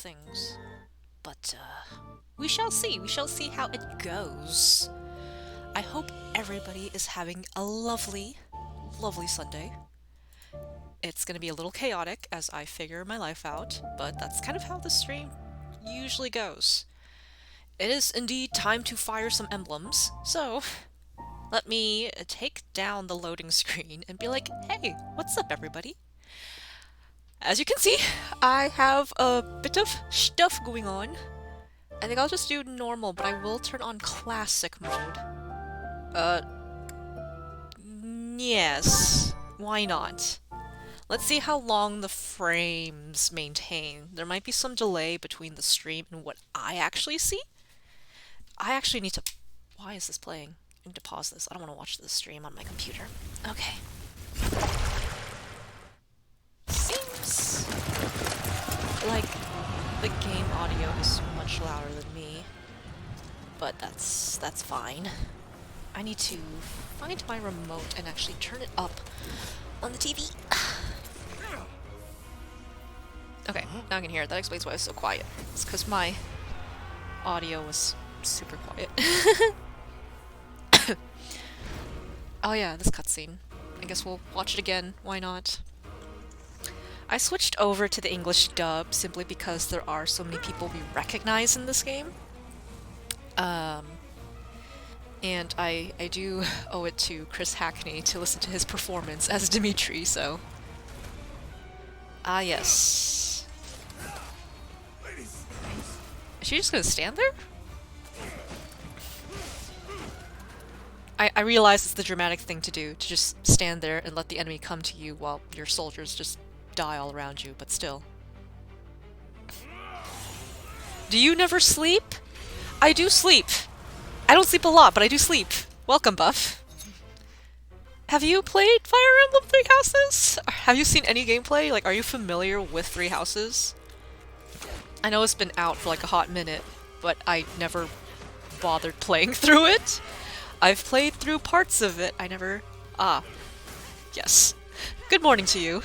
things. But, we shall see. We shall see how it goes. I hope everybody is having a lovely, lovely Sunday. It's gonna be a little chaotic as I figure my life out, but that's kind of how the stream usually goes. It is indeed time to fire some emblems, so let me take down the loading screen and be like, hey, what's up everybody? As you can see, I have a bit of stuff going on. I think I'll just do normal, but I will turn on classic mode. Yes, why not? Let's see how long the frames maintain. There might be some delay between the stream and what I actually see. I actually need to... Why is this playing? I need to pause this. I don't want to watch this stream on my computer. Okay. Seems like the game audio is much louder than me, but that's fine. I need to find my remote and actually turn it up on the TV. Okay, now I can hear it. That explains why it's so quiet. It's because my audio was super quiet. Oh yeah, this cutscene. I guess we'll watch it again. Why not? I switched over to the English dub simply because there are so many people we recognize in this game. And I do owe it to Chris Hackney to listen to his performance as Dimitri, so... Ah, yes. Is she just gonna stand there? I realize it's the dramatic thing to do, to just stand there and let the enemy come to you while your soldiers just die all around you, but still. Do you never sleep? I do sleep. I don't sleep a lot, but I do sleep. Welcome, Buff. Have you played Fire Emblem Three Houses? Have you seen any gameplay? Like, are you familiar with Three Houses? I know it's been out for like a hot minute, but I never bothered playing through it. I've played through parts of it. I never... Ah. Yes. Good morning to you.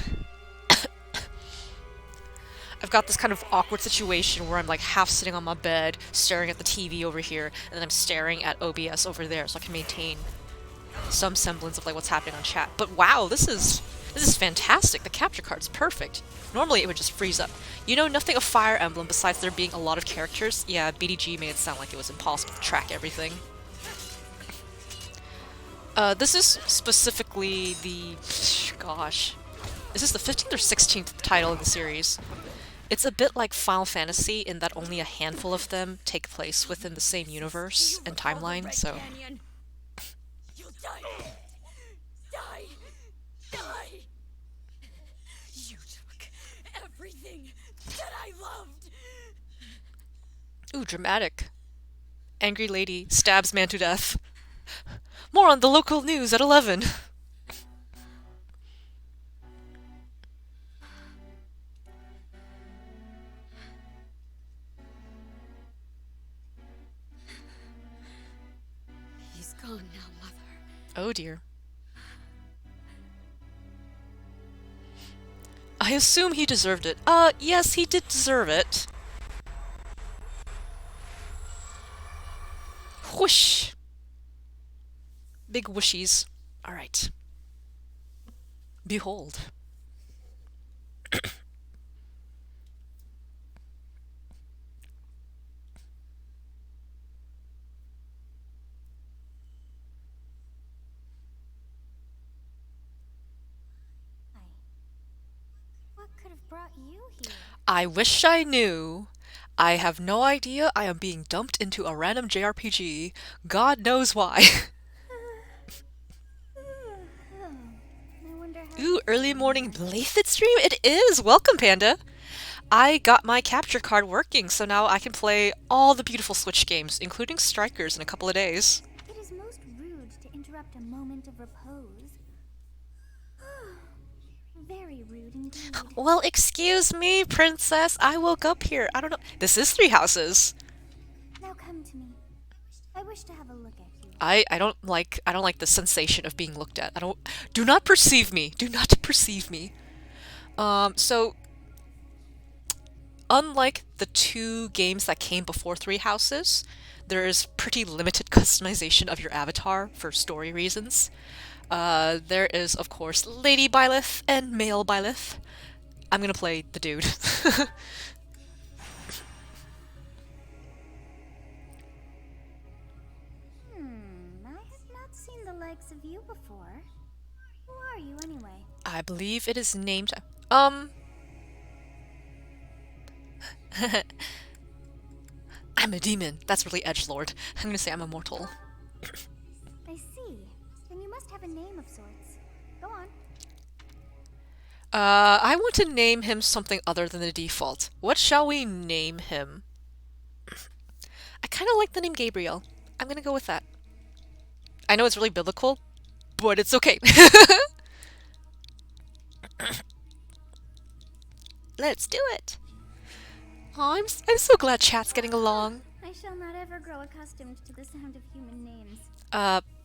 I've got this kind of awkward situation where I'm like half sitting on my bed, staring at the TV over here, and then I'm staring at OBS over there, so I can maintain some semblance of like what's happening on chat. But wow, this is fantastic. The capture card's perfect. Normally it would just freeze up. You know nothing of Fire Emblem besides there being a lot of characters? Yeah, BDG made it sound like it was impossible to track everything. This is specifically the... Gosh. Is this the 15th or 16th title in the series? It's a bit like Final Fantasy in that only a handful of them take place within the same universe and timeline, so... You'll die! Die! Die! You took everything that I loved! Ooh, dramatic. Angry lady stabs man to death. More on the local news at 11. He's gone now, Mother. Oh dear. I assume he deserved it. Yes, he did deserve it. Whoosh! Big whooshies. Alright. Behold. What could have brought you here? I wish I knew. I have no idea. I am being dumped into a random JRPG. God knows why. I wonder how... Ooh, early morning blaiddyd stream? It is! Welcome, Panda! I got my capture card working, so now I can play all the beautiful Switch games, including Strikers, in a couple of days. It is most rude to interrupt a moment of repose. Very rude indeed. Well, excuse me, princess. I woke up here. I don't know. This is Three Houses. Now come to me. I wish to have a look at you. I don't like the sensation of being looked at. Do not perceive me. Do not perceive me. So unlike the two games that came before Three Houses, there is pretty limited customization of your avatar for story reasons. There is, of course, Lady Byleth and Male Byleth. I'm gonna play the dude. I have not seen the likes of you before. Who are you anyway? I believe it is named. I'm a demon. That's really edgelord. I'm gonna say I'm immortal. I see. Then you must have a name of sorts. Go on. I want to name him something other than the default. What shall we name him? I kind of like the name Gabriel. I'm gonna go with that. I know it's really biblical, but it's okay. Let's do it. Oh, I'm so glad chat's getting along. I shall not ever grow accustomed to the sound of human names.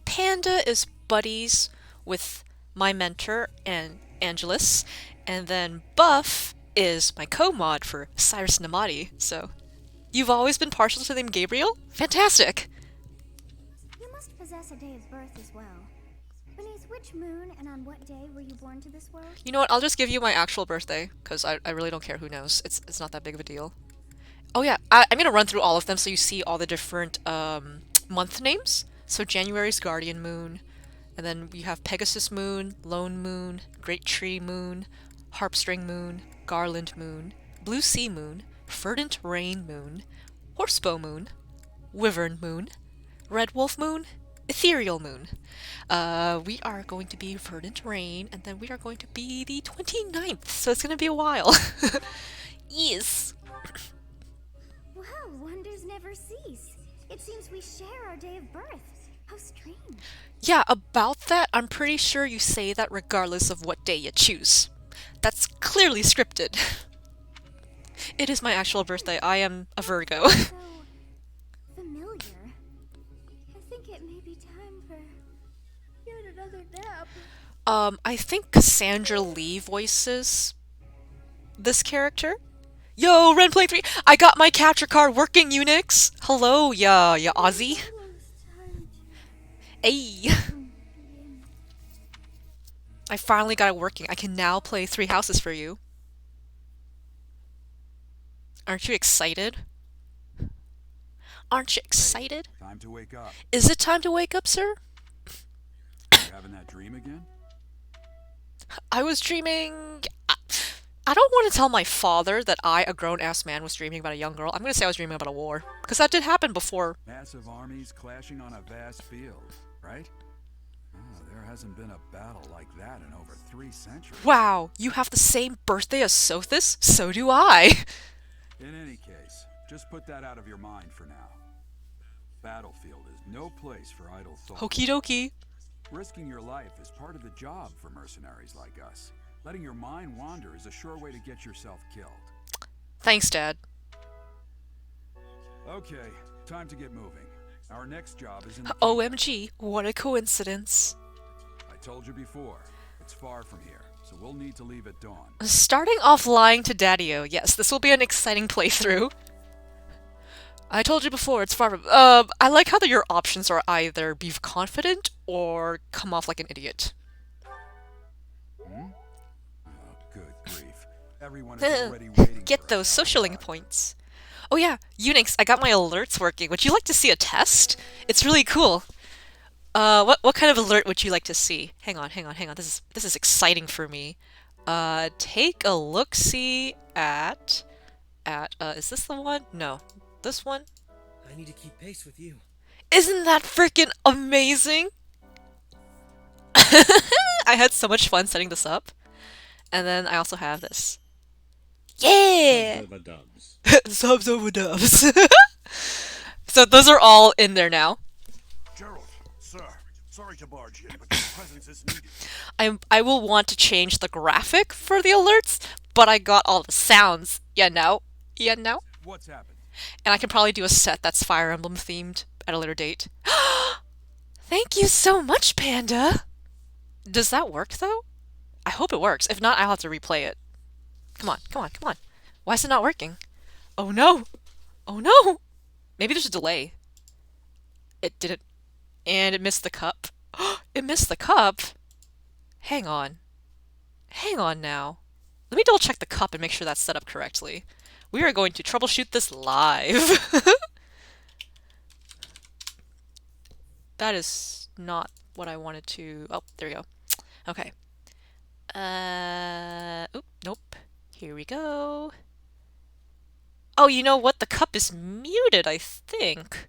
Panda is buddies with my mentor and Angelus, and then Buff is my co-mod for Cyrus Namadi. So, you've always been partial to the name Gabriel? Fantastic! You must possess a day of birth as well. Beneath which moon and on what day were you born to this world? You know what? I'll just give you my actual birthday, because I really don't care who knows. It's not that big of a deal. Oh yeah, I'm gonna run through all of them so you see all the different month names. So January's Guardian Moon, and then we have Pegasus Moon, Lone Moon, Great Tree Moon, Harpstring Moon, Garland Moon, Blue Sea Moon, Verdant Rain Moon, Horsebow Moon, Wyvern Moon, Red Wolf Moon, Ethereal Moon. We are going to be Verdant Rain, and then we are going to be the 29th, so it's gonna be a while. Yes. Well, wonders never cease. It seems we share our day of birth. How strange. Yeah, about that, I'm pretty sure you say that regardless of what day you choose. That's clearly scripted. It is my actual birthday. I am a Virgo. So familiar. I think it may be time for yet another nap. I think Cassandra Lee voices this character. Yo, Ren Play 3! I got my capture card working, Unix! Hello, ya Aussie. Hey! I finally got it working. I can now play Three Houses for you. Aren't you excited? Aren't you excited? Time to wake up. Is it time to wake up, sir? You having that dream again? I was dreaming... I don't want to tell my father that I, a grown-ass man, was dreaming about a young girl. I'm going to say I was dreaming about a war. Because that did happen before. Massive armies clashing on a vast field, right? Oh, there hasn't been a battle like that in over 3 centuries. Wow, you have the same birthday as Sothis? So do I. In any case, just put that out of your mind for now. Battlefield is no place for idle thought. Okie dokie. Risking your life is part of the job for mercenaries like us. Letting your mind wander is a sure way to get yourself killed. Thanks, Dad. Okay, time to get moving. Our next job is in the OMG, what a coincidence. I told you before, it's far from here, so we'll need to leave at dawn. Starting off lying to Daddy-O. Yes, this will be an exciting playthrough. I told you before, it's far from... I like how your options are either be confident or come off like an idiot. Hmm? Oh, good grief. Everyone is already waiting Get for those us social link outside. points. Oh yeah, Unix, I got my alerts working. Would you like to see a test? It's really cool. What kind of alert would you like to see? Hang on. This is exciting for me. Take a look-see at is this the one? No. This one? I need to keep pace with you. Isn't that freaking amazing? I had so much fun setting this up. And then I also have this. Yeah! Dubs. Subs over dubs. So those are all in there now. Gerald, sir, sorry to barge in, but your presence is needed. I will want to change the graphic for the alerts, but I got all the sounds. You know? What's happened? And I can probably do a set that's Fire Emblem themed at a later date. Thank you so much, Panda! Does that work, though? I hope it works. If not, I'll have to replay it. Come on. Why is it not working? Oh no! Oh no! Maybe there's a delay. It didn't. And it missed the cup. It missed the cup? Hang on. Hang on now. Let me double check the cup and make sure that's set up correctly. We are going to troubleshoot this live. That is not what I wanted to... Oh, there we go. Okay. Oop, nope. Here we go. Oh, you know what? The cup is muted, I think.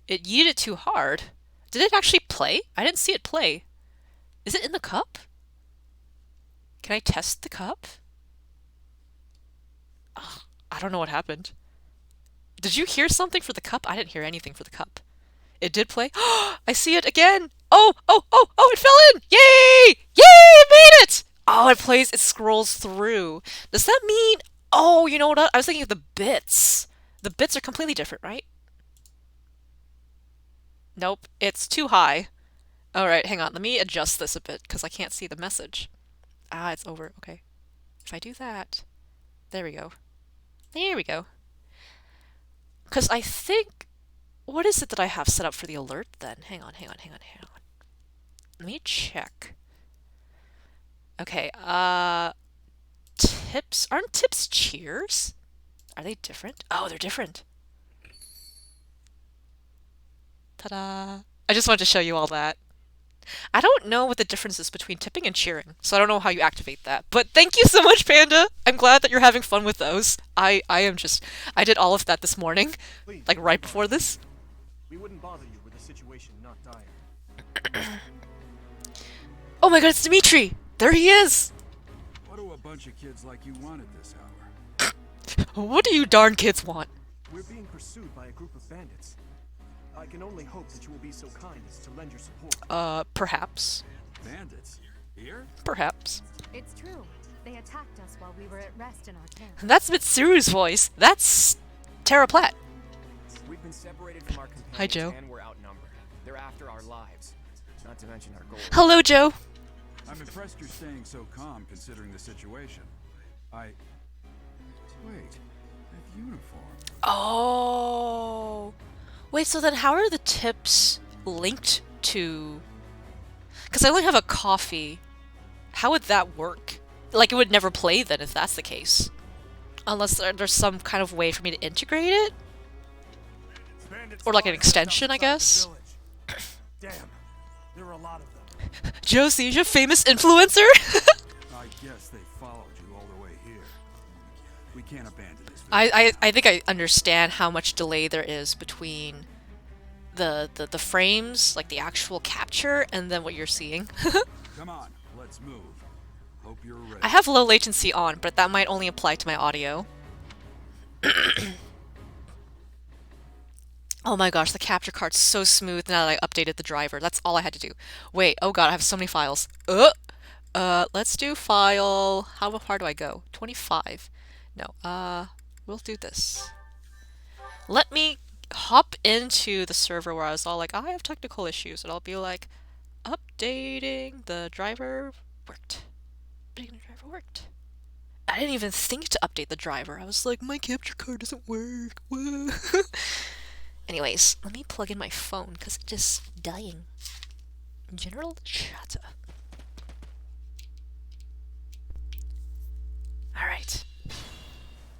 It yeeted too hard. Did it actually play? I didn't see it play. Is it in the cup? Can I test the cup? Ugh, I don't know what happened. Did you hear something for the cup? I didn't hear anything for the cup. It did play. I see it again. Oh, oh, oh, oh, it fell in. Yay! Yay, it made it! Oh, it plays, it scrolls through. Does that mean... Oh, you know what? I was thinking of the bits. The bits are completely different, right? Nope, it's too high. Alright, hang on. Let me adjust this a bit because I can't see the message. Ah, it's over. Okay. If I do that... There we go. There we go. Because I think... What is it that I have set up for the alert then? Hang on, hang on, hang on, hang on. Let me check. Okay, tips? Aren't tips cheers? Are they different? Oh, they're different. Ta-da! I just wanted to show you all that. I don't know what the difference is between tipping and cheering, so I don't know how you activate that. But thank you so much, Panda! I'm glad that you're having fun with those. I did all of that this morning, Please, like right before this. we wouldn't bother you with a situation not dire. Oh my god, it's Dimitri! There he is! What do a bunch of kids like you want at this hour? What do you darn kids want? We're being pursued by a group of bandits. I can only hope that you will be so kind as to lend your support. Perhaps. Bandits? Here? Perhaps. It's true. They attacked us while we were at rest in our camp. That's Mitsuru's voice. That's Terra Platt. We've been separated from our companions Hi, Joe. and we're outnumbered. They're after our lives, not to mention our gold. Hello, Joe. I'm impressed you're staying so calm considering the situation. Wait, that uniform. Oh. Wait, so then how are the tips linked to... Because I only have a coffee. How would that work? Like, it would never play then if that's the case. Unless there's some kind of way for me to integrate it? Bandits Or like an are extension, I outside the guess? village. Damn, there are a lot of them. Josie, you a famous influencer? I guess they followed you all the way here. We can't abandon this. I think I understand how much delay there is between the frames, like the actual capture, and then what you're seeing. Come on, let's move. Hope you're ready. I have low latency on, but that might only apply to my audio. Oh my gosh, the capture card's so smooth now that I updated the driver. That's all I had to do. Wait, oh god, I have so many files. Let's do file... How far do I go? 25. No, we'll do this. Let me hop into the server where I was all like, I have technical issues, and I'll be like, updating the driver worked. Updating the driver worked. I didn't even think to update the driver. I was like, my capture card doesn't work. Whoa. Anyways, let me plug in my phone because it is dying. General Shatter. Alright.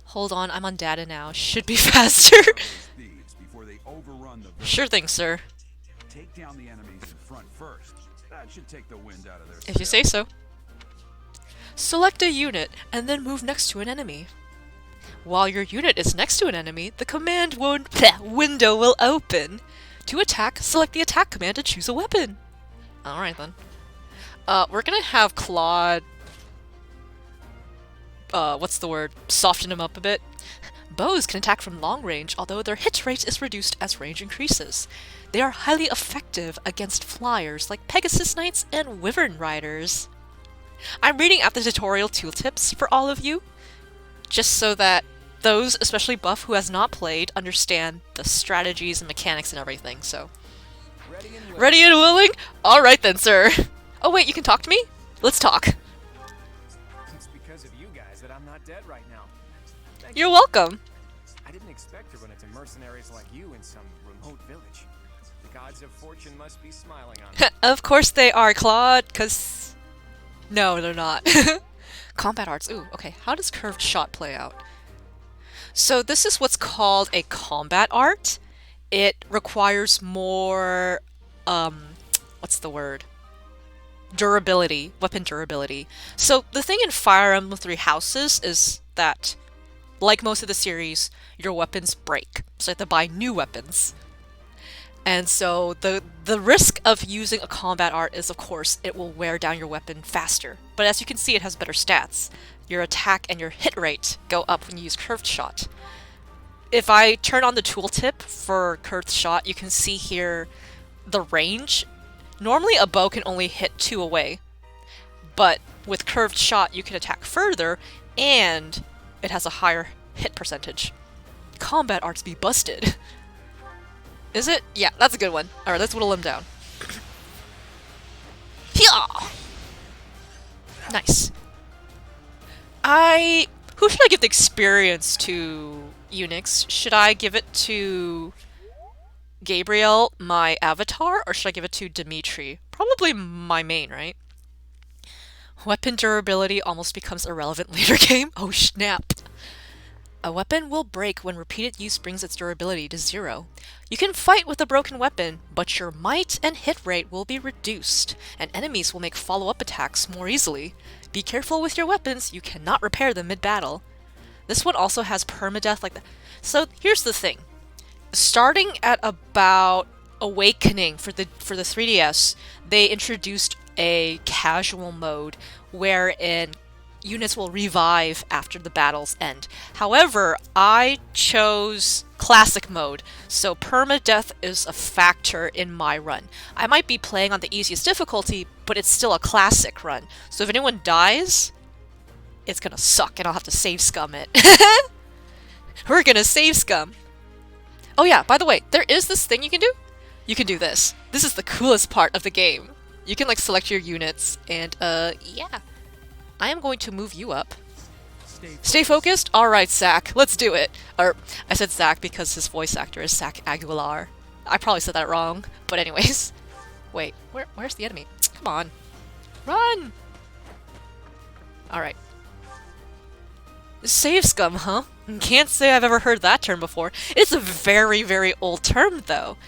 Hold on, I'm on data now. Should be faster. Thieves before they overrun the village. Sure thing, sir. Take down the enemies in front first. That should take the wind out of their If you say so. Select a unit and then move next to an enemy. While your unit is next to an enemy, the command window will open. To attack, select the attack command and choose a weapon. Alright then. We're gonna have Claude... what's the word? Soften him up a bit. Bows can attack from long range, although their hit rate is reduced as range increases. They are highly effective against flyers like Pegasus Knights and Wyvern Riders. I'm reading out the tutorial tooltips for all of you, just so that those, especially Buff, who has not played, understand the strategies and mechanics and everything, so... Ready and willing? Alright then, sir. Oh wait, you can talk to me? Let's talk. It's because of you guys that I'm not dead right now. You're welcome. I didn't expect to run into mercenaries like you in some remote village. The gods of fortune must be smiling on me. Of course they are, Claude, cause... No, they're not. Combat arts. Ooh, okay. How does curved shot play out? So this is what's called a combat art. It requires more, what's the word? Durability, weapon durability. So the thing in Fire Emblem Three Houses is that, like most of the series, your weapons break. So you have to buy new weapons. And so the risk of using a combat art is, of course, it will wear down your weapon faster. But as you can see, it has better stats. Your attack and your hit rate go up when you use curved shot. If I turn on the tooltip for curved shot, you can see here the range. Normally a bow can only hit 2 away, but with curved shot you can attack further, and it has a higher hit percentage. Combat arts be busted. Is it? Yeah, that's a good one. Alright, let's whittle him down. Hyah! Nice. Who should I give the experience to, Unix? Should I give it to Gabriel, my avatar, or should I give it to Dimitri? Probably my main, right? Weapon durability almost becomes irrelevant later game. Oh snap. A weapon will break when repeated use brings its durability to 0. You can fight with a broken weapon, but your might and hit rate will be reduced, and enemies will make follow-up attacks more easily. Be careful with your weapons, you cannot repair them mid-battle. This one also has permadeath like that. So here's the thing. Starting at about Awakening for the 3DS, they introduced a casual mode wherein units will revive after the battles end. However, I chose classic mode, so permadeath is a factor in my run. I might be playing on the easiest difficulty, but it's still a classic run. So if anyone dies, it's gonna suck and I'll have to save scum it. We're gonna save scum. Oh yeah, by the way, there is this thing you can do. You can do this. This is the coolest part of the game. You can like select your units and yeah. I am going to move you up. Stay focused? Alright, Zach, let's do it. Or, I said Zach because his voice actor is Zach Aguilar. I probably said that wrong, but anyways. Wait, where's the enemy? Come on. Run! Alright. Save scum, huh? Can't say I've ever heard that term before. It's a very, very old term, though.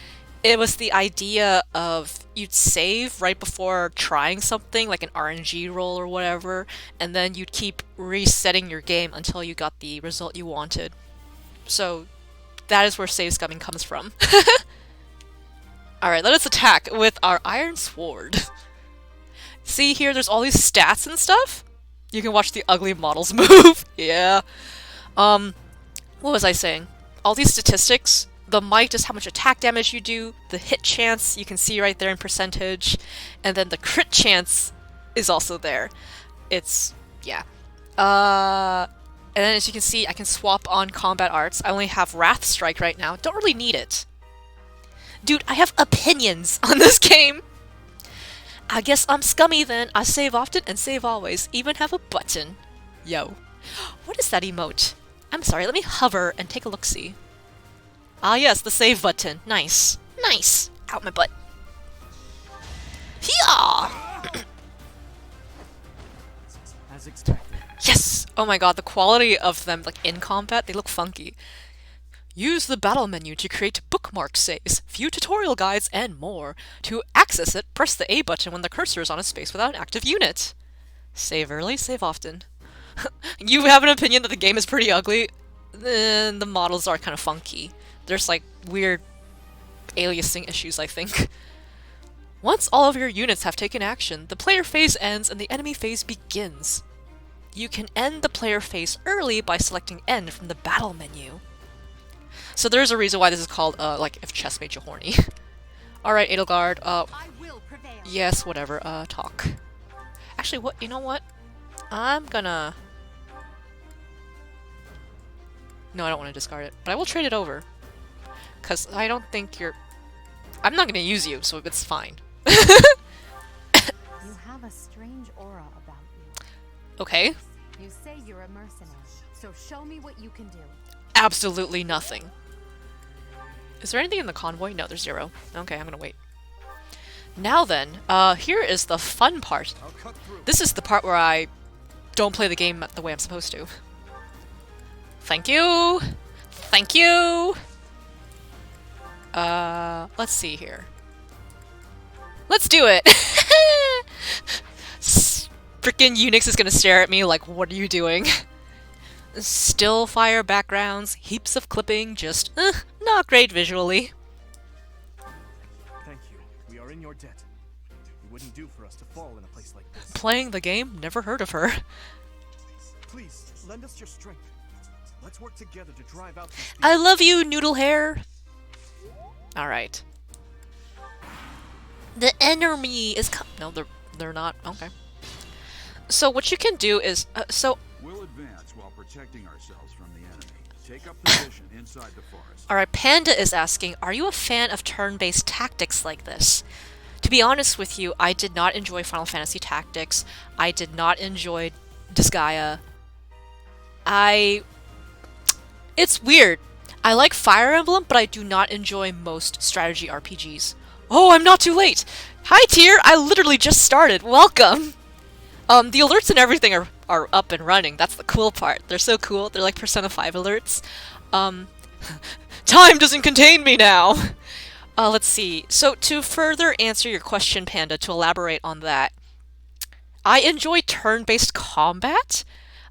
It was the idea of you'd save right before trying something, like an RNG roll or whatever, and then you'd keep resetting your game until you got the result you wanted. So that is where save scumming comes from. Alright, let us attack with our Iron Sword. See here, there's all these stats and stuff? You can watch the ugly models move. Yeah. What was I saying? All these statistics. The might is how much attack damage you do, the hit chance you can see right there in percentage, and then the crit chance is also there. It's, yeah. And then as you can see, I can swap on combat arts. I only have Wrath Strike right now. Don't really need it. Dude, I have opinions on this game. I guess I'm scummy then. I save often and save always. Even have a button. Yo. What is that emote? I'm sorry, let me hover and take a look-see. Ah yes, the save button. Nice. Nice. Out my butt. Hiya! As expected. Yes! Oh my god, the quality of them, like, in combat, they look funky. Use the battle menu to create bookmark saves, view tutorial guides, and more. To access it, press the A button when the cursor is on a space without an active unit. Save early, save often. You have an opinion that the game is pretty ugly? The models are kind of funky. There's like weird aliasing issues, I think. Once all of your units have taken action, the player phase ends and the enemy phase begins. You can end the player phase early by selecting End from the battle menu. So there's a reason why this is called, like, if chess made you horny. Alright, Edelgard, I will prevail. yes, whatever, talk. Actually, what, you know what? I'm gonna... No, I don't want to discard it, but I will trade it over. Because I don't think you're... I'm not gonna use you, so it's fine. You have a strange aura about you. Okay. You say you're a mercenary, so show me what you can do. Absolutely nothing. Is there anything in the convoy? No, there's 0. Okay, I'm gonna wait. Now then, here is the fun part. This is the part where I don't play the game the way I'm supposed to. Thank you! Thank you! Let's see here. Let's do it! Frickin' Unix is gonna stare at me like, what are you doing? Still fire backgrounds, heaps of clipping, just, not great visually. Thank you. We are in your debt. It wouldn't do for us to fall in a place like this. Playing the game? Never heard of her. Please, lend us your strength. Let's work together to drive out these I love you, noodle hair! Alright. The enemy is no, they're not. Okay. So what you can do is, We'll advance while protecting ourselves from the enemy. Take up position inside the forest. Alright, Panda is asking, are you a fan of turn-based tactics like this? To be honest with you, I did not enjoy Final Fantasy Tactics. I did not enjoy Disgaea. It's weird. I like Fire Emblem, but I do not enjoy most strategy RPGs. Oh, I'm not too late! Hi, Tier! I literally just started! Welcome! The alerts and everything are up and running. That's the cool part. They're so cool. They're like Persona 5 alerts. Time doesn't contain me now! Let's see. So, to further answer your question, Panda, to elaborate on that, I enjoy turn-based combat.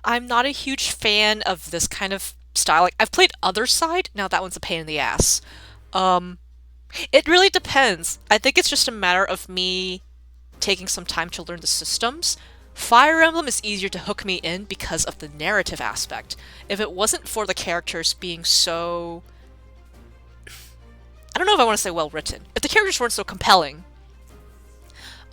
I'm not a huge fan of this kind of style. Like, I've played Other Side. Now that one's a pain in the ass. It really depends. I think it's just a matter of me taking some time to learn the systems. Fire Emblem is easier to hook me in because of the narrative aspect. If it wasn't for the characters being so... I don't know if I want to say well written. If the characters weren't so compelling.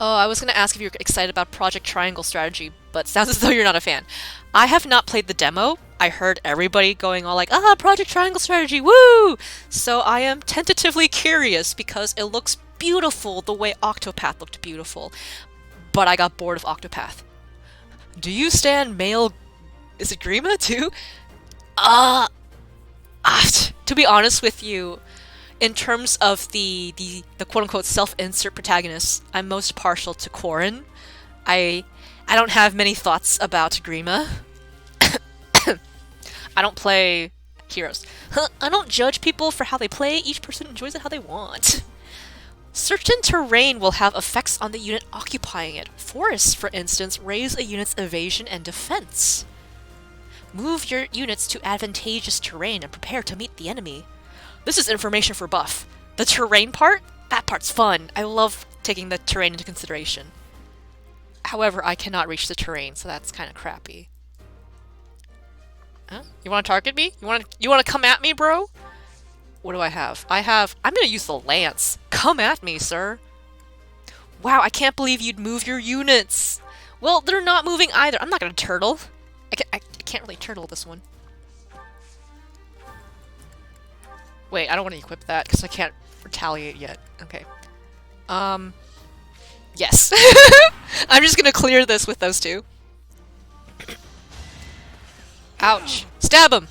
Oh, I was going to ask if you're excited about Project Triangle Strategy, but sounds as though you're not a fan. I have not played the demo. I heard everybody going all like, Project Triangle Strategy, woo! So I am tentatively curious because it looks beautiful the way Octopath looked beautiful. But I got bored of Octopath. Do you stand male... Is it Grima too? To be honest with you, in terms of the quote-unquote self-insert protagonists, I'm most partial to Corrin. I don't have many thoughts about Grima. I don't play heroes. I don't judge people for how they play. Each person enjoys it how they want. Certain terrain will have effects on the unit occupying it. Forests, for instance, raise a unit's evasion and defense. Move your units to advantageous terrain and prepare to meet the enemy. This is information for buff. The terrain part? That part's fun. I love taking the terrain into consideration. However, I cannot reach the terrain, so that's kind of crappy. Huh? You want to target me? You want to come at me, bro? What do I have? I'm gonna use the lance. Come at me, sir. Wow, I can't believe you'd move your units. Well, they're not moving either. I'm not gonna turtle. I can't really turtle this one. Wait, I don't want to equip that because I can't retaliate yet. Okay. Yes. I'm just gonna clear this with those two. Ouch. Stab him!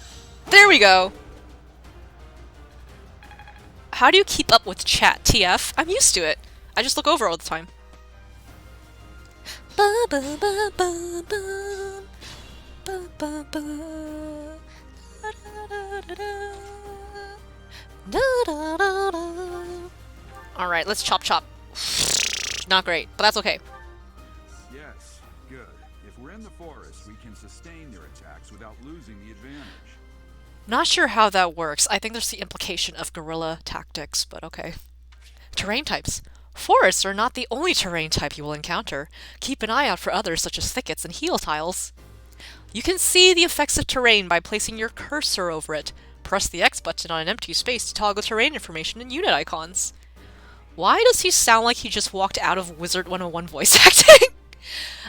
There we go! How do you keep up with chat, TF? I'm used to it. I just look over all the time. Alright, let's chop chop. Not great, but that's okay. Yes, good. If we're in the forest, we can sustain their attacks without losing the advantage. Not sure how that works. I think there's the implication of guerrilla tactics, but okay. Terrain types. Forests are not the only terrain type you will encounter. Keep an eye out for others such as thickets and heel tiles. You can see the effects of terrain by placing your cursor over it. Press the X button on an empty space to toggle terrain information and unit icons. Why does he sound like he just walked out of Wizard 101 voice acting?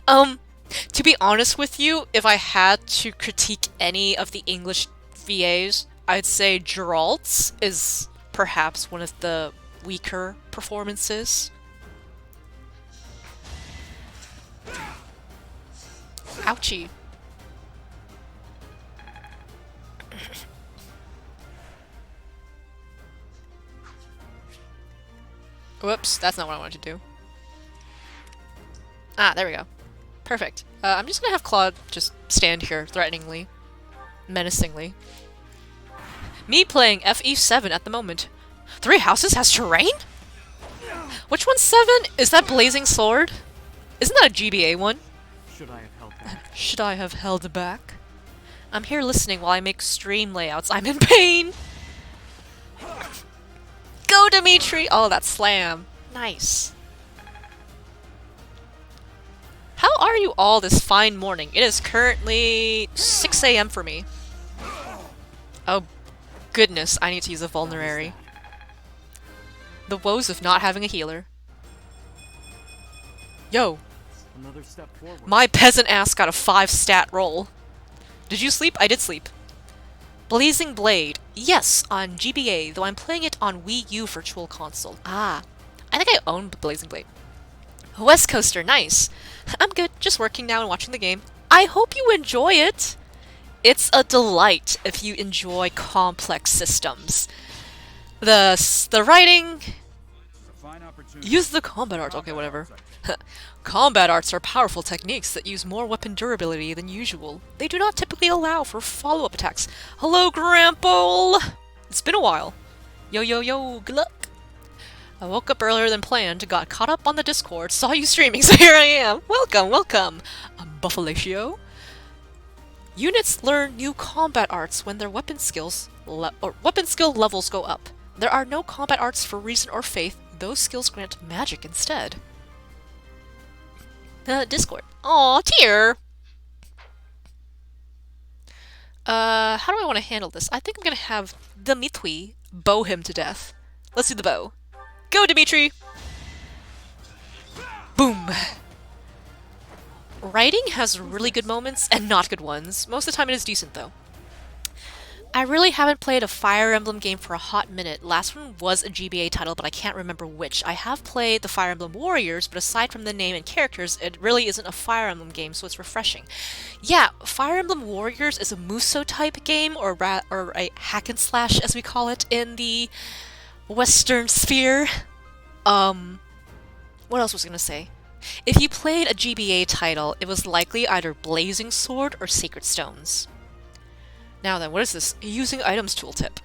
To be honest with you, if I had to critique any of the English VAs, I'd say Geralt's is perhaps one of the weaker performances. Ouchie. Whoops, that's not what I wanted to do. Ah, there we go. Perfect. I'm just gonna have Claude just stand here threateningly, menacingly. Me playing FE7 at the moment. 3 houses has terrain? Which one's 7? Is that Blazing Sword? Isn't that a GBA one? Should I have held back? Should I have held back? I'm here listening while I make stream layouts. I'm in pain! Go, Dimitri! Oh, that slam. Nice. How are you all this fine morning? It is currently 6 AM for me. Oh, goodness, I need to use a vulnerary. The woes of not having a healer. Yo, Another step forward. my peasant ass got a 5 stat roll. Did you sleep? I did sleep. Blazing Blade. Yes, on GBA, though I'm playing it on Wii U Virtual Console. Ah, I think I own Blazing Blade. West Coaster, nice. I'm good, just working now and watching the game. I hope you enjoy it. It's a delight if you enjoy complex systems. The writing... Use the combat arts. Okay, whatever. Combat arts are powerful techniques that use more weapon durability than usual. They do not typically allow for follow-up attacks. Hello, Grandpa! It's been a while. Yo, yo, yo, good luck. I woke up earlier than planned, got caught up on the Discord, saw you streaming, so here I am. Welcome, welcome. Buffalatio. Units learn new combat arts when their weapon skill levels go up. There are no combat arts for reason or faith. Those skills grant magic instead. Discord. Aw, tear! How do I want to handle this? I think I'm gonna have Dimitri bow him to death. Let's do the bow. Go, Dimitri! Boom! Writing has really good moments and not good ones. Most of the time it is decent, though. I really haven't played a Fire Emblem game for a hot minute. Last one was a GBA title, but I can't remember which. I have played the Fire Emblem Warriors, but aside from the name and characters, it really isn't a Fire Emblem game, so it's refreshing. Yeah, Fire Emblem Warriors is a Muso-type game, or a hack and slash, as we call it, in the Western sphere. What else was I gonna say? If you played a GBA title, it was likely either Blazing Sword or Sacred Stones. Now then, what is this? Using items tooltip.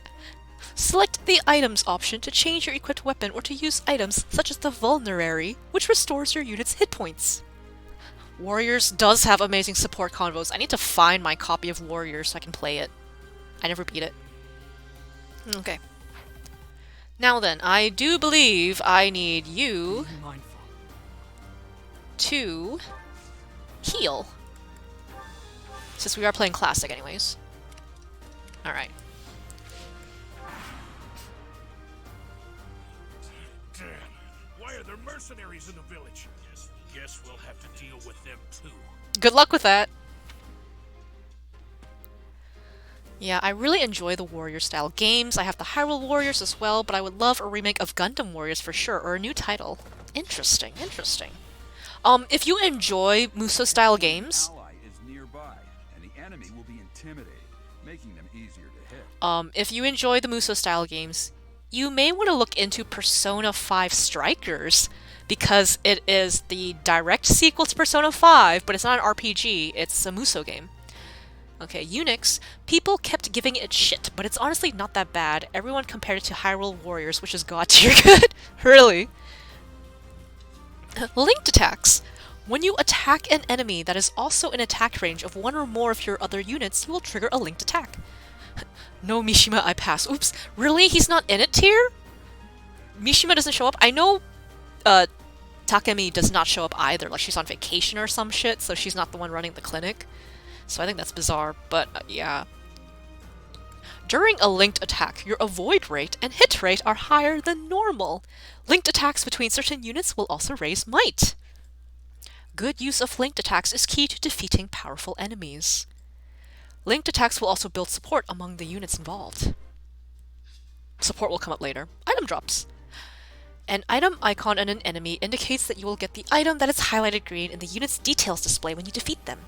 Select the items option to change your equipped weapon or to use items such as the vulnerary, which restores your unit's hit points. Warriors does have amazing support convos. I need to find my copy of Warriors so I can play it. I never beat it. Okay. Now then, I do believe I need you to heal. Since we are playing Classic anyways. Alright. Damn. Why are there mercenaries in the village? Guess we'll have to deal with them too. Good luck with that. Yeah, I really enjoy the Warrior-style games. I have the Hyrule Warriors as well, but I would love a remake of Gundam Warriors for sure, or a new title. Interesting, interesting. If you enjoy Muso-style games... Ally is nearby, and the enemy will be intimidated, making them easier to hit. If you enjoy the Muso-style games, you may want to look into Persona 5 Strikers, because it is the direct sequel to Persona 5, but it's not an RPG, it's a Muso game. Okay, Unix. People kept giving it shit, but it's honestly not that bad. Everyone compared it to Hyrule Warriors, which is god tier good. Really? Linked attacks. When you attack an enemy that is also in attack range of one or more of your other units, you will trigger a linked attack. No Mishima, I pass. Oops, really? He's not in it tier? Mishima doesn't show up? I know Takemi does not show up either. Like, she's on vacation or some shit, so she's not the one running the clinic. So I think that's bizarre, but yeah. During a linked attack, your avoid rate and hit rate are higher than normal. Linked attacks between certain units will also raise might. Good use of linked attacks is key to defeating powerful enemies. Linked attacks will also build support among the units involved. Support will come up later. Item drops. An item icon on an enemy indicates that you will get the item that is highlighted green in the unit's details display when you defeat them.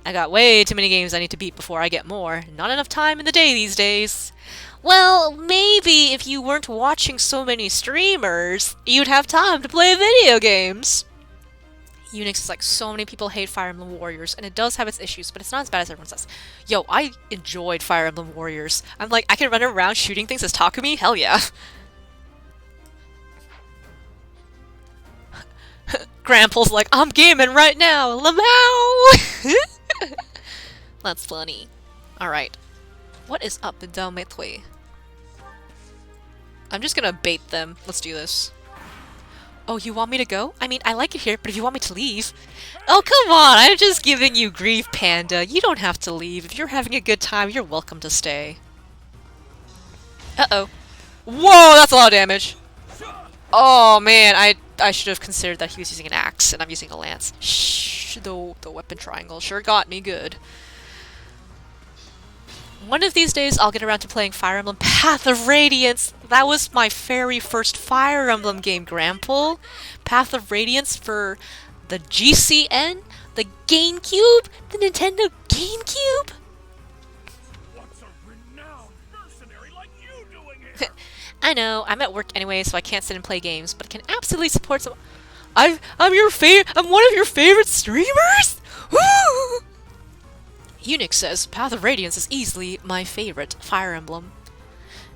I got way too many games I need to beat before I get more. Not enough time in the day these days. Well, maybe if you weren't watching so many streamers, you'd have time to play video games. Unix is like, so many people hate Fire Emblem Warriors, and it does have its issues, but it's not as bad as everyone says. Yo, I enjoyed Fire Emblem Warriors. I'm like, I can run around shooting things as Takumi? Hell yeah. Grample's like, I'm gaming right now, Lamau! That's funny. Alright. What is up, Dimitri? I'm just gonna bait them. Let's do this. Oh, you want me to go? I mean, I like it here, but if you want me to leave... Oh, come on! I'm just giving you grief, Panda. You don't have to leave. If you're having a good time, you're welcome to stay. Uh-oh. Whoa, that's a lot of damage. Oh, man, I should have considered that he was using an axe, and I'm using a lance. Shh, the weapon triangle sure got me good. One of these days, I'll get around to playing Fire Emblem Path of Radiance. That was my very first Fire Emblem game, Grample. Path of Radiance for the GCN, the GameCube, the Nintendo GameCube. What's a renowned mercenary like you doing here? I know, I'm at work anyway, so I can't sit and play games, but I can absolutely support some... I'm one of your favorite streamers? Woo! Unix says, Path of Radiance is easily my favorite Fire Emblem.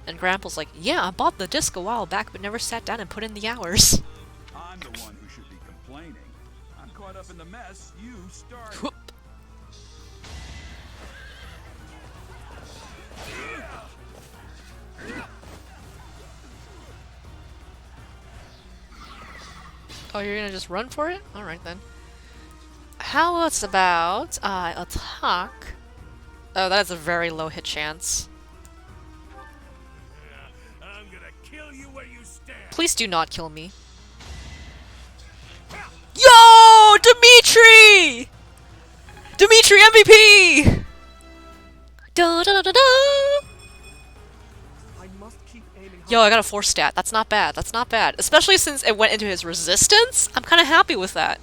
And Grample's like, yeah, I bought the disc a while back, but never sat down and put in the hours. I'm the one who should be complaining. I'm caught up in the mess you started. Whoop. Oh, you're gonna just run for it? Alright then. How about I attack? Oh, that is a very low hit chance. I'm gonna kill you where you stand. Please do not kill me. Yo! Dimitri! Dimitri MVP! Da da da da da! I must keep aiming Yo, I got a 4 stat. That's not bad. That's not bad. Especially since it went into his resistance. I'm kind of happy with that.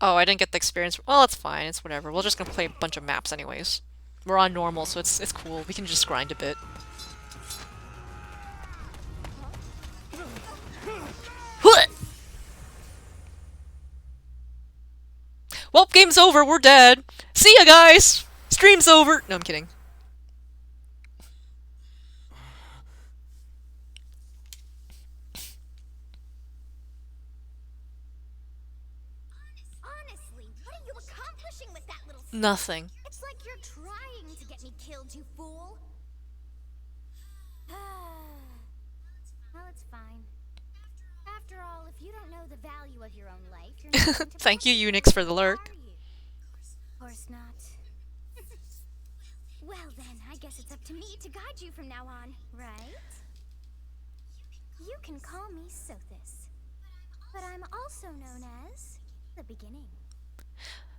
Oh, I didn't get the experience. Well, it's fine. It's whatever. We're just gonna play a bunch of maps anyways. We're on normal, so it's cool. We can just grind a bit. Well, game's over. We're dead. See ya, guys. Stream's over. No, I'm kidding. Honestly, what are you accomplishing with that little stick? Nothing. It's like you're trying to get me killed, you fool. Well, it's fine. After all, if you don't know the value of your own life, you're not going to Thank you, protect Unix, for the it, lurk. are you? Of course not. Well then, I guess it's up to me to guide you from now on, right? You can call me Sothis, but I'm also known as the Beginning.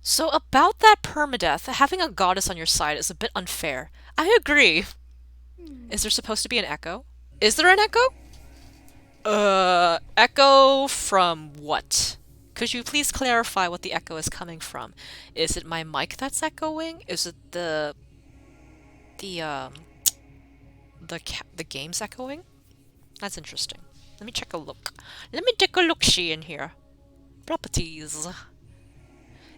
So about that permadeath, having a goddess on your side is a bit unfair. I agree. Is there supposed to be an echo? Is there an echo? Echo from what? Could you please clarify what the echo is coming from? Is it my mic that's echoing? Is it the game's echoing? That's interesting. Let me check a look. Let me take a look-see in here. Properties.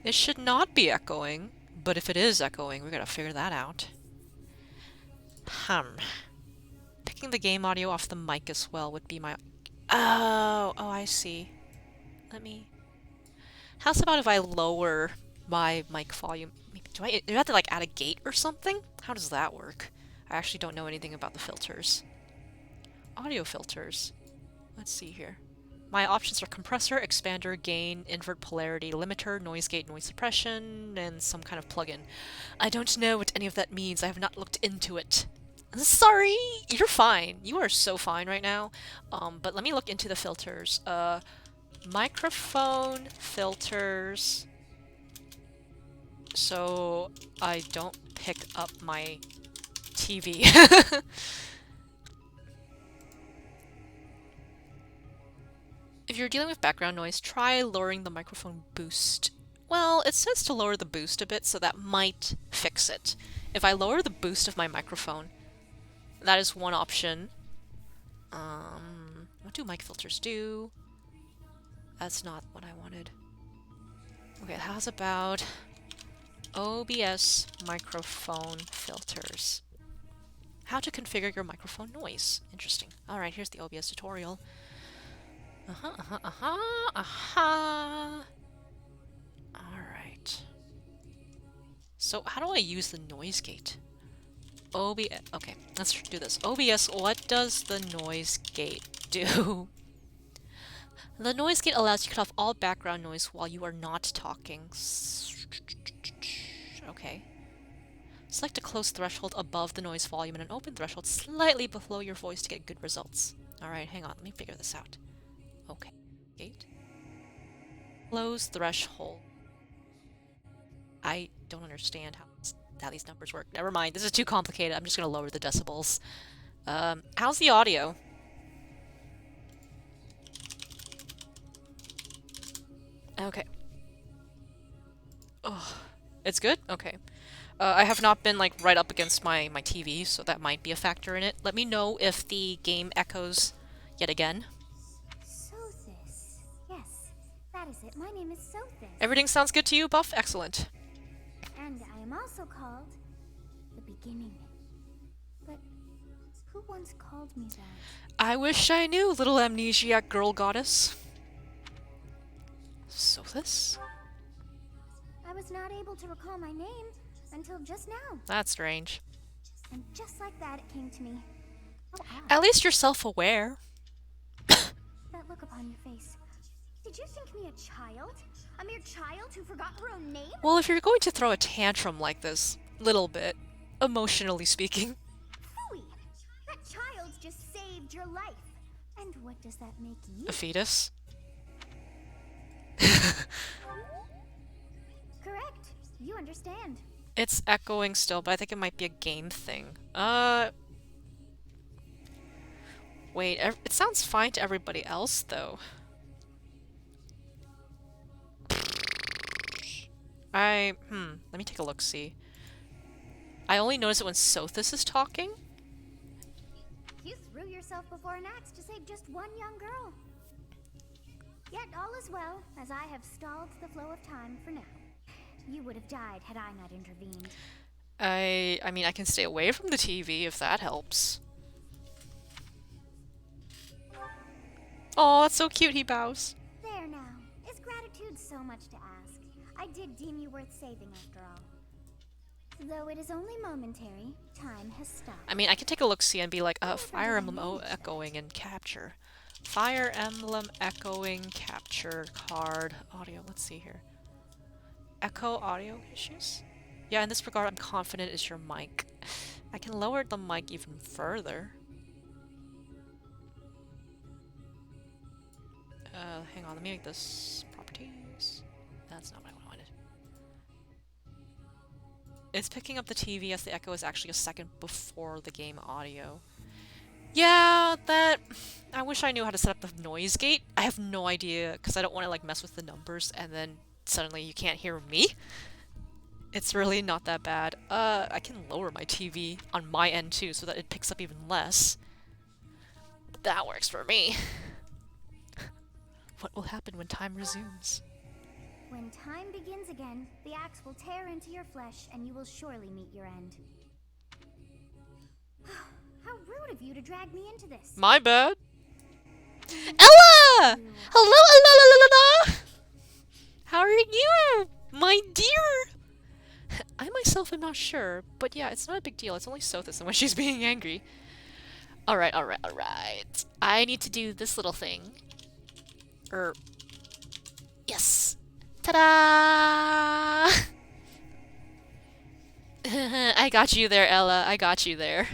It should not be echoing, but if it is echoing, we gotta figure that out. Picking the game audio off the mic as well would be my... Oh, I see. Let me... How's about if I lower my mic volume? Do I have to, like, add a gate or something? How does that work? I actually don't know anything about the filters. Audio filters. Let's see here. My options are compressor, expander, gain, invert polarity, limiter, noise gate, noise suppression, and some kind of plugin. I don't know what any of that means. I have not looked into it. Sorry! You're fine. You are so fine right now. But let me look into the filters. Microphone filters. So I don't pick up my TV. If you're dealing with background noise, try lowering the microphone boost. Well, it says to lower the boost a bit, so that might fix it. If I lower the boost of my microphone, that is one option. What do mic filters do? That's not what I wanted. Okay, how's about OBS microphone filters? How to configure your microphone noise. Interesting. Alright, here's the OBS tutorial. Alright. So, how do I use the noise gate? Okay, let's do this. OBS, what does the noise gate do? The noise gate allows you to cut off all background noise while you are not talking. Okay. Select a close threshold above the noise volume and an open threshold slightly below your voice to get good results. Alright, hang on, let me figure this out. Okay. Gate. Close threshold. I don't understand how these numbers work. Never mind, this is too complicated. I'm just gonna lower the decibels. How's the audio? Okay. Oh, it's good? Okay. I have not been like right up against my TV, so that might be a factor in it. Let me know if the game echoes yet again. Sothis. Yes, that is it. My name is Sothis. Everything sounds good to you, Buff? Excellent. And I am also called the Beginning. But who once called me that? I wish I knew, little amnesiac girl goddess. Sothis? I was not able to recall my name until just now. That's strange. And just like that, it came to me. How odd. At least you're self-aware. That look upon your face. Did you think me a child? A mere child who forgot her own name? Well, if you're going to throw a tantrum like this, little bit, emotionally speaking. Phooey! That child just saved your life. And what does that make you? A fetus? Correct. You understand. It's echoing still, but I think it might be a game thing. Wait, it sounds fine to everybody else, though. Let me take a look-see. I only notice it when Sothis is talking. You threw yourself before an axe to save just one young girl. Yet all is well, as I have stalled the flow of time for now. You would have died had I not intervened. I mean, I can stay away from the TV if that helps. Oh, that's so cute, he bows. There now. Is gratitude so much to ask? I did deem you worth saving after all. Though it is only momentary, time has stopped. I mean, I can take a look-see and be like, Fire Emblem echoing and capture. Fire Emblem echoing capture card audio. Let's see here. Echo audio issues? Yeah, in this regard, I'm confident it's your mic. I can lower the mic even further. Hang on, let me make this properties. That's not what I wanted. It's picking up the TV as the echo is actually a second before the game audio. Yeah, I wish I knew how to set up the noise gate. I have no idea, because I don't want to like mess with the numbers and then suddenly you can't hear me. It's really not that bad. I can lower my TV on my end too so that it picks up even less. That works for me. What will happen when time resumes? When time begins again, the axe will tear into your flesh and you will surely meet your end. How rude of you to drag me into this. My bad. Ella! Hello, Ella! How are you, my dear? I myself am not sure, but yeah, it's not a big deal. It's only Sothis and when she's being angry. Alright. I need to do this little thing. Yes. Ta-da! I got you there, Ella. I got you there.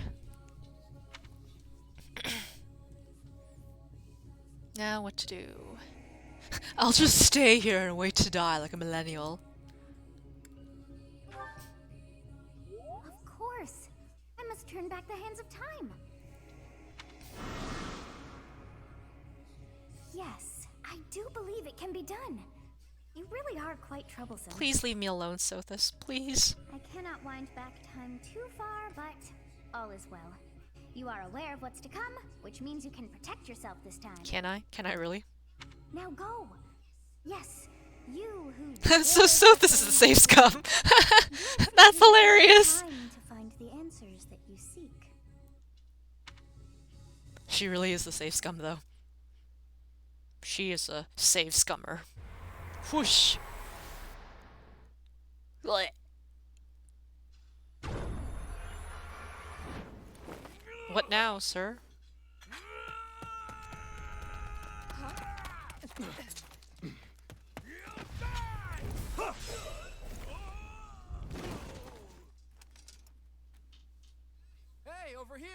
Now what to do? I'll just stay here and wait to die like a millennial. Of course. I must turn back the hands of time. Yes, I do believe it can be done. You really are quite troublesome. Please leave me alone, Sothis. Please. I cannot wind back time too far, but all is well. You are aware of what's to come, which means you can protect yourself this time. Can I? Can I really? Now go. Yes, you who. So Sothis is the safe scum. That's hilarious. Time to find the answers that you seek. She really is the safe scum, though. She is a safe scummer. Whoosh. Blech. What now, sir? Hey, over here!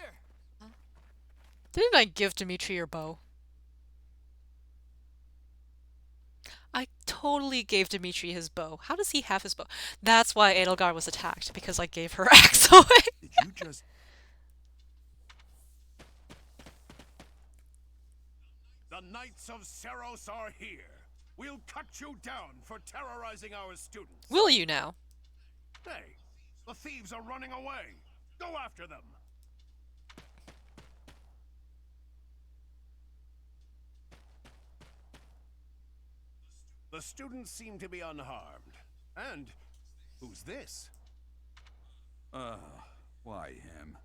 Didn't I give Dimitri your bow? I totally gave Dimitri his bow. How does he have his bow? That's why Edelgard was attacked, because I gave her axe away. Did you just... The Knights of Seros are here. We'll cut you down for terrorizing our students. Will you now? Hey, the thieves are running away. Go after them. The students seem to be unharmed. And who's this? Why him?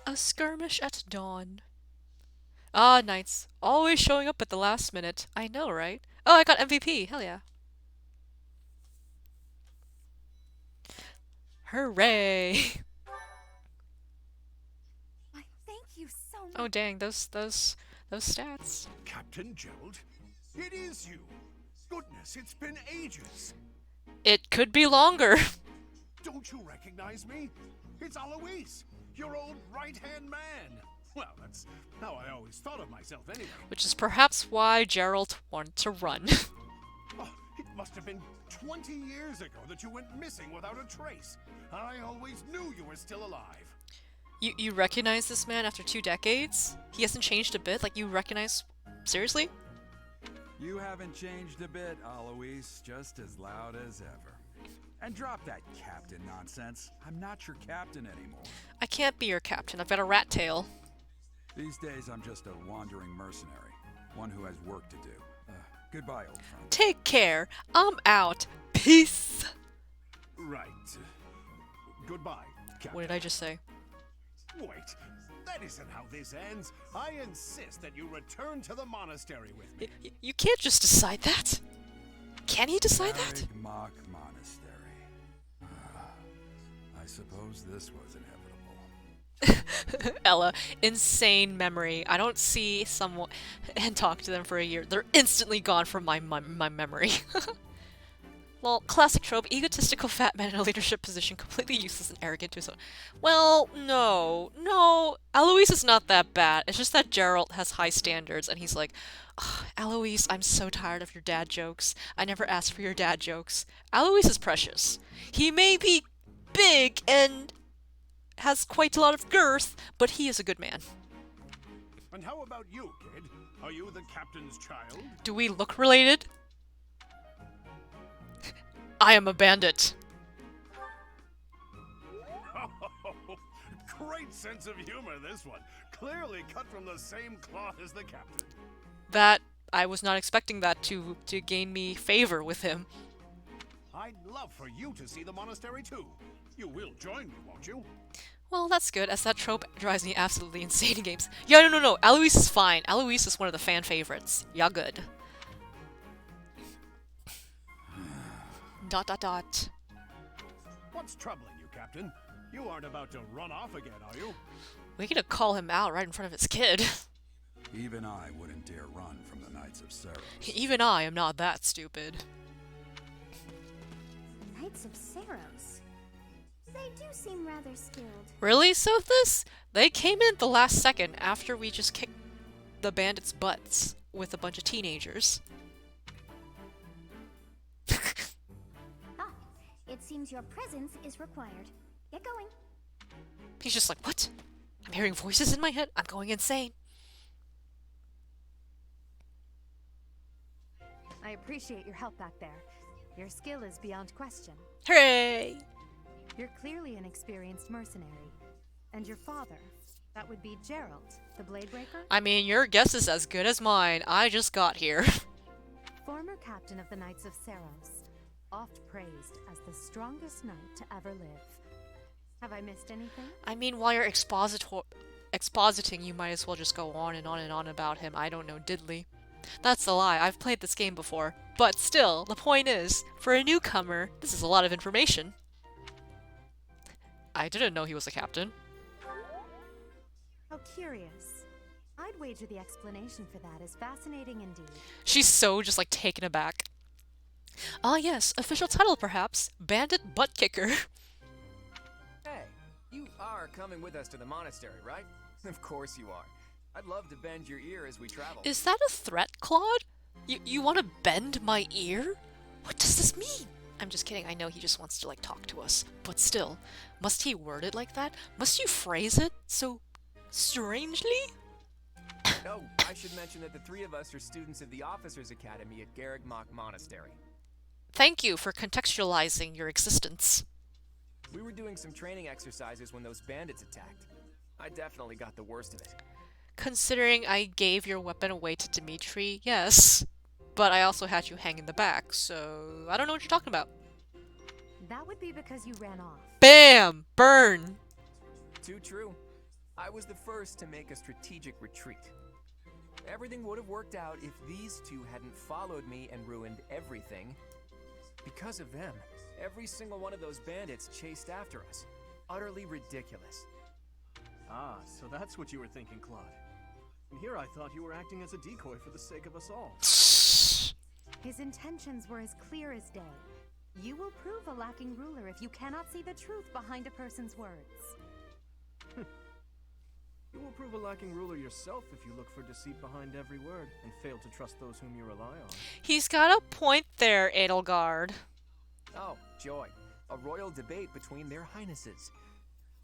A skirmish at dawn. Ah, knights. Always showing up at the last minute. I know, right? Oh, I got MVP. Hell yeah. Hooray. I thank you so much. Oh, dang. Those stats. Captain Gerald? It is you. Goodness, it's been ages. It could be longer. Don't you recognize me? It's Alois, your old right-hand man. Well, that's how I always thought of myself anyway. Which is perhaps why Gerald wanted to run. Oh, it must have been 20 years ago that you went missing without a trace. I always knew you were still alive. You recognize this man after 2 decades? He hasn't changed a bit? Like, you recognize... Seriously? You haven't changed a bit, Alois. Just as loud as ever. And drop that captain nonsense. I'm not your captain anymore. I can't be your captain. I've got a rat tail. These days, I'm just a wandering mercenary. One who has work to do. Goodbye, old friend. Take care. I'm out. Peace. Right. Goodbye, Captain. What did I just say? Wait, that isn't how this ends. I insist that you return to the monastery with me. You can't just decide that. Can he decide that? Mock Monastery. I suppose this was inevitable. Ella, insane memory. I don't see someone and talk to them for a year. They're instantly gone from my memory. Well, classic trope, egotistical fat man in a leadership position, completely useless and arrogant to his own. Well, no, Alois is not that bad. It's just that Gerald has high standards, and he's like, oh, Alois, I'm so tired of your dad jokes. I never asked for your dad jokes. Alois is precious. He may be big and has quite a lot of girth, but he is a good man. And how about you, kid? Are you the captain's child? Do we look related? I am a bandit. Great sense of humor, this one. Clearly cut from the same cloth as the captain. That, I was not expecting that to gain me favor with him. I'd love for you to see the monastery too. You will join me, won't you? Well, that's good, as that trope drives me absolutely insane in games. Yeah, no, Alois is fine. Alois is one of the fan favorites. Yeah, good. ... What's troubling you, Captain? You aren't about to run off again, are you? We get to call him out right in front of his kid. Even I wouldn't dare run from the Knights of Seros. Even I am not that stupid. Knights of Seros. They do seem rather skilled. Really, Sothis? They came in the last second after we just kicked the bandits' butts with a bunch of teenagers. It seems your presence is required. Get going. He's just like, what? I'm hearing voices in my head. I'm going insane. appreciate your help back there. Your skill is beyond question. Hooray! You're clearly an experienced mercenary. And your father, that would be Gerald, the blade breaker? I mean, your guess is as good as mine. I just got here. Former captain of the Knights of Saros, oft praised as the strongest knight to ever live. Have I missed anything? I mean, while you're expositing, you might as well just go on and on and on about him. I don't know diddly. That's a lie. I've played this game before. But still, the point is, for a newcomer, this is a lot of information. I didn't know he was a captain. How curious. I'd wager the explanation for that is fascinating indeed. She's so just like taken aback. Ah yes, official title perhaps. Bandit Butt Kicker. Hey, you are coming with us to the monastery, right? Of course you are. I'd love to bend your ear as we travel. Is that a threat, Claude? You want to bend my ear? What does this mean? I'm just kidding. I know he just wants to like talk to us. But still, must he word it like that? Must you phrase it so strangely? Oh, I should mention that the three of us are students of the Officers Academy at Garrigmach Monastery. Thank you for contextualizing your existence. We were doing some training exercises when those bandits attacked. I definitely got the worst of it. Considering I gave your weapon away to Dimitri, yes. But I also had you hang in the back, so I don't know what you're talking about. That would be because you ran off. BAM! Burn! Too true. I was the first to make a strategic retreat. Everything would have worked out if these two hadn't followed me and ruined everything. Because of them, every single one of those bandits chased after us. Utterly ridiculous. Ah, so that's what you were thinking, Claude. And here I thought you were acting as a decoy for the sake of us all. His intentions were as clear as day. You will prove a lacking ruler if you cannot see the truth behind a person's words. You will prove a lacking ruler yourself if you look for deceit behind every word and fail to trust those whom you rely on. He's got a point there, Edelgard. Oh, joy. A royal debate between their highnesses.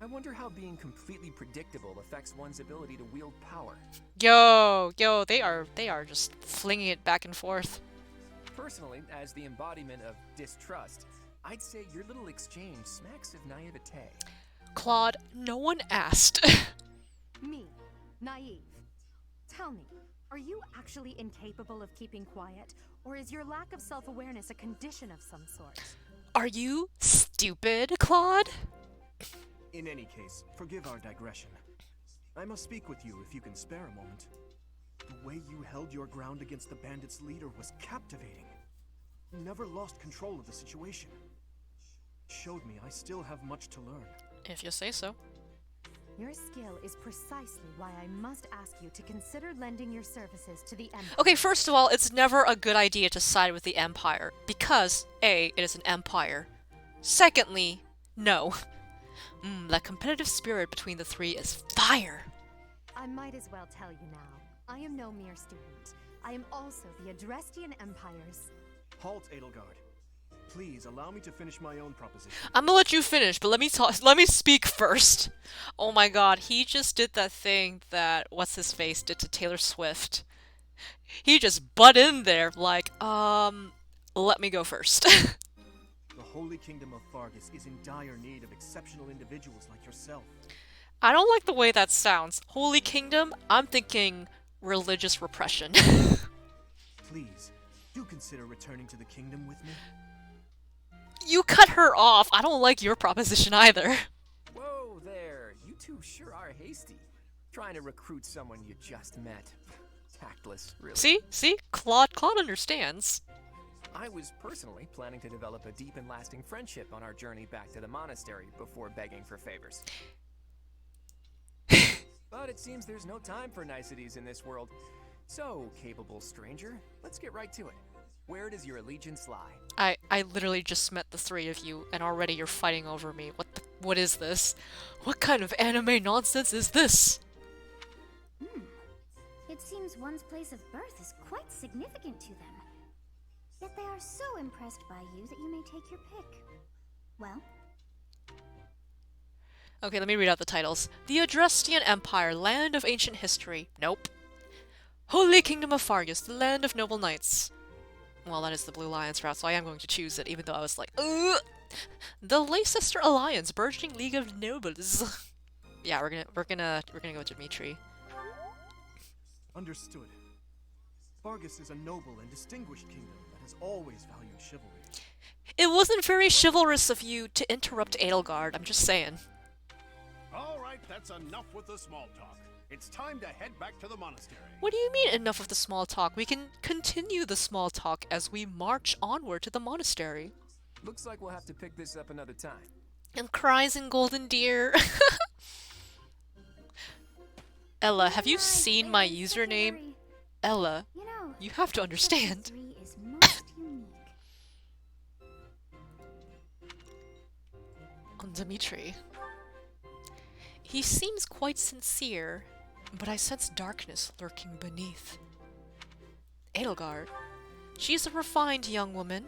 I wonder how being completely predictable affects one's ability to wield power. Yo, they are just flinging it back and forth. Personally, as the embodiment of distrust, I'd say your little exchange smacks of naivete. Claude, no one asked. Me, naive. Tell me, are you actually incapable of keeping quiet, or is your lack of self-awareness a condition of some sort? Are you stupid, Claude? In any case, forgive our digression. I must speak with you if you can spare a moment. The way you held your ground against the bandits' leader was captivating. You never lost control of the situation. It showed me I still have much to learn. If you say so. Your skill is precisely why I must ask you to consider lending your services to the Empire. Okay, first of all, it's never a good idea to side with the Empire, because A, it is an empire. Secondly, no. That competitive spirit between the three is fire. I might as well tell you now. I am no mere student. I am also the Adrestian Empire's... Halt, Edelgard. Please allow me to finish my own proposition. I'm gonna let you finish, but let me speak first. Oh my god, he just did that thing that what's-his-face did to Taylor Swift. He just butt in there like, let me go first. The Holy Kingdom of Fargus is in dire need of exceptional individuals like yourself. I don't like the way that sounds. Holy Kingdom? I'm thinking religious repression. Please, do consider returning to the kingdom with me. You cut her off. I don't like your proposition either. Whoa there, you two sure are hasty. Trying to recruit someone you just met. Tactless, really. See? Claude understands. I was personally planning to develop a deep and lasting friendship on our journey back to the monastery before begging for favors. But it seems there's no time for niceties in this world. So, capable stranger, let's get right to it. Where does your allegiance lie? I literally just met the three of you, and already you're fighting over me. What is this? What kind of anime nonsense is this? It seems one's place of birth is quite significant to them. Yet they are so impressed by you that you may take your pick. Well? Okay, let me read out the titles. The Adrestian Empire, Land of Ancient History. Nope. Holy Kingdom of Fargus, the Land of Noble Knights. Well, that is the Blue Alliance route, so I am going to choose it, even though I was like, ugh! The Leicester Alliance, burgeoning League of Nobles. Yeah, we're gonna go Dimitri. Understood. Fargus is a noble and distinguished kingdom that has always valued chivalry. It wasn't very chivalrous of you to interrupt Edelgard, I'm just saying. All right, that's enough with the small talk. It's time to head back to the monastery. What do you mean, enough of the small talk? We can continue the small talk as we march onward to the monastery. Looks like we'll have to pick this up another time. And cries in Golden Deer. Ella, have you seen my username? Ella, You know, you have to understand. 3 is most unique. Dimitri. He seems quite sincere, but I sense darkness lurking beneath. Edelgard. She is a refined young woman,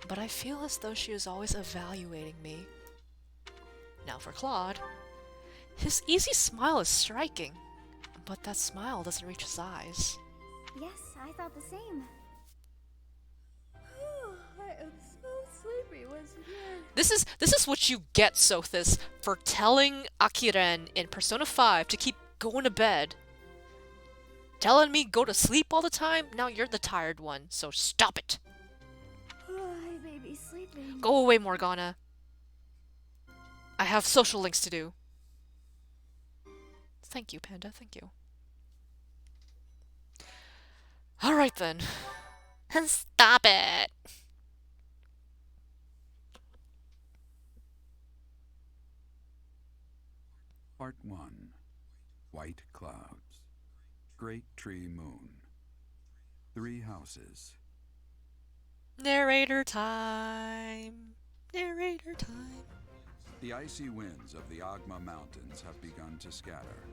but I feel as though she is always evaluating me. Now for Claude. His easy smile is striking, but that smile doesn't reach his eyes. Yes, I thought the same. I am so sleepy once again. This is what you get, Sothis, for telling Akiren in Persona 5 to keep going to bed. Telling me go to sleep all the time? Now you're the tired one, so stop it. I may be sleeping. Go away, Morgana. I have social links to do. Thank you, Panda, thank you. Alright then. Stop it! Part 1. White Clouds. Great Tree Moon. 3 houses. Narrator time. Narrator time. The icy winds of the Agma Mountains have begun to scatter,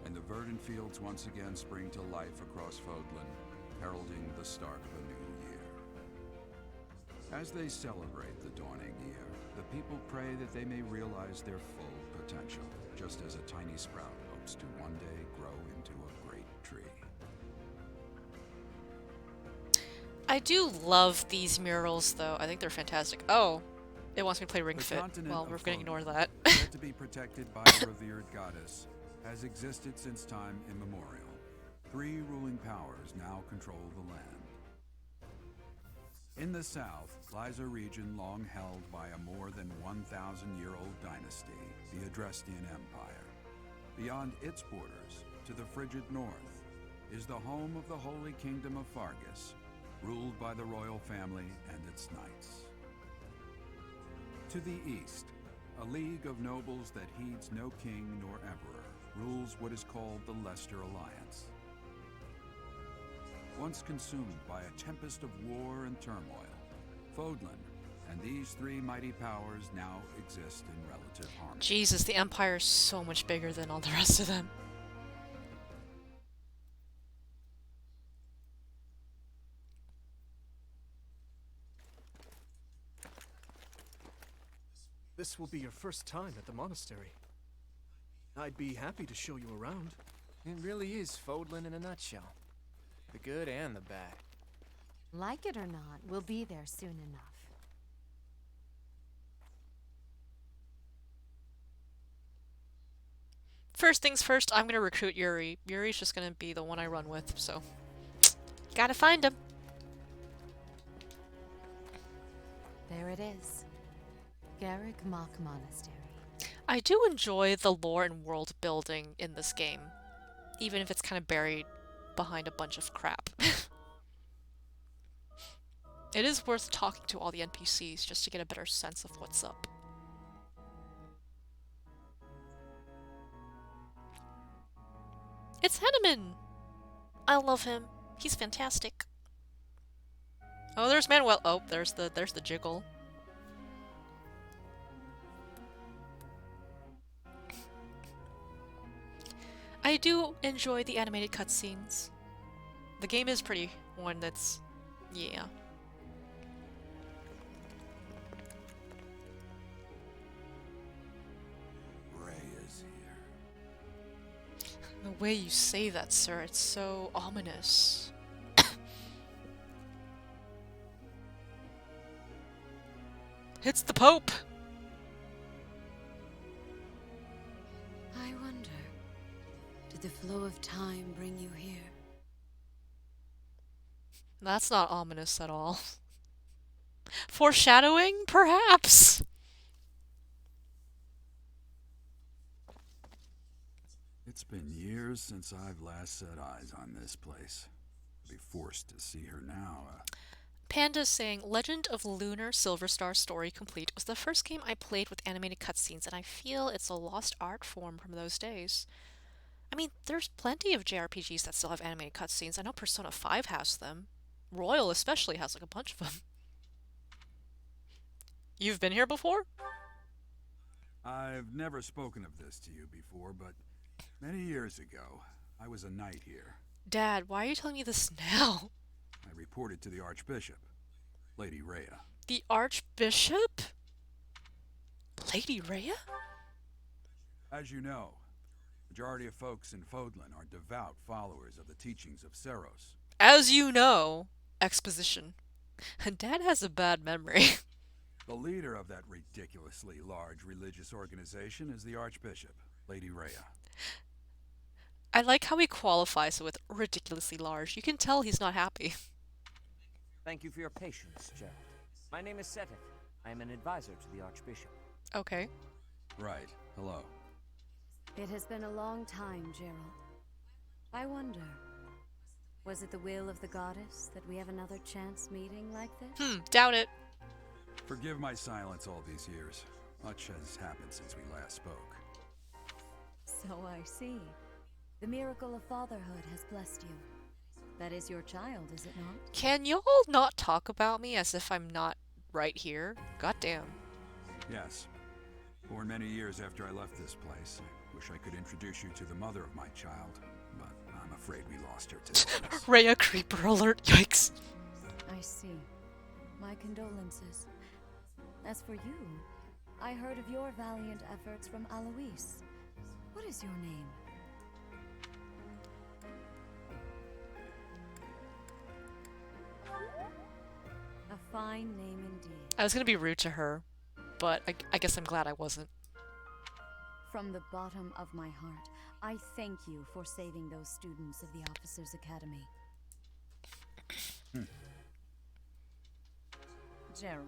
and the verdant fields once again spring to life across Fodlan, heralding the start of a new year. As they celebrate the dawning year, the people pray that they may realize their full potential, just as a tiny sprout hopes to one day grow into a great tree. I do love these murals, though. I think they're fantastic. Oh, it wants me to play Ring The Fit. continent Well, of we're gonna ignore Fodlan, that. said to be protected by a revered goddess, has existed since time immemorial. 3 ruling powers now control the land. In the south lies a region long held by a more than 1,000-year-old dynasty, the Adrestian Empire. Beyond its borders, to the frigid north, is the home of the Holy Kingdom of Fargus, ruled by the royal family and its knights. To the east, a league of nobles that heeds no king nor emperor rules what is called the Leicester Alliance. Once consumed by a tempest of war and turmoil, Fodlan and these 3 mighty powers now exist in relative harmony. Jesus, the Empire is so much bigger than all the rest of them. This will be your first time at the monastery. I'd be happy to show you around. It really is Fodlan in a nutshell. The good and the bad. Like it or not, we'll be there soon enough. First things first, I'm gonna recruit Yuri. Yuri's just gonna be the one I run with, so... Gotta find him. There it is. Garrick Mock Monastery. I do enjoy the lore and world building in this game, even if it's kind of buried behind a bunch of crap. It is worth talking to all the NPCs just to get a better sense of what's up. It's Henneman! I love him. He's fantastic. Oh, there's Manuel. Oh, there's the jiggle. I do enjoy the animated cutscenes. The game is pretty one that's... yeah. Ray is here. The way you say that, sir, it's so ominous. It's the Pope! I wonder, did the flow of time bring you here? That's not ominous at all. Foreshadowing? Perhaps! It's been years since I've last set eyes on this place. I'll be forced to see her now. Panda's saying, Legend of Lunar Silver Star Story Complete was the first game I played with animated cutscenes, and I feel it's a lost art form from those days. I mean, there's plenty of JRPGs that still have animated cutscenes. I know Persona 5 has them. Royal especially has like a bunch of them. You've been here before? I've never spoken of this to you before, but many years ago, I was a knight here. Dad, why are you telling me this now? I reported to the Archbishop, Lady Rhea. The Archbishop? Lady Rhea? As you know, majority of folks in Fodlan are devout followers of the teachings of Seros. As you know. Exposition. Dad has a bad memory. The leader of that ridiculously large religious organization is the Archbishop, Lady Rhea. I like how he qualifies it with ridiculously large. You can tell he's not happy. Thank you for your patience, Gerald. My name is Setek. I am an advisor to the Archbishop. Okay. Right. Hello. It has been a long time, Gerald. I wonder, was it the will of the goddess that we have another chance meeting like this? Doubt it. Forgive my silence all these years. Much has happened since we last spoke. So I see. The miracle of fatherhood has blessed you. That is your child, is it not? Can y'all not talk about me as if I'm not right here? Goddamn. Yes. Born many years after I left this place. I wish I could introduce you to the mother of my child, but I'm afraid we lost her to this. Rhea creeper alert. Yikes. I see. My condolences. As for you, I heard of your valiant efforts from Alois. What is your name? A fine name indeed. I was gonna be rude to her, but I guess I'm glad I wasn't. From the bottom of my heart, I thank you for saving those students of the Officers' Academy. Gerald,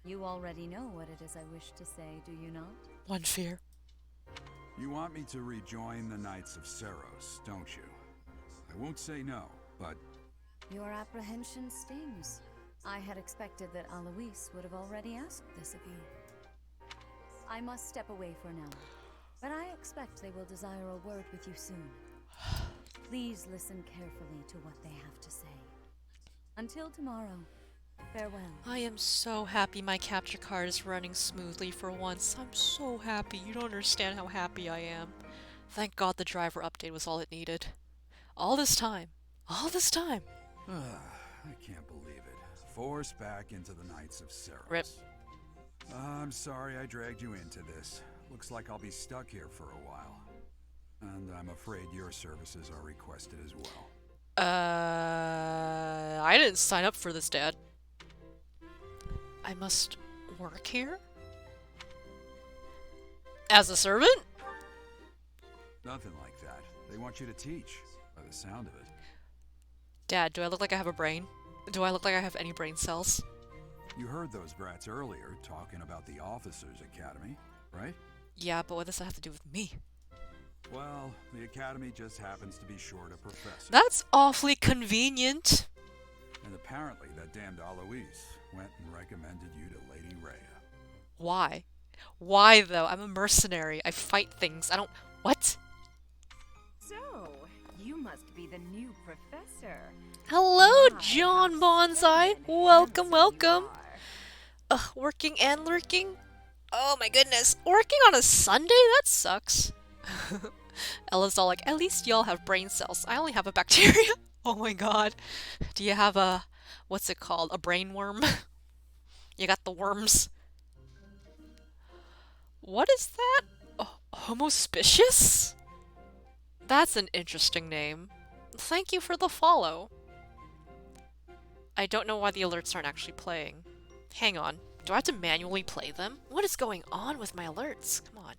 you already know what it is I wish to say, do you not? One fear. You want me to rejoin the Knights of Seros, don't you? I won't say no, but... Your apprehension stings. I had expected that Alois would have already asked this of you. I must step away for now, but I expect they will desire a word with you soon. Please listen carefully to what they have to say. Until tomorrow, farewell. I am so happy my capture card is running smoothly for once. I'm so happy. You don't understand how happy I am. Thank God the driver update was all it needed. All this time. All this time. I can't believe it. Forced back into the Knights of Seros. Rip. I'm sorry I dragged you into this. Looks like I'll be stuck here for a while. And I'm afraid your services are requested as well. I didn't sign up for this, Dad. I must work here? As a servant? Nothing like that. They want you to teach, by the sound of it. Dad, do I look like I have a brain? Do I look like I have any brain cells? You heard those brats earlier talking about the Officers' Academy, right? Yeah, but what does that have to do with me? Well, the Academy just happens to be short a professor. That's awfully convenient. And apparently that damned Alois went and recommended you to Lady Rhea. Why? Why, though? I'm a mercenary. I fight things. I don't... What? So, you must be the new professor. Hello, John Bonsai. Welcome, welcome. Working and lurking? Oh my goodness. Working on a Sunday? That sucks. Ella's all like, at least y'all have brain cells. I only have a bacteria. Oh my god. Do you have a... What's it called? A brain worm? You got the worms. What is that? Homospicious? That's an interesting name. Thank you for the follow. I don't know why the alerts aren't actually playing. Hang on. Do I have to manually play them? What is going on with my alerts? Come on.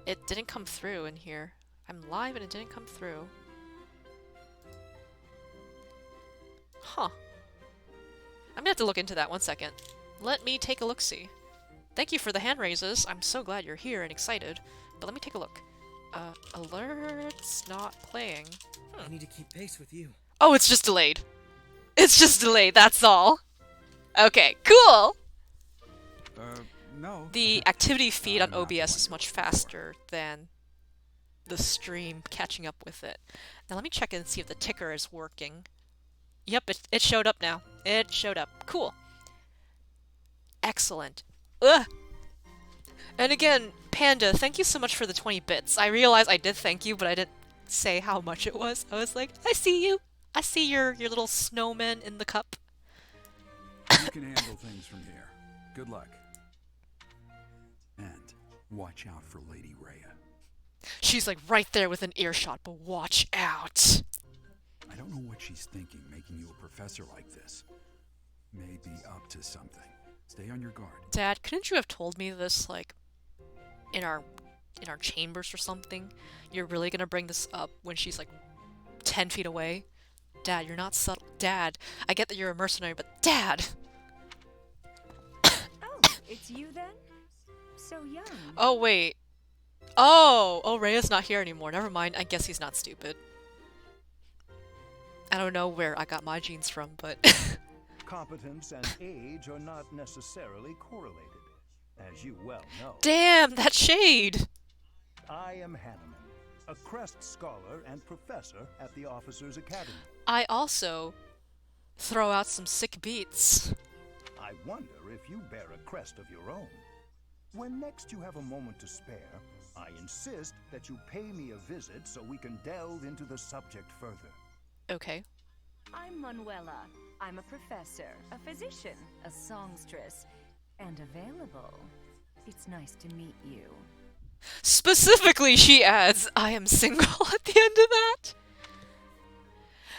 It didn't come through in here. I'm live and it didn't come through. Huh. I'm gonna have to look into that 1 second. Let me take a look-see. Thank you for the hand raises. I'm so glad you're here and excited. But let me take a look. Alerts not playing. I need to keep pace with you. Oh, it's just delayed. It's just delayed, that's all. Okay, cool! No. The activity feed on I'm not OBS going is to much look for it. faster than the stream catching up with it. Now let me check and see if the ticker is working. Yep, it showed up now. It showed up. Cool. Excellent. Ugh! And again, Panda, thank you so much for the 20 bits. I realized I did thank you, but I didn't say how much it was. I was like, I see you. I see your little snowman in the cup. You can handle things from here. Good luck. And watch out for Lady Rhea. She's like right there with an earshot, but watch out. I don't know what she's thinking, making you a professor like this. May be up to something. Stay on your guard. Dad, couldn't you have told me this, like, in our chambers or something? You're really gonna bring this up when she's like 10 feet away? Dad, you're not subtle. Dad, I get that you're a mercenary, but Dad! Oh, it's you then? So young. Oh, wait. Oh, Rhea's not here anymore. Never mind. I guess he's not stupid. I don't know where I got my genes from, but... Competence and age are not necessarily correlated, as you well know. Damn, that shade! I am Hanneman, a Crest Scholar and Professor at the Officers Academy. I also throw out some sick beats. I wonder if you bear a crest of your own. When next you have a moment to spare, I insist that you pay me a visit so we can delve into the subject further. Okay. I'm Manuela. I'm a professor, a physician, a songstress, and available. It's nice to meet you. Specifically, she adds, I am single at the end of that.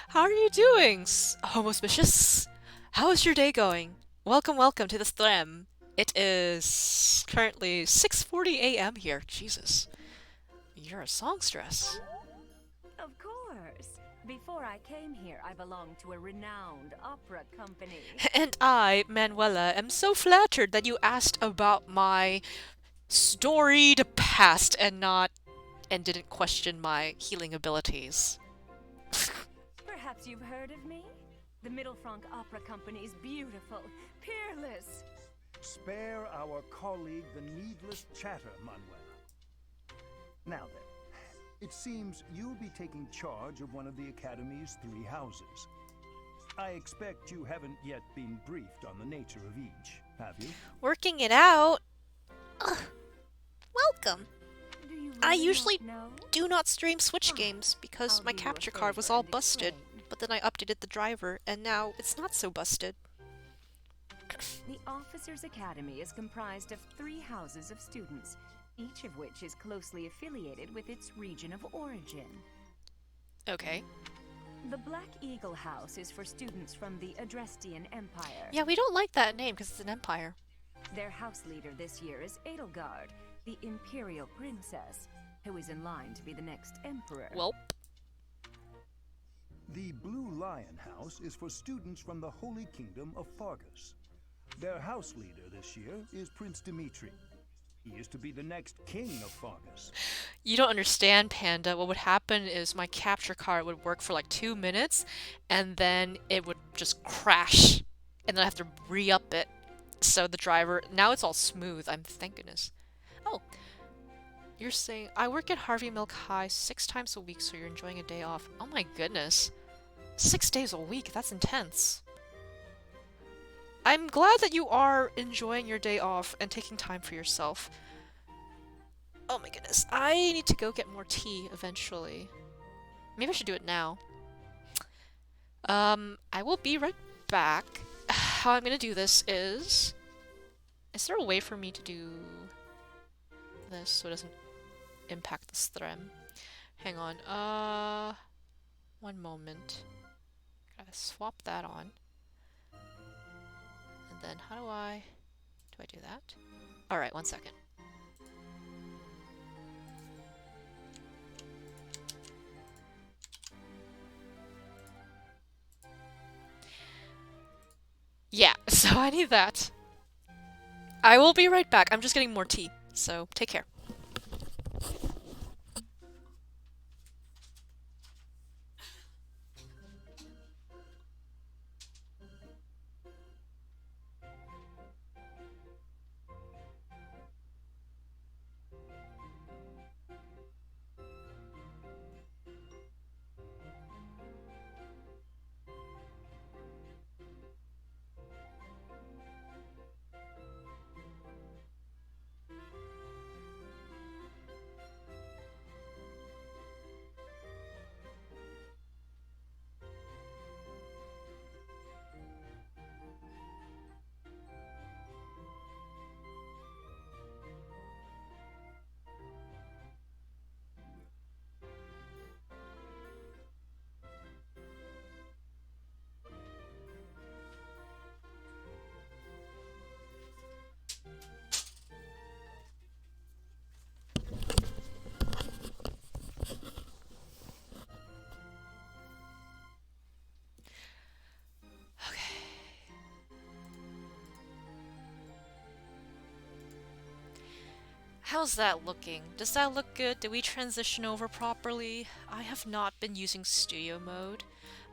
How are you doing, Homospicious? How is your day going? Welcome, welcome to the stream. It is currently 6:40 a.m. here. Jesus. You're a songstress. Of course. Before I came here, I belonged to a renowned opera company. And I, Manuela, am so flattered that you asked about my storied past and didn't question my healing abilities. Perhaps you've heard of me? The Middle Franc Opera Company's beautiful, peerless. Spare our colleague the needless chatter, Manuela. Now then, it seems you'll be taking charge of one of the Academy's 3 houses. I expect you haven't yet been briefed on the nature of each, have you? Working it out. Ugh. Welcome. Do you I really usually not know? do not stream Switch games because I'll my do you a capture card was favor all and busted. explain. But then I updated the driver and now it's not so busted. The Officers Academy is comprised of 3 houses of students, each of which is closely affiliated with its region of origin. Okay. The Black Eagle House is for students from the Adrestian Empire. Yeah, we don't like that name because it's an empire. Their house leader this year is Edelgard, the Imperial Princess, who is in line to be the next emperor. Welp. The Blue Lion House is for students from the Holy Kingdom of Fargus. Their house leader this year is Prince Dimitri. He is to be the next king of Fargus. You don't understand, Panda. What would happen is my capture card would work for like 2 minutes, and then it would just crash, and then I have to re-up it. So the driver... Now it's all smooth. Thank goodness. Oh. You're saying... I work at Harvey Milk High 6 times a week, so you're enjoying a day off. Oh my goodness. 6 days a week. That's intense. I'm glad that you are enjoying your day off and taking time for yourself. Oh my goodness. I need to go get more tea eventually. Maybe I should do it now. I will be right back. How I'm gonna do this is... Is there a way for me to do this so it doesn't impact the stream? Hang on. One moment. Gotta swap that on. then how do I do that? Alright, 1 second. Yeah, so I need that. I will be right back. I'm just getting more tea, so take care. How's that looking? Does that look good? Did we transition over properly? I have not been using studio mode.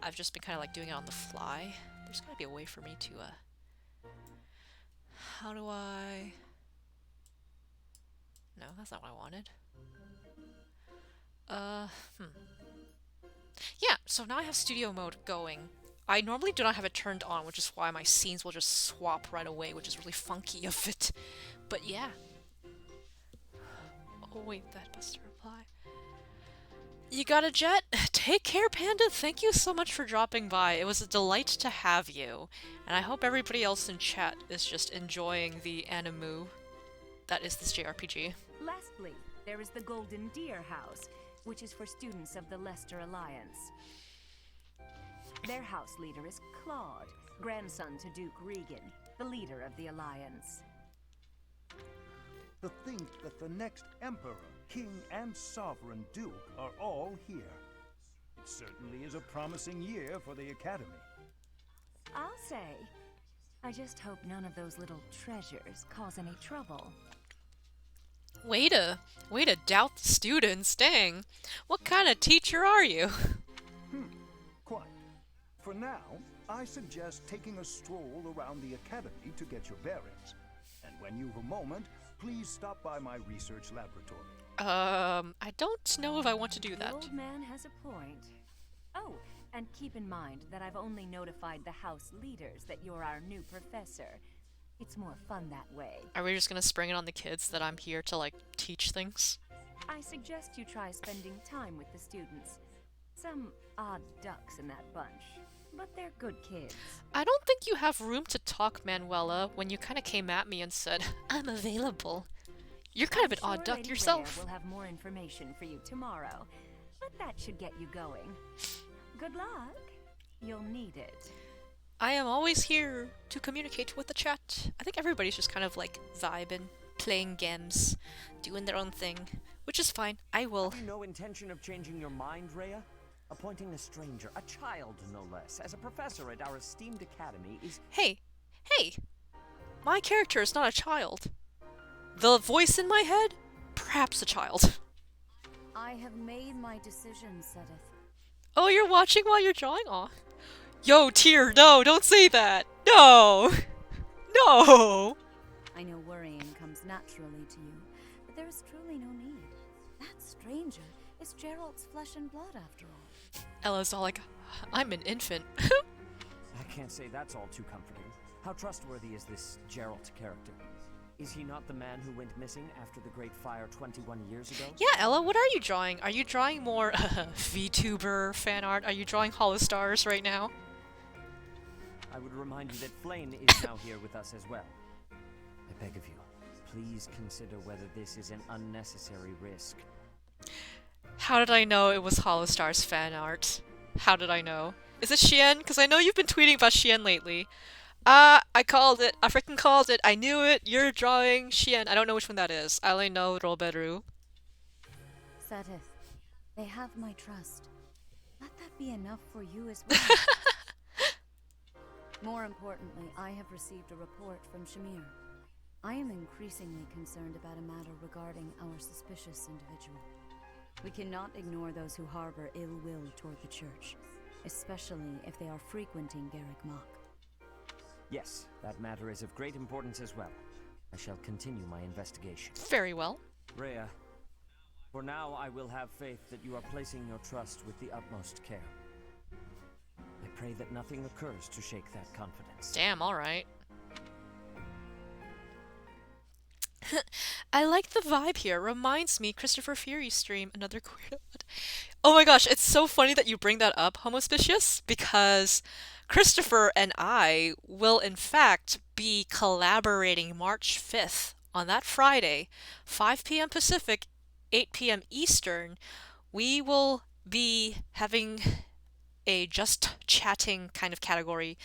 I've just been kind of like doing it on the fly. There's gotta be a way for me to, how do I... No, that's not what I wanted. Yeah, so now I have studio mode going. I normally do not have it turned on, which is why my scenes will just swap right away, which is really funky of it. But yeah. Oh wait, that must reply. You got a jet? Take care, Panda. Thank you so much for dropping by. It was a delight to have you. And I hope everybody else in chat is just enjoying the animu that is this JRPG. Lastly, there is the Golden Deer House, which is for students of the Leicester Alliance. Their house leader is Claude, grandson to Duke Regan, the leader of the Alliance. To think that the next Emperor, King, and Sovereign Duke are all here. It certainly is a promising year for the Academy. I'll say. I just hope none of those little treasures cause any trouble. Way to doubt the students, dang. What kind of teacher are you? Quite. For now, I suggest taking a stroll around the Academy to get your bearings. And when you've a moment, please stop by my research laboratory. I don't know if I want to do that. The old man has a point. Oh, and keep in mind that I've only notified the house leaders that you're our new professor. It's more fun that way. Are we just gonna spring it on the kids that I'm here to, like, teach things? I suggest you try spending time with the students. Some odd ducks in that bunch, but they're good kids. I don't think you have room to talk, Manuela, when you kind of came at me and said, I'm available. You're kind of an odd duck Lady yourself. We'll have more information for you tomorrow, but that should get you going. Good luck. You'll need it. I am always here to communicate with the chat. I think everybody's just kind of like vibing, playing games, doing their own thing, which is fine. I will. Have you no intention of changing your mind, Rhea? Appointing a stranger, a child no less, as a professor at our esteemed academy is... Hey! My character is not a child. The voice in my head? Perhaps a child. I have made my decision, Sedith. Oh, you're watching while you're drawing? Aw. Yo, Tyr, no, don't say that! No! No! I know worrying comes naturally to you, but there is truly no need. That stranger is Gerald's flesh and blood, after all. Ella's all like, I'm an infant. I can't say that's all too comforting. How trustworthy is this Gerald character? Is he not the man who went missing after the Great Fire 21 years ago? Yeah, Ella, what are you drawing? Are you drawing more VTuber fan art? Are you drawing Hollow Stars right now? I would remind you that Flame is now here with us as well. I beg of you, please consider whether this is an unnecessary risk. How did I know it was Hollow Stars fan art? How did I know? Is it Shien? Because I know you've been tweeting about Shien lately. I called it. I freaking called it. I knew it. You're drawing Shien. I don't know which one that is. I only know Roberu. Seteth, they have my trust. Let that be enough for you as well. More importantly, I have received a report from Shamir. I am increasingly concerned about a matter regarding our suspicious individual. We cannot ignore those who harbor ill will toward the church, especially if they are frequenting Garrick Mach. Yes, that matter is of great importance as well. I shall continue my investigation. Very well. Rhea, for now I will have faith that you are placing your trust with the utmost care. I pray that nothing occurs to shake that confidence. Damn, alright. I like the vibe here. Reminds me, Christopher Fury stream, another queer. Oh my gosh, it's so funny that you bring that up, Homospicious, because Christopher and I will in fact be collaborating March 5th on that Friday, 5 p.m. Pacific, 8 p.m. Eastern. We will be having a just chatting kind of category,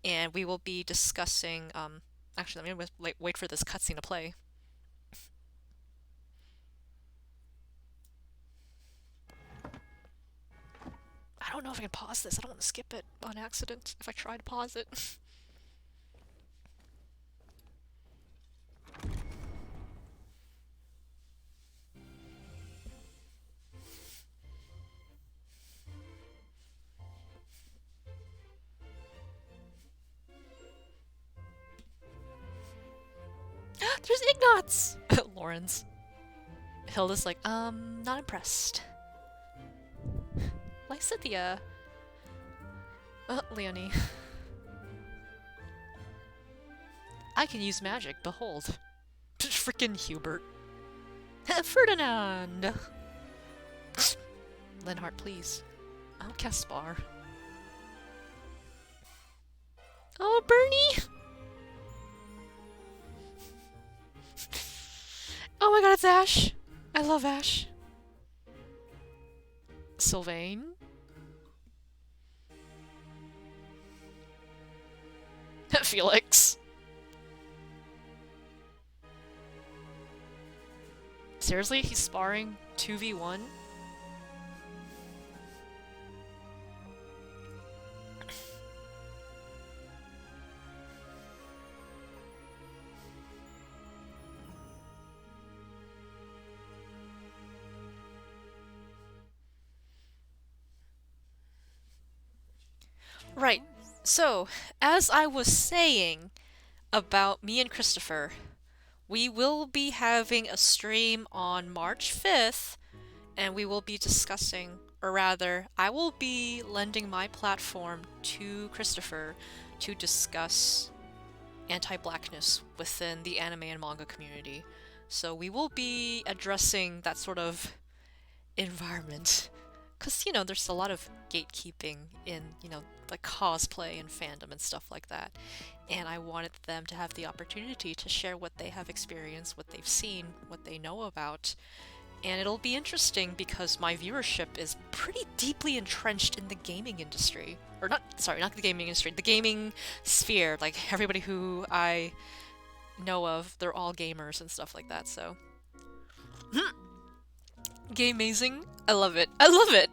and we will be discussing, actually, let me wait for this cutscene to play. I don't know if I can pause this. I don't want to skip it on accident if I try to pause it. There's Ignatz! Lawrence. Hilda's like, not impressed. Lysithia. Leonie. I can use magic, behold. Frickin' Hubert. Ferdinand! Lenhart, please. Oh, Caspar. Oh, Bernie! Oh my god, it's Ash! I love Ash. Sylvain? Felix. Seriously? He's sparring 2v1? Right. So, as I was saying about me and Christopher, we will be having a stream on March 5th, and we will be discussing, or rather, I will be lending my platform to Christopher to discuss anti-blackness within the anime and manga community. So we will be addressing that sort of environment. Because, you know, there's a lot of gatekeeping in, you know, like cosplay and fandom and stuff like that. And I wanted them to have the opportunity to share what they have experienced, what they've seen, what they know about. And it'll be interesting because my viewership is pretty deeply entrenched in the gaming industry. Or not the gaming industry, the gaming sphere. Like, everybody who I know of, they're all gamers and stuff like that, so. Game-mazing. I love it. I love it!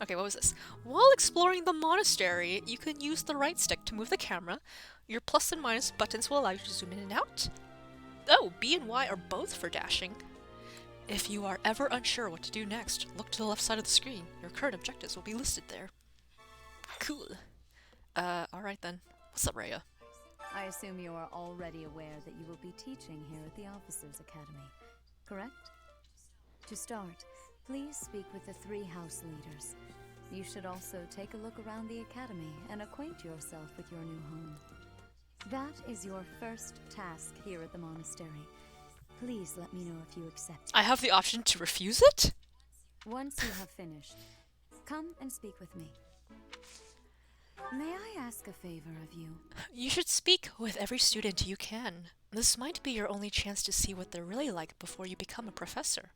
Okay, what was this? While exploring the monastery, you can use the right stick to move the camera. Your plus and minus buttons will allow you to zoom in and out. Oh, B and Y are both for dashing. If you are ever unsure what to do next, look to the left side of the screen. Your current objectives will be listed there. Cool. Alright then. What's up, Rhea? I assume you are already aware that you will be teaching here at the Officers Academy, correct? To start, please speak with the 3 house leaders. You should also take a look around the academy and acquaint yourself with your new home. That is your first task here at the monastery. Please let me know if you accept it. I have the option to refuse it? Once you have finished, come and speak with me. May I ask a favor of you? You should speak with every student you can. This might be your only chance to see what they're really like before you become a professor.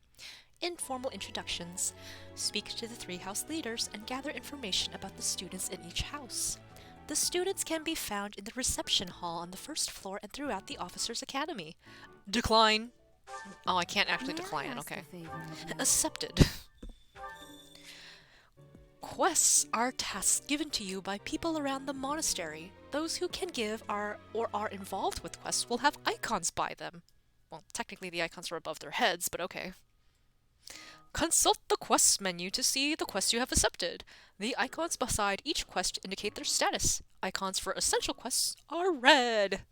Informal introductions. Speak to the 3 house leaders and gather information about the students in each house. The students can be found in the reception hall on the first floor and throughout the Officers' Academy. Decline. Oh, I can't actually May I decline it, ask okay. a favor of you? Accepted. Quests are tasks given to you by people around the monastery. Those who can give or are involved with quests will have icons by them. Well, technically the icons are above their heads, but okay. Consult the quests menu to see the quests you have accepted. The icons beside each quest indicate their status. Icons for essential quests are red.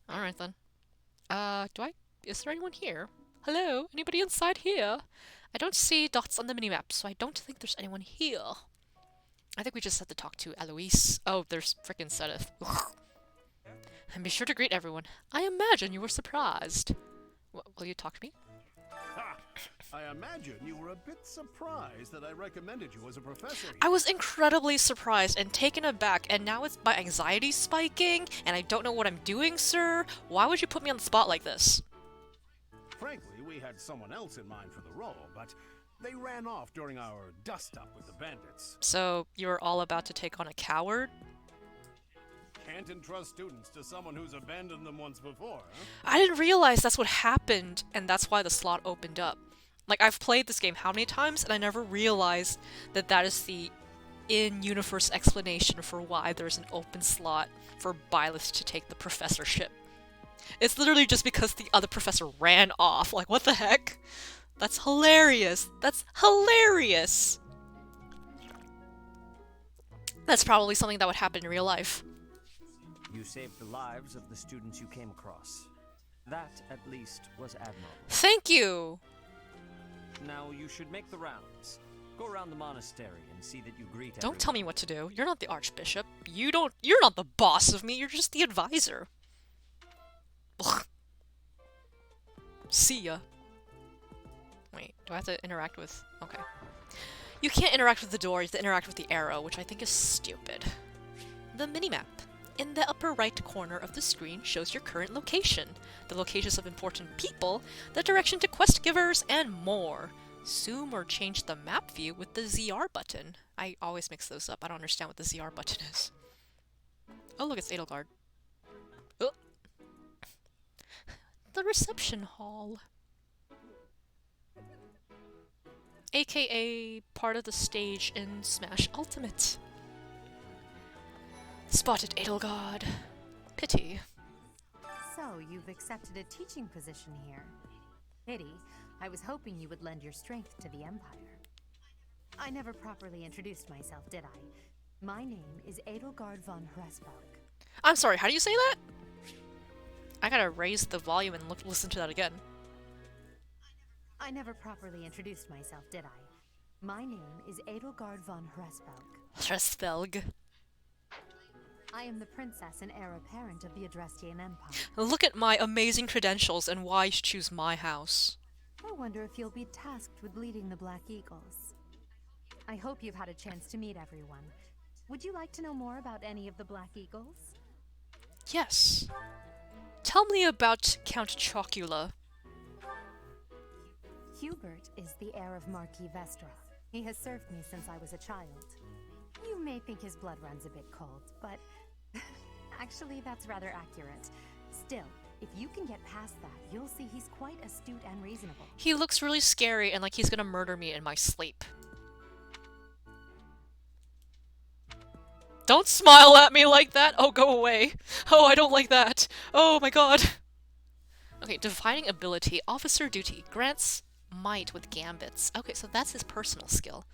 Alright then. Is there anyone here? Hello? Anybody inside here? I don't see dots on the minimap, so I don't think there's anyone here. I think we just have to talk to Eloise. Oh, there's frickin' Sedith. And be sure to greet everyone. I imagine you were surprised. Will you talk to me? Ha! I imagine you were a bit surprised that I recommended you as a professor. I was incredibly surprised and taken aback, and now it's my anxiety spiking, and I don't know what I'm doing, sir. Why would you put me on the spot like this? Frankly, we had someone else in mind for the role, but they ran off during our dust-up with the bandits. So, you're all about to take on a coward? Can't entrust students to someone who's abandoned them once before, huh? I didn't realize that's what happened, and that's why the slot opened up. Like, I've played this game how many times, and I never realized that that is the in-universe explanation for why there's an open slot for Byleth to take the professorship. It's literally just because the other professor ran off. Like, what the heck? That's hilarious. That's hilarious. That's probably something that would happen in real life. You saved the lives of the students you came across. That, at least, was admirable. Thank you! Now you should make the rounds. Go around the monastery and see that you greet everyone. Don't tell me what to do. You're not the Archbishop. You're not the boss of me. You're just the advisor. Ugh. See ya. Wait, do I have to interact with... Okay. You can't interact with the door, you have to interact with the arrow, which I think is stupid. The minimap. In the upper right corner of the screen shows your current location, the locations of important people, the direction to quest givers, and more. Zoom or change the map view with the ZR button. I always mix those up. I don't understand what the ZR button is. Oh look, it's Edelgard. Oh. The reception hall. AKA part of the stage in Smash Ultimate. Spotted Edelgard. Pity. So, you've accepted a teaching position here. Pity. I was hoping you would lend your strength to the Empire. I never properly introduced myself, did I? My name is Edelgard von Hresvelg. I'm sorry, how do you say that? I gotta raise the volume and listen to that again. I never properly introduced myself, did I? My name is Edelgard von Hresvelg. Hresvelg. I am the princess and heir apparent of the Adrestian Empire. Look at my amazing credentials and why you should choose my house. I wonder if you'll be tasked with leading the Black Eagles. I hope you've had a chance to meet everyone. Would you like to know more about any of the Black Eagles? Yes. Tell me about Count Chocula. Hubert is the heir of Marquis Vestra. He has served me since I was a child. You may think his blood runs a bit cold, but actually that's rather accurate. Still, if you can get past that, you'll see he's quite astute and reasonable. He looks really scary and like he's gonna murder me in my sleep. Don't smile at me like that! Oh, go away! Oh, I don't like that! Oh my god! Okay, defining ability. Officer duty. Grants might with gambits. Okay, so that's his personal skill.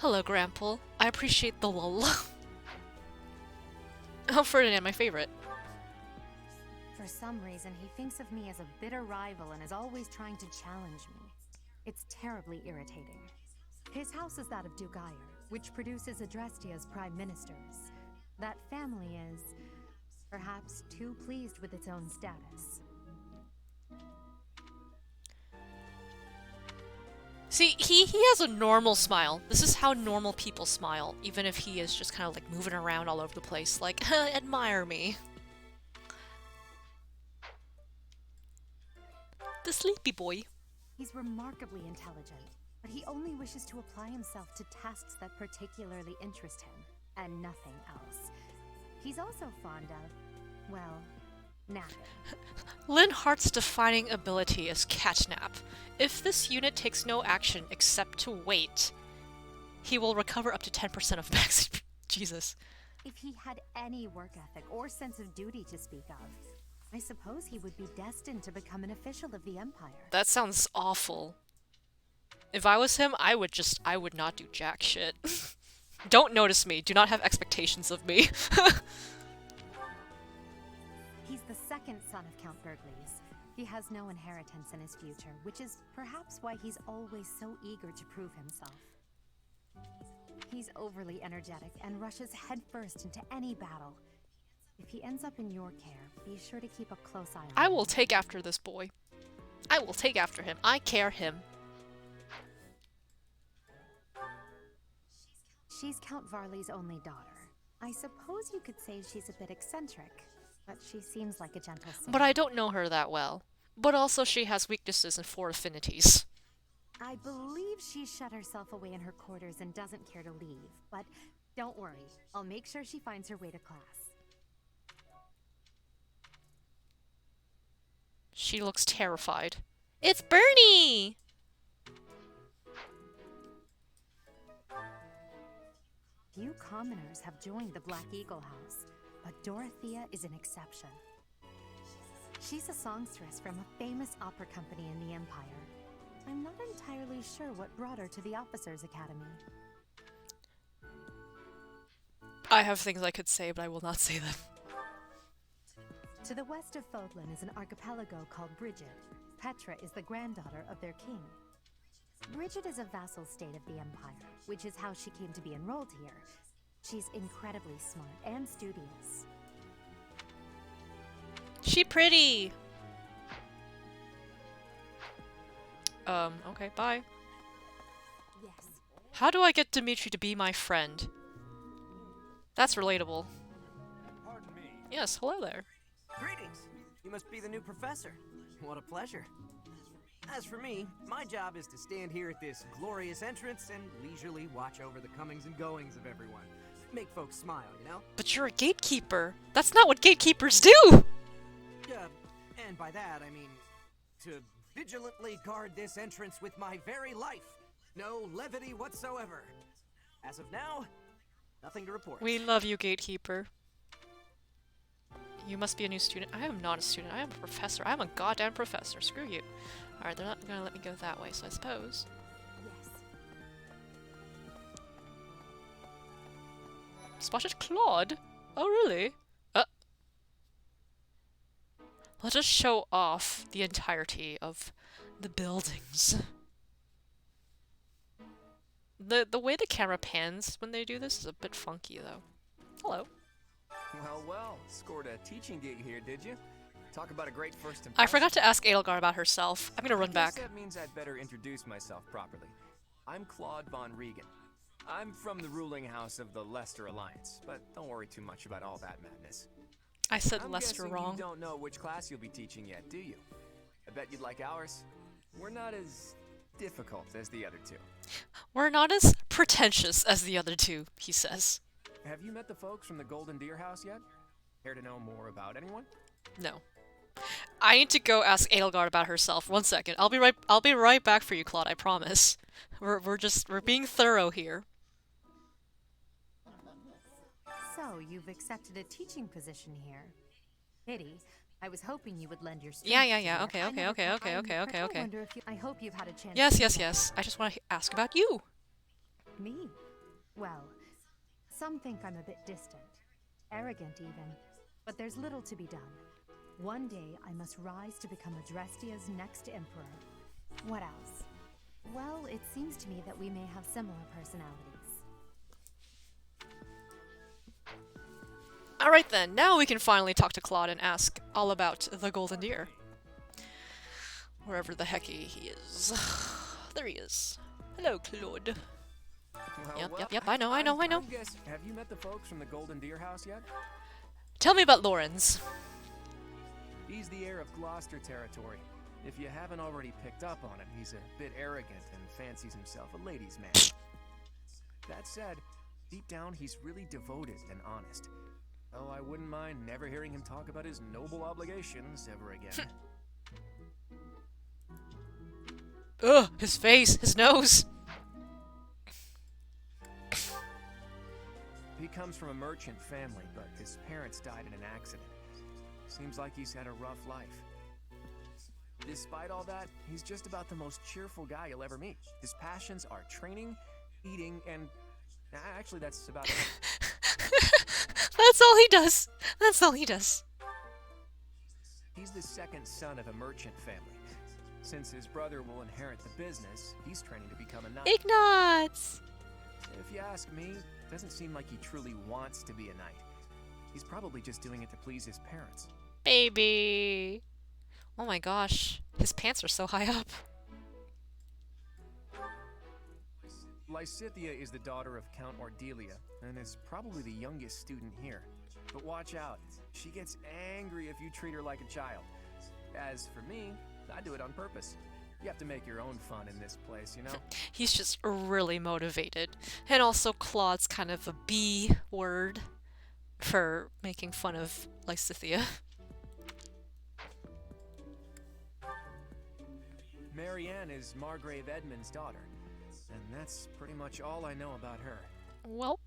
Hello, Grample. I appreciate the lull. Oh, Ferdinand, my favorite. For some reason, he thinks of me as a bitter rival and is always trying to challenge me. It's terribly irritating. His house is that of Dugire, which produces Adrestia's prime ministers. That family is, perhaps, too pleased with its own status. See, he has a normal smile. This is how normal people smile, even if he is just kind of like moving around all over the place, like, admire me. The sleepy boy. He's remarkably intelligent, but he only wishes to apply himself to tasks that particularly interest him, and nothing else. He's also fond of, well, napping. Linhardt's defining ability is catnap. If this unit takes no action except to wait, he will recover up to 10% of max. Jesus. If he had any work ethic or sense of duty to speak of, I suppose he would be destined to become an official of the Empire. That sounds awful. If I was him, I would not do jack shit. Don't notice me. Do not have expectations of me. He's the second son of Count Bergliez. He has no inheritance in his future, which is perhaps why he's always so eager to prove himself. He's overly energetic and rushes headfirst into any battle. If he ends up in your care, be sure to keep a close eye on him. I will take after this boy. I will take after him. I care him. She's Count Varley's only daughter. I suppose you could say she's a bit eccentric, but she seems like a gentle soul. But I don't know her that well. But also she has weaknesses and 4 affinities. I believe she shut herself away in her quarters and doesn't care to leave, but don't worry. I'll make sure she finds her way to class. She looks terrified. It's Bernie! Few commoners have joined the Black Eagle House, but Dorothea is an exception. She's a songstress from a famous opera company in the Empire. I'm not entirely sure what brought her to the Officers' Academy. I have things I could say, but I will not say them. To the west of Fodlan is an archipelago called Brigid. Petra is the granddaughter of their king. Brigid is a vassal state of the Empire, which is how she came to be enrolled here. She's incredibly smart and studious. She pretty! Okay, bye. Yes. How do I get Dimitri to be my friend? That's relatable. Pardon me. Yes, hello there. Greetings! You must be the new professor. What a pleasure. As for me, my job is to stand here at this glorious entrance and leisurely watch over the comings and goings of everyone. Make folks smile, you know? But you're a gatekeeper. That's not what gatekeepers do! And by that, I mean to vigilantly guard this entrance with my very life. No levity whatsoever. As of now, nothing to report. We love you, gatekeeper. You must be a new student. I am not a student. I am a professor. I am a goddamn professor. Screw you. Alright, they're not gonna let me go that way, so I suppose. Yes. Spotted Claude? Oh, really? Let us show off the entirety of the buildings. The way the camera pans when they do this is a bit funky, though. Hello. Well, scored a teaching gig here, did you? Talk about a great first impression. I forgot to ask Edelgard about herself. I'm gonna run back. That means I'd better introduce myself properly. I'm Claude von Regan. I'm from the ruling house of the Leicester Alliance, but don't worry too much about all that madness. I said I'm Leicester guessing wrong. You don't know which class you'll be teaching yet, do you? I bet you'd like ours. We're not as difficult as the other two. We're not as pretentious as the other two, he says. Have you met the folks from the Golden Deer House yet? Care to know more about anyone? No. I need to go ask Edelgard about herself. 1 second. I'll be right back for you, Claude, I promise. We're being thorough here. So, you've accepted a teaching position here. Pity. I was hoping you would lend your strength. Yeah. to Okay. it. I wonder if I hope you've had a chance. Yes. I just want to ask about you. Me? Well, some think I'm a bit distant. Arrogant, even. But there's little to be done. One day, I must rise to become Adrestia's next emperor. What else? Well, it seems to me that we may have similar personalities. Alright then, now we can finally talk to Claude and ask all about the Golden Deer. Wherever the heck he is. There he is. Hello, Claude. Yep, I know. Have you met the folks from the Golden Deer House yet? Tell me about Lorenz. He's the heir of Gloucester territory. If you haven't already picked up on it, he's a bit arrogant and fancies himself a ladies' man. That said, deep down he's really devoted and honest. Oh, I wouldn't mind never hearing him talk about his noble obligations ever again. Ugh, his face, his nose. He comes from a merchant family, but his parents died in an accident. Seems like he's had a rough life. Despite all that, he's just about the most cheerful guy you'll ever meet. His passions are training, eating, and... Actually, that's about it. That's all he does. That's all he does. He's the second son of a merchant family. Since his brother will inherit the business, he's training to become a knight. Ignatz! If you ask me, it doesn't seem like he truly wants to be a knight. He's probably just doing it to please his parents. Baby! Oh my gosh, his pants are so high up. Lysithea is the daughter of Count Ordelia, and is probably the youngest student here. But watch out, she gets angry if you treat her like a child. As for me, I do it on purpose. You have to make your own fun in this place, you know? He's just really motivated. And also Claude's kind of a B word for making fun of Lysithea. Marianne is Margrave Edmund's daughter, and that's pretty much all I know about her. Welp.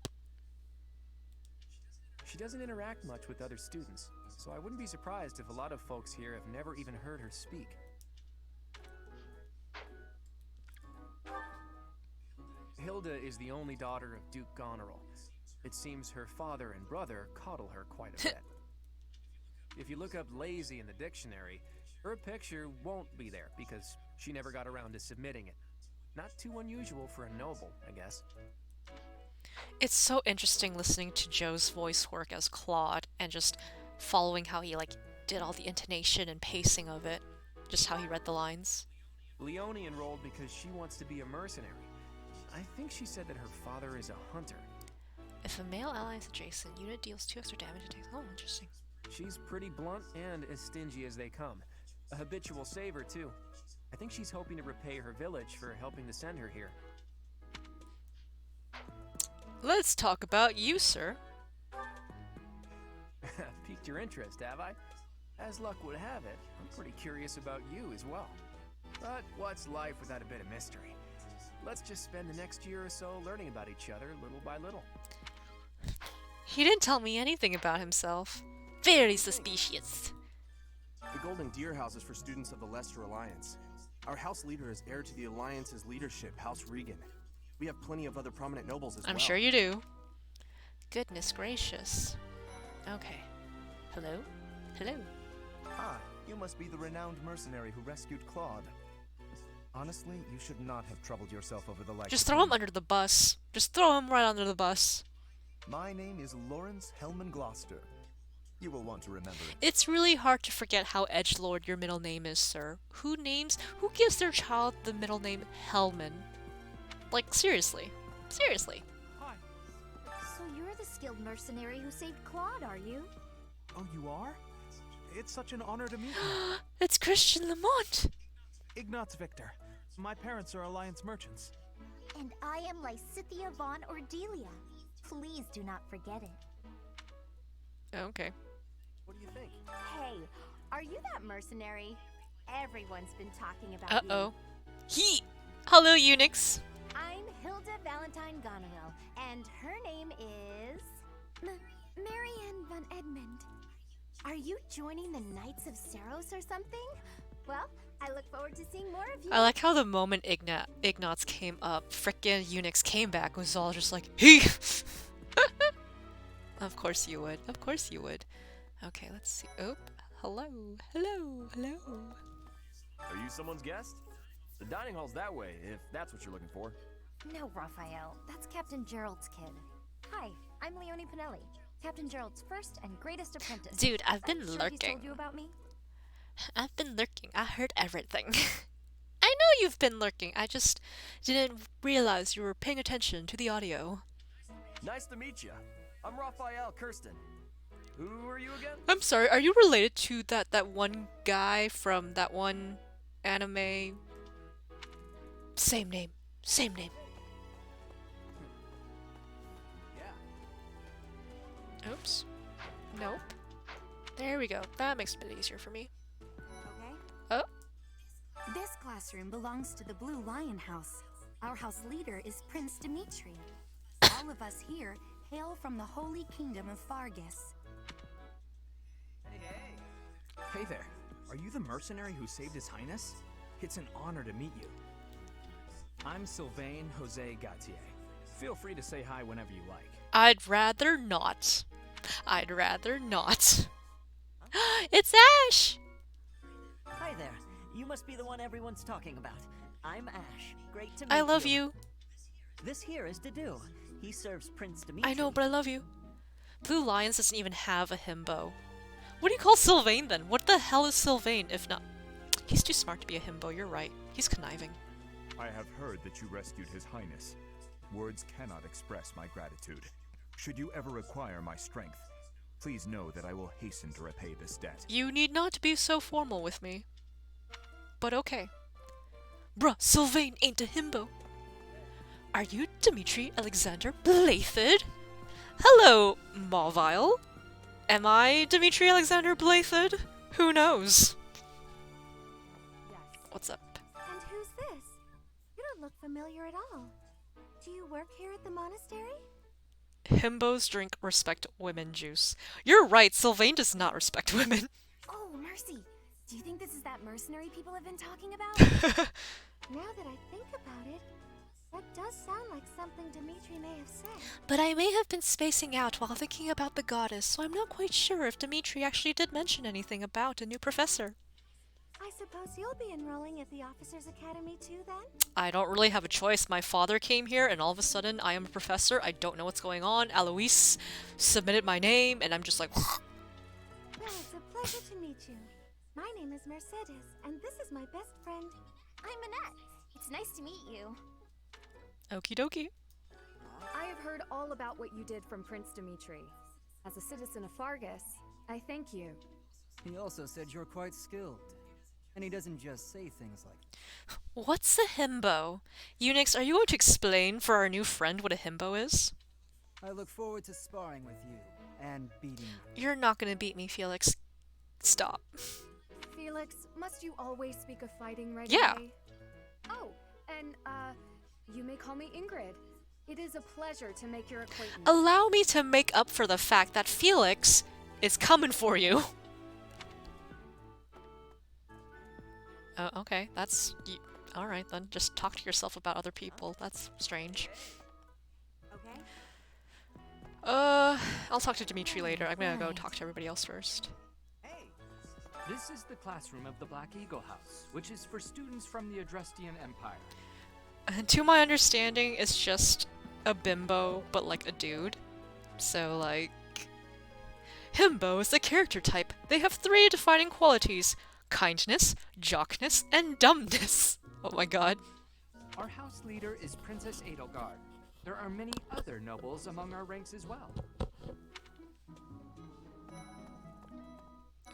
She doesn't interact much with other students, so I wouldn't be surprised if a lot of folks here have never even heard her speak. Hilda is the only daughter of Duke Goneril. It seems her father and brother coddle her quite a bit. If you look up lazy in the dictionary, her picture won't be there because she never got around to submitting it. Not too unusual for a noble, I guess. It's so interesting listening to Joe's voice work as Claude and just following how he did all the intonation and pacing of it. Just how he read the lines. Leone enrolled because she wants to be a mercenary. I think she said that her father is a hunter. If a male ally is adjacent, unit deals 2 extra damage and takes... Oh, interesting. She's pretty blunt and as stingy as they come. A habitual saver, too. I think she's hoping to repay her village for helping to send her here. Let's talk about you, sir. Piqued your interest, have I? As luck would have it, I'm pretty curious about you as well. But what's life without a bit of mystery? Let's just spend the next year or so learning about each other little by little. He didn't tell me anything about himself. Very suspicious. The Golden Deer House is for students of the Leicester Alliance. Our house leader is heir to the Alliance's leadership, House Regan. We have plenty of other prominent nobles as well. I'm sure you do. Goodness gracious. Okay. Hello? Hello? Ah, you must be the renowned mercenary who rescued Claude. Honestly, you should not have troubled yourself over the likes Just of throw me. him under the bus. Just throw him right under the bus. My name is Lawrence Hellman Gloucester. You will want to remember it. It's really hard to forget how edgelord your middle name is, sir. Who gives their child the middle name Hellman? Like, seriously. Seriously. Hi. So you're the skilled mercenary who saved Claude, are you? Oh, you are? It's such an honor to meet you. It's Christian Lamont! Ignatz Victor. My parents are Alliance merchants. And I am Lysithea von Ordelia. Please do not forget it. Okay. What do you think? Hey, are you that mercenary? Everyone's been talking about Uh-oh. Hello, eunuchs. I'm Hilda Valentine Goneril, and her name is... Marianne von Edmund. Are you joining the Knights of Saros or something? Well, I look forward to seeing more of you. I like how the moment Ignatz came up, frickin' eunuchs came back, was all just like, he. Of course you would. Of course you would. Okay, let's see. Oh, hello. Hello. Hello. Are you someone's guest? The dining hall's that way, if that's what you're looking for. No, Raphael. That's Captain Gerald's kid. Hi, I'm Leone Pinelli, Captain Gerald's first and greatest apprentice. Dude, I've been I'm sure lurking. He's told you about me? I've been lurking. I heard everything. I know you've been lurking. I just didn't realize you were paying attention to the audio. Nice to meet you. I'm Raphael Kirsten. Who are you again? I'm sorry, are you related to that one guy from that one anime? Same name. Same name. Yeah. Oops. Nope. There we go. That makes it a bit easier for me. Okay. Oh. This classroom belongs to the Blue Lion House. Our house leader is Prince Dimitri. All of us here hail from the Holy Kingdom of Fargus. Hey there. Are you the mercenary who saved His Highness? It's an honor to meet you. I'm Sylvain Jose Gautier. Feel free to say hi whenever you like. I'd rather not. I'd rather not. It's Ash! Hi there. You must be the one everyone's talking about. I'm Ash. Great to meet you. I love you. This here is Didu. He serves Prince Dimitri. I know, but I love you. Blue Lions doesn't even have a himbo. What do you call Sylvain then? What the hell is Sylvain if not... He's too smart to be a himbo, you're right. He's conniving. I have heard that you rescued His Highness. Words cannot express my gratitude. Should you ever require my strength, please know that I will hasten to repay this debt. You need not be so formal with me. But okay. Bruh, Sylvain ain't a himbo. Are you Dimitri Alexander blaiddyd? Hello, Mauvile. Am I Dimitri Alexander blaiddyd? Who knows? What's up? And who's this? You don't look familiar at all. Do you work here at the monastery? Himbos drink respect women juice. You're right, Sylvain does not respect women. Oh, mercy. Do you think this is that mercenary people have been talking about? Now that I think about it, that does sound like something Dimitri may have said. But I may have been spacing out while thinking about the goddess, so I'm not quite sure if Dimitri actually did mention anything about a new professor. I suppose you'll be enrolling at the Officers Academy too, then? I don't really have a choice. My father came here, and all of a sudden, I am a professor. I don't know what's going on. Alois submitted my name, and I'm just like... Well, it's a pleasure to meet you. My name is Mercedes, and this is my best friend. I'm Annette. It's nice to meet you. Okie dokie. I have heard all about what you did from Prince Dimitri. As a citizen of Fargus, I thank you. He also said you're quite skilled. And he doesn't just say things like... What's a himbo? Unix, are you going to explain for our new friend what a himbo is? I look forward to sparring with you and beating you. You're not gonna beat me, Felix. Stop. Felix, must you always speak of fighting right Yeah. away? Oh, and, you may call me Ingrid. It is a pleasure to make your acquaintance. Allow me to make up for the fact that Felix is coming for you. Okay, that's... Alright then, just talk to yourself about other people. That's strange. Okay. I'll talk to Dimitri later. I'm gonna go talk to everybody else first. This is the classroom of the Black Eagle House, which is for students from the Adrestian Empire. And to my understanding, it's just a bimbo, but like a dude. So, like... Himbo is a character type. They have 3 defining qualities. Kindness, jockness, and dumbness. Oh my god. Our house leader is Princess Edelgard. There are many other nobles among our ranks as well.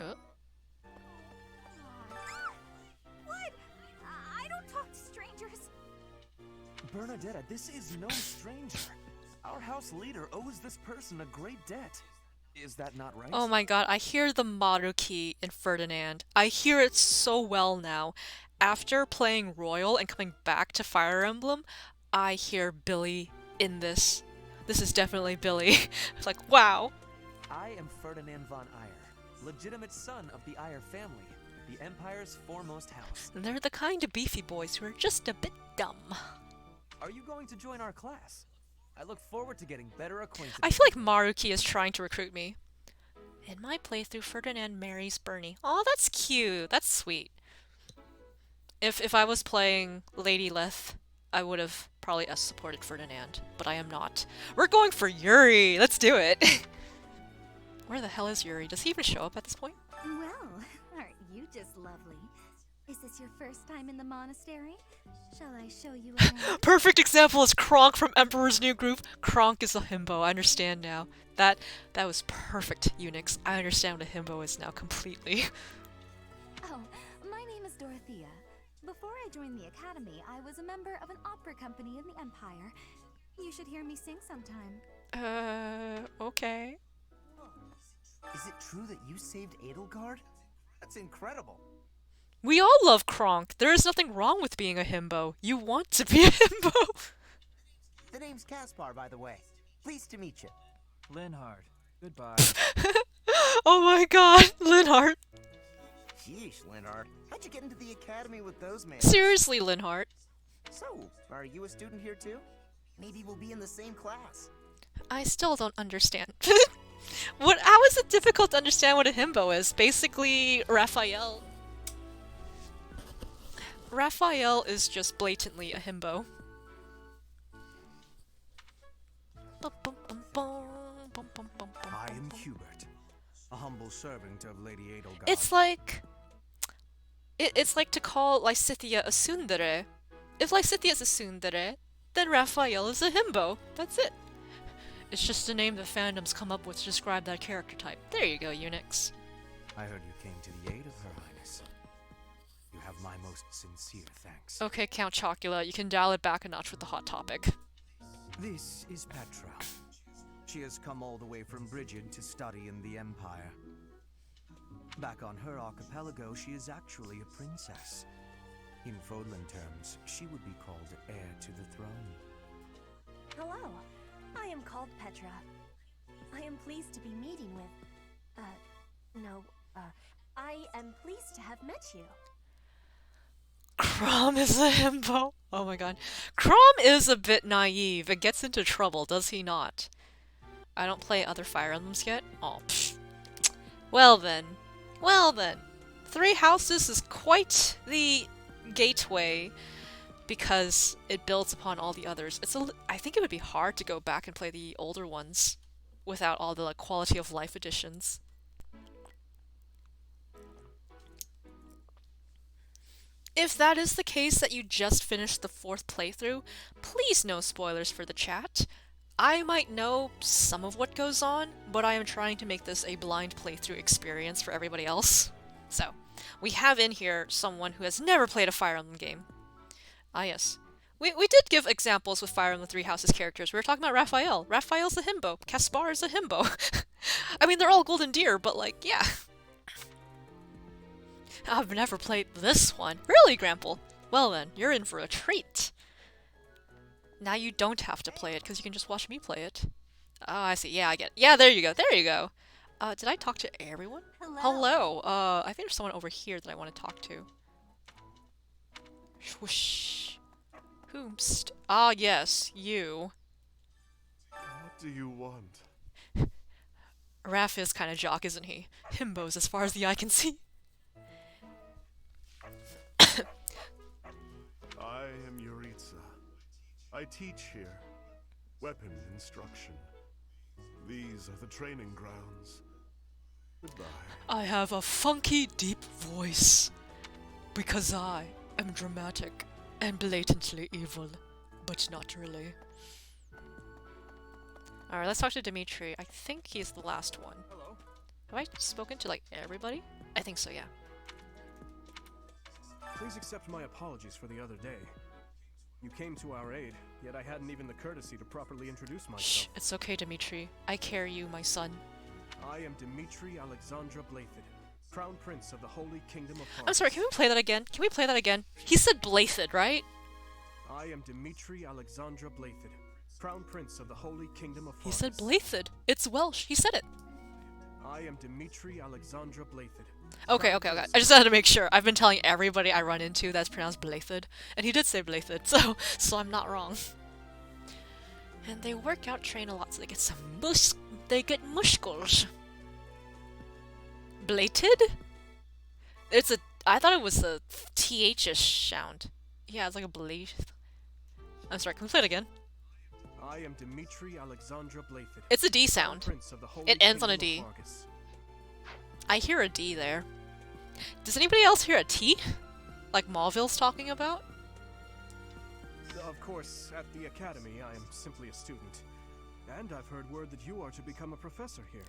Oh. What? I don't talk to strangers. Bernadetta, this is no stranger. Our house leader owes this person a great debt. Is that not right? Oh my god, I hear the Maruki in Ferdinand. I hear it so well now. After playing Royal and coming back to Fire Emblem, I hear Billy in this. This is definitely Billy. It's like, wow. I am Ferdinand von Eyre, legitimate son of the Eyre family, the Empire's foremost house. And they're the kind of beefy boys who are just a bit dumb. Are you going to join our class? I look forward to getting better acquainted. I feel like Maruki is trying to recruit me. In my playthrough, Ferdinand marries Bernie. Oh, that's cute. That's sweet. If I was playing Lady Leth, I would have probably supported Ferdinand, but I am not. We're going for Yuri. Let's do it. Where the hell is Yuri? Does he even show up at this point? Well, aren't you just lovely? Is this your first time in the monastery? Shall I show you around? Perfect example is Kronk from Emperor's New Groove. Kronk is a himbo. I understand now. That was perfect, Unix. I understand what a himbo is now completely. Oh, my name is Dorothea. Before I joined the academy, I was a member of an opera company in the Empire. You should hear me sing sometime. Okay. Is it true that you saved Edelgard? That's incredible. We all love Kronk. There is nothing wrong with being a himbo. You want to be a himbo. The name's Caspar, by the way. Pleased to meet you. Linhard, goodbye. Oh my god, Linhart. Sheesh, Linhard. How'd you get into the academy with those men? Seriously, Linhart. So, are you a student here too? Maybe we'll be in the same class. I still don't understand. How is it difficult to understand what a himbo is? Basically, Raphael. Raphael is just blatantly a himbo. I am Hubert, a humble servant of Lady Edelgard. It's like... It's like to call Lysithea a tsundere. If Lysithea is a tsundere, then Raphael is a himbo. That's it. It's just a name the fandoms come up with to describe that character type. There you go, Unix. I heard you came to the aid of Her Highness. You have my most sincere thanks. Okay, Count Chocula, you can dial it back a notch with the hot topic. This is Petra. She has come all the way from Brigid to study in the Empire. Back on her archipelago, she is actually a princess. In Fodlan terms, she would be called heir to the throne. Hello, I am called Petra. I am pleased to be meeting with... I am pleased to have met you. Crom is a himbo. Oh my god. Crom is a bit naive and gets into trouble, does he not? I don't play other Fire Emblems yet? Oh, pfft. Well then. Well then. Three Houses is quite the gateway because it builds upon all the others. I think it would be hard to go back and play the older ones without all the quality of life additions. If that is the case that you just finished the 4th playthrough, please no spoilers for the chat. I might know some of what goes on, but I am trying to make this a blind playthrough experience for everybody else. So, we have in here someone who has never played a Fire Emblem game. Ah yes. We did give examples with Fire Emblem Three Houses characters. We were talking about Raphael. Raphael's a himbo. Caspar is a himbo. I mean, they're all golden deer, but like, yeah. I've never played this one. Really, Grample? Well then, you're in for a treat. Now you don't have to play it, because you can just watch me play it. Oh, I see. Yeah, I get it. Yeah, there you go. There you go. Did I talk to everyone? Hello. I think there's someone over here that I want to talk to. Swoosh. Whomst. Ah, yes. You. What do you want? Raph is kind of jock, isn't he? Himbos as far as the eye can see. I am Yuritsa. I teach here. Weapon instruction. These are the training grounds. Goodbye. I have a funky, deep voice. Because I am dramatic and blatantly evil. But not really. Alright, let's talk to Dimitri. I think he's the last one. Hello. Have I spoken to, like, everybody? I think so, yeah. Please accept my apologies for the other day. You came to our aid, yet I hadn't even the courtesy to properly introduce myself. Shh, it's okay, Dimitri. I carry you, my son. I am Dimitri Alexandra blaiddyd, Crown Prince of the Holy Kingdom of Hearts. I'm sorry, can we play that again? Can we play that again? He said blaiddyd, right? I am Dimitri Alexandra blaiddyd, Crown Prince of the Holy Kingdom of Hearts. He said blaiddyd. It's Welsh. He said it. I am Dimitri Alexandra blaiddyd. Okay. I just had to make sure. I've been telling everybody I run into that's pronounced blaiddyd, and he did say blaiddyd, so I'm not wrong. And they work out, train a lot, so they get some muscles. Blaiddyd? I thought it was a th-ish sound. Yeah, it's like a blade. I'm sorry, can we play it again? I am Dimitri Alexandra blaiddyd. It's a D sound. It ends on a D. I hear a D there. Does anybody else hear a T? Like Mauville's talking about? Of course, at the academy, I am simply a student. And I've heard word that you are to become a professor here.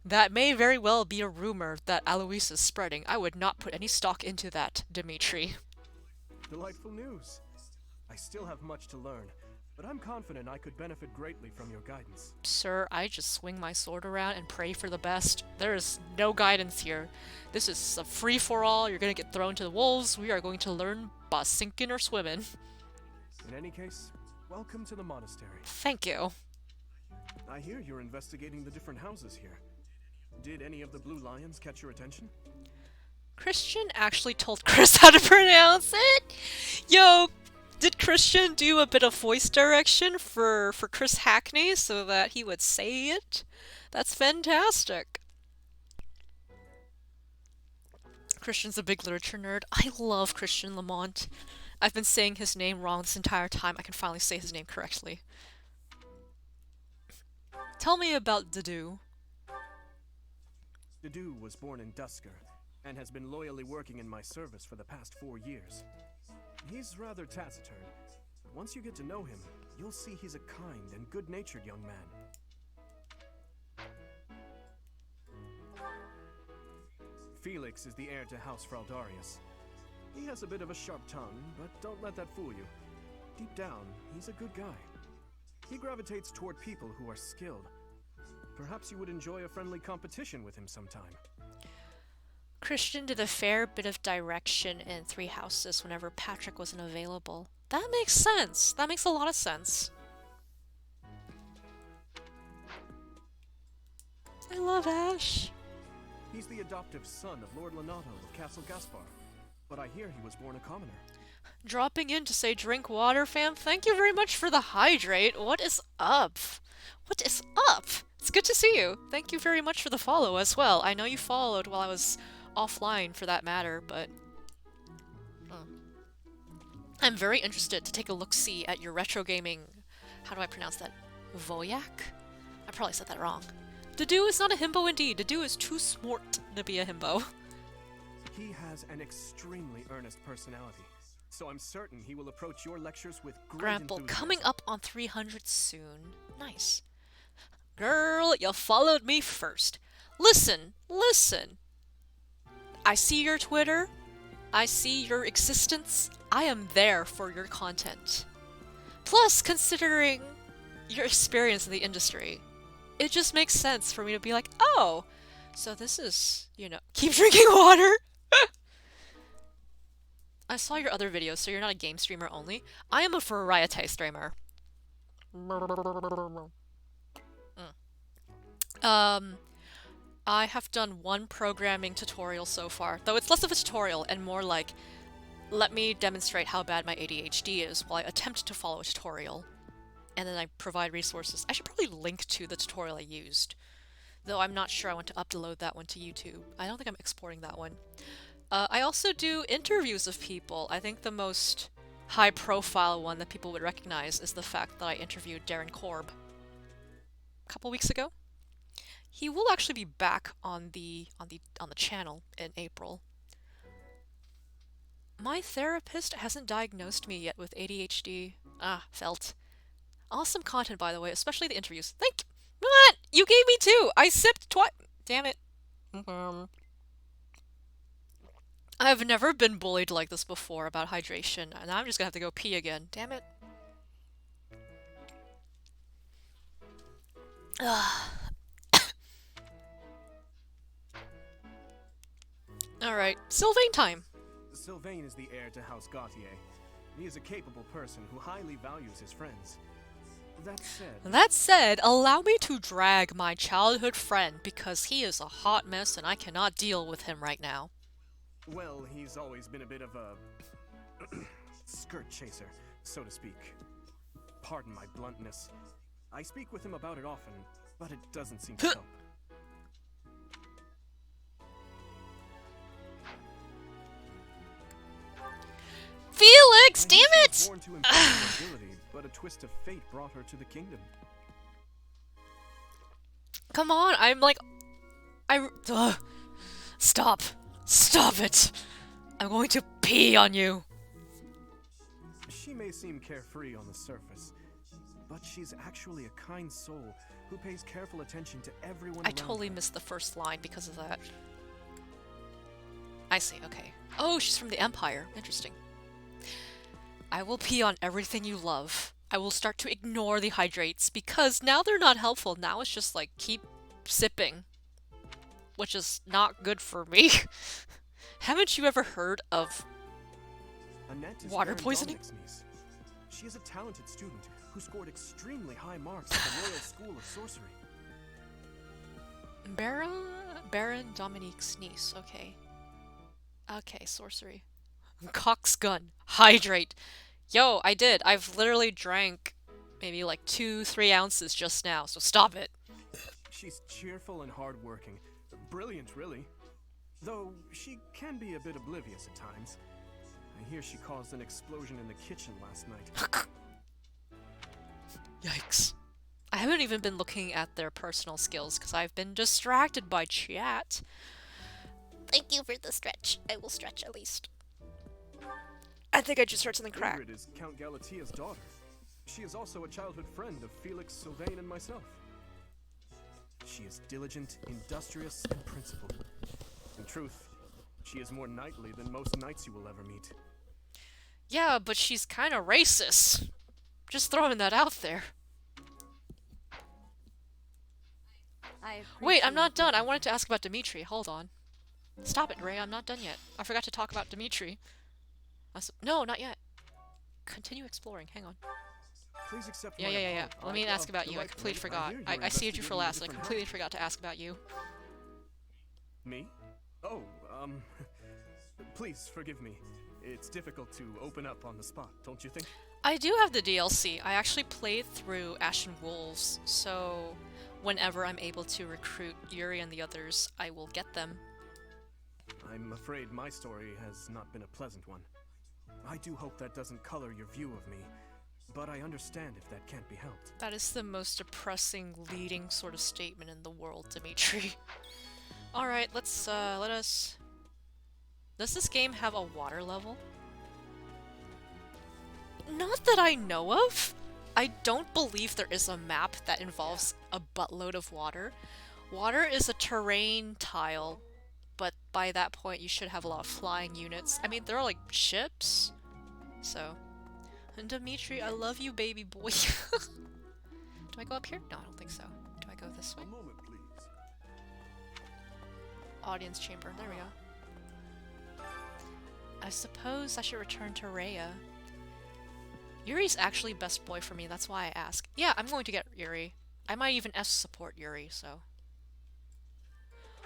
That may very well be a rumor that Alois is spreading. I would not put any stock into that, Dimitri. Delightful news. I still have much to learn, but I'm confident I could benefit greatly from your guidance. Sir, I just swing my sword around and pray for the best. There is no guidance here. This is a free-for-all. You're gonna get thrown to the wolves. We are going to learn by sinking or swimming. In any case, welcome to the monastery. Thank you. I hear you're investigating the different houses here. Did any of the blue lions catch your attention? Christian actually told Chris how to pronounce it? Yo, did Christian do a bit of voice direction for Chris Hackney so that he would say it? That's fantastic. Christian's a big literature nerd. I love Christian Lamont. I've been saying his name wrong this entire time. I can finally say his name correctly. Tell me about Didu. Didu was born in Dusker, and has been loyally working in my service for the past 4 years. He's rather taciturn. Once you get to know him, you'll see he's a kind and good-natured young man. Felix is the heir to House Fraldarius. He has a bit of a sharp tongue, but don't let that fool you. Deep down, he's a good guy. He gravitates toward people who are skilled. Perhaps you would enjoy a friendly competition with him sometime. Christian did a fair bit of direction in Three Houses whenever Patrick wasn't available. That makes sense. That makes a lot of sense. I love Ash. He's the adoptive son of Lord Lenato of Castle Gaspar, but I hear he was born a commoner. Dropping in to say drink water, fam. Thank you very much for the hydrate. What is up? What is up? It's good to see you. Thank you very much for the follow as well. I know you followed while I was offline for that matter, but I'm very interested to take a look-see at your retro gaming. How do I pronounce that? Voyak? I probably said that wrong. Didu is not a himbo indeed. Didu is too smart to be a himbo. He has an extremely earnest personality, so I'm certain he will approach your lectures with great Grample enthusiasm. coming up on 300 soon. Nice. Girl, you followed me first. Listen, listen. I see your Twitter. I see your existence. I am there for your content. Plus, considering your experience in the industry, it just makes sense for me to be like, oh, so this is, you know, keep drinking water. I saw your other videos, so you're not a game streamer only. I am a variety streamer. I have done one programming tutorial so far, though it's less of a tutorial and more like, let me demonstrate how bad my ADHD is while I attempt to follow a tutorial. And then I provide resources. I should probably link to the tutorial I used, though I'm not sure I want to upload that one to YouTube. I don't think I'm exporting that one. I also do interviews of people. I think the most high-profile one that people would recognize is the fact that I interviewed Darren Korb a couple weeks ago. He will actually be back on the channel in April. My therapist hasn't diagnosed me yet with ADHD. Felt. Awesome content, by the way, especially the interviews. Thank you. What? You gave me two. I sipped twice. Damn it. I've never been bullied like this before about hydration, and I'm just gonna have to go pee again. Damn it. Alright, Sylvain time. Sylvain is the heir to House Gautier. He is a capable person who highly values his friends. That said, allow me to drag my childhood friend because he is a hot mess and I cannot deal with him right now. Well, he's always been a bit of a skirt chaser, so to speak. Pardon my bluntness. I speak with him about it often, but it doesn't seem to help. Felix, damn it! She was born to impressive ability, but a twist of fate brought her to the kingdom. Come on, I'm like... Stop. Stop it! I'm going to pee on you. She may seem carefree on the surface, but she's actually a kind soul who pays careful attention to everyone I around totally her. missed the first line because of that. I see, okay. Oh, she's from the Empire. Interesting. I will pee on everything you love. I will start to ignore the hydrates because now they're not helpful. Now it's just like keep sipping, which is not good for me. Haven't you ever heard of Annette is water Baron poisoning? Dominic's niece. She is a talented student who scored extremely high marks at the Royal School of Sorcery. Baron Dominique's niece. Okay. Okay, sorcery. Cock's gun. Hydrate. Yo, I did. I've literally drank maybe like 2-3 ounces just now, so stop it. She's cheerful and hardworking. Brilliant, really. Though she can be a bit oblivious at times. I hear she caused an explosion in the kitchen last night. Yikes. I haven't even been looking at their personal skills because I've been distracted by chat. Thank you for the stretch. I will stretch at least. I think I just heard something crack. Ingrid is Count Galatia's daughter. She is also a childhood friend of Felix, Sylvain, and myself. She is diligent, industrious, and principled. In truth, she is more knightly than most knights you will ever meet. Yeah, but she's kind of racist. Just throwing that out there. Wait, I'm not done. I wanted to ask about Dimitri. Hold on. Stop it, Ray. I'm not done yet. I forgot to talk about Dimitri. No, not yet. Continue exploring. Hang on. Please accept Yeah. Let me ask about you. I completely forgot. I saved you for last, and I completely forgot to ask about you. Me? Oh, please forgive me. It's difficult to open up on the spot, don't you think? I do have the DLC. I actually played through Ashen Wolves, so whenever I'm able to recruit Yuri and the others, I will get them. I'm afraid my story has not been a pleasant one. I do hope that doesn't color your view of me, but I understand if that can't be helped. That is the most depressing leading sort of statement in the world, Dimitri. Alright, let us... Does this game have a water level? Not that I know of. I don't believe there is a map that involves a buttload of water. Water is a terrain tile, but by that point you should have a lot of flying units. I mean, there are like ships, so... And Dimitri, I love you, baby boy. Do I go up here? No, I don't think so. Do I go this way? A moment, please. Audience chamber. There we go. I suppose I should return to Rhea. Yuri's actually best boy for me, that's why I ask. Yeah, I'm going to get Yuri. I might even S-support Yuri, so...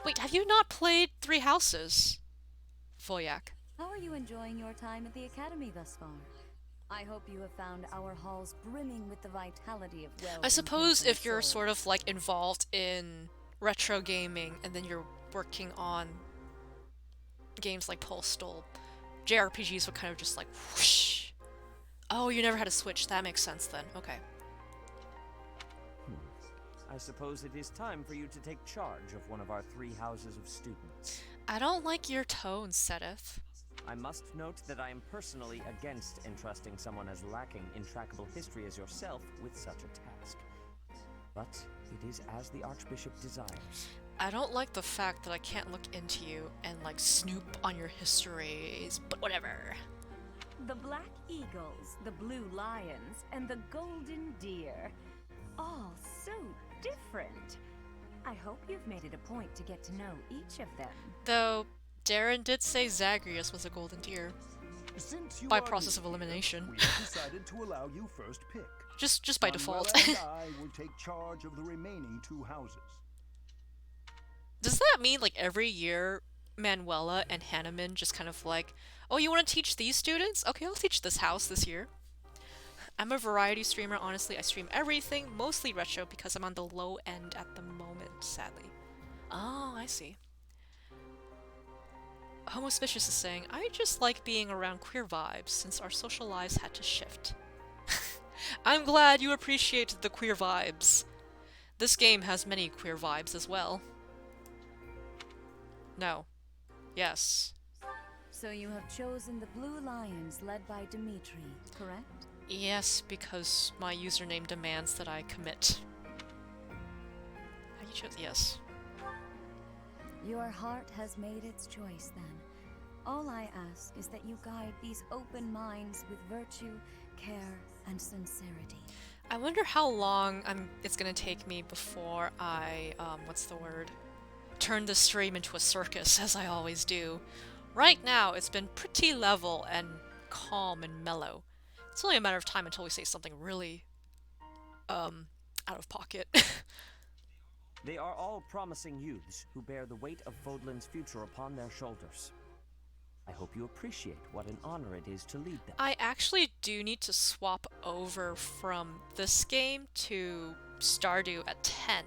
Wait, have you not played Three Houses? Voyak. How are you enjoying your time at the Academy thus far? I hope you have found our halls brimming with the vitality of I suppose if you're sort of like involved in retro gaming and then you're working on games like Postal, JRPGs would kind of just like whoosh. Oh, you never had a Switch. That makes sense then. Okay. I suppose it is time for you to take charge of one of our 3 houses of students. I don't like your tone, Sedith. I must note that I am personally against entrusting someone as lacking in trackable history as yourself with such a task. But it is as the Archbishop desires. I don't like the fact that I can't look into you and like snoop on your histories, but whatever. The black eagles, the blue lions, and the golden deer. All so different. I hope you've made it a point to get to know each of them. Though, Darren did say Zagreus was a golden deer. By process of elimination. We decided to allow you first pick. Just by default. Manuela and I will take charge of the remaining 2 houses. Does that mean like every year Manuela and Hanneman just kind of like, oh, you want to teach these students? Okay, I'll teach this house this year. I'm a variety streamer, honestly. I stream everything, mostly retro, because I'm on the low end at the moment, sadly. Oh, I see. Homospicious is saying, I just like being around queer vibes since our social lives had to shift. I'm glad you appreciate the queer vibes. This game has many queer vibes as well. No. Yes. So you have chosen the Blue Lions led by Dimitri, correct? Yes, because my username demands that I commit. How you chose? Yes. Your heart has made its choice then. All I ask is that you guide these open minds with virtue, care, and sincerity. I wonder how long it's gonna take me before I, what's the word? Turn the stream into a circus, as I always do. Right now, it's been pretty level and calm and mellow. It's only a matter of time until we say something really, out of pocket. They are all promising youths who bear the weight of Fodlan's future upon their shoulders. I hope you appreciate what an honor it is to lead them. I actually do need to swap over from this game to Stardew at 10.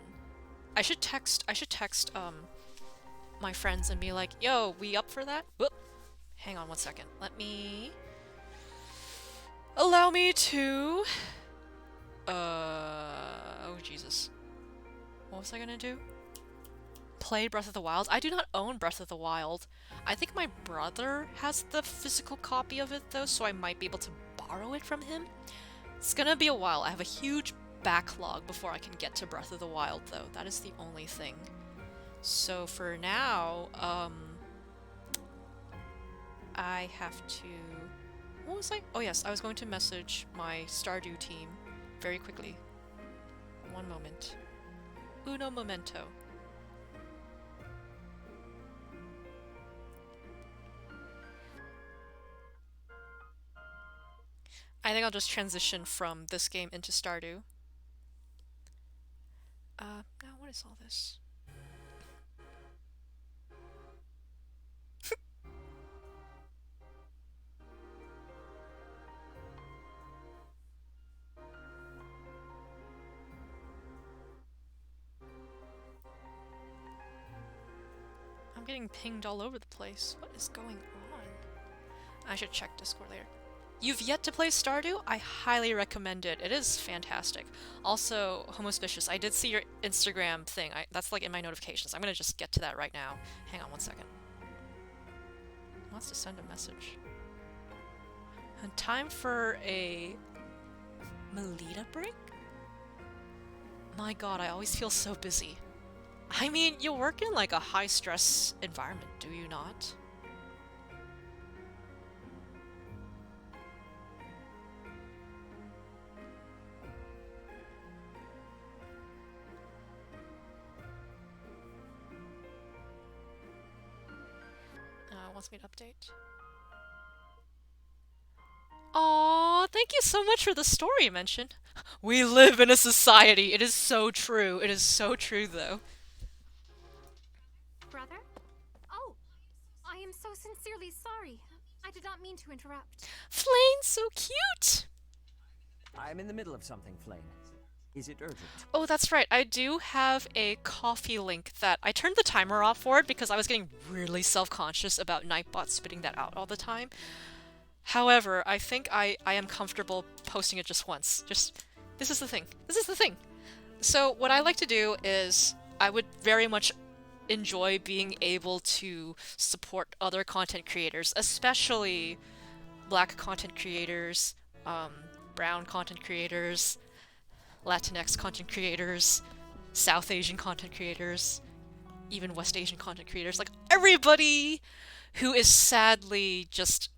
I should text my friends and be like, yo, we up for that? Whoop. Hang on one second. Allow me to... Oh, Jesus. What was I gonna do? Play Breath of the Wild? I do not own Breath of the Wild. I think my brother has the physical copy of it, though, so I might be able to borrow it from him. It's gonna be a while. I have a huge backlog before I can get to Breath of the Wild, though. That is the only thing. So for now, I have to... What was I? Oh yes, I was going to message my Stardew team very quickly. One moment. Uno momento. I think I'll just transition from this game into Stardew. Now what is all this? I'm getting pinged all over the place. What is going on? I should check Discord later. You've yet to play Stardew? I highly recommend it. It is fantastic. Also, Homospicious, I did see your Instagram thing. That's like in my notifications. I'm gonna just get to that right now. Hang on one second. Wants to send a message. And time for a Melita break? My god, I always feel so busy. I mean, you work in like a high-stress environment, do you not? Wants me to update. Aww, thank you so much for the story you mentioned. We live in a society. It is so true. It is so true, though. Brother? Oh, I am so sincerely sorry. I did not mean to interrupt. Flane's so cute! I'm in the middle of something, Flane. Is it urgent? Oh, that's right. I do have a coffee link that I turned the timer off for it because I was getting really self-conscious about Nightbot spitting that out all the time. However, I think I am comfortable posting it just once. This is the thing. This is the thing. So what I like to do is I would very much enjoy being able to support other content creators, especially Black content creators, brown content creators, Latinx content creators, South Asian content creators, even West Asian content creators, like everybody who is sadly just,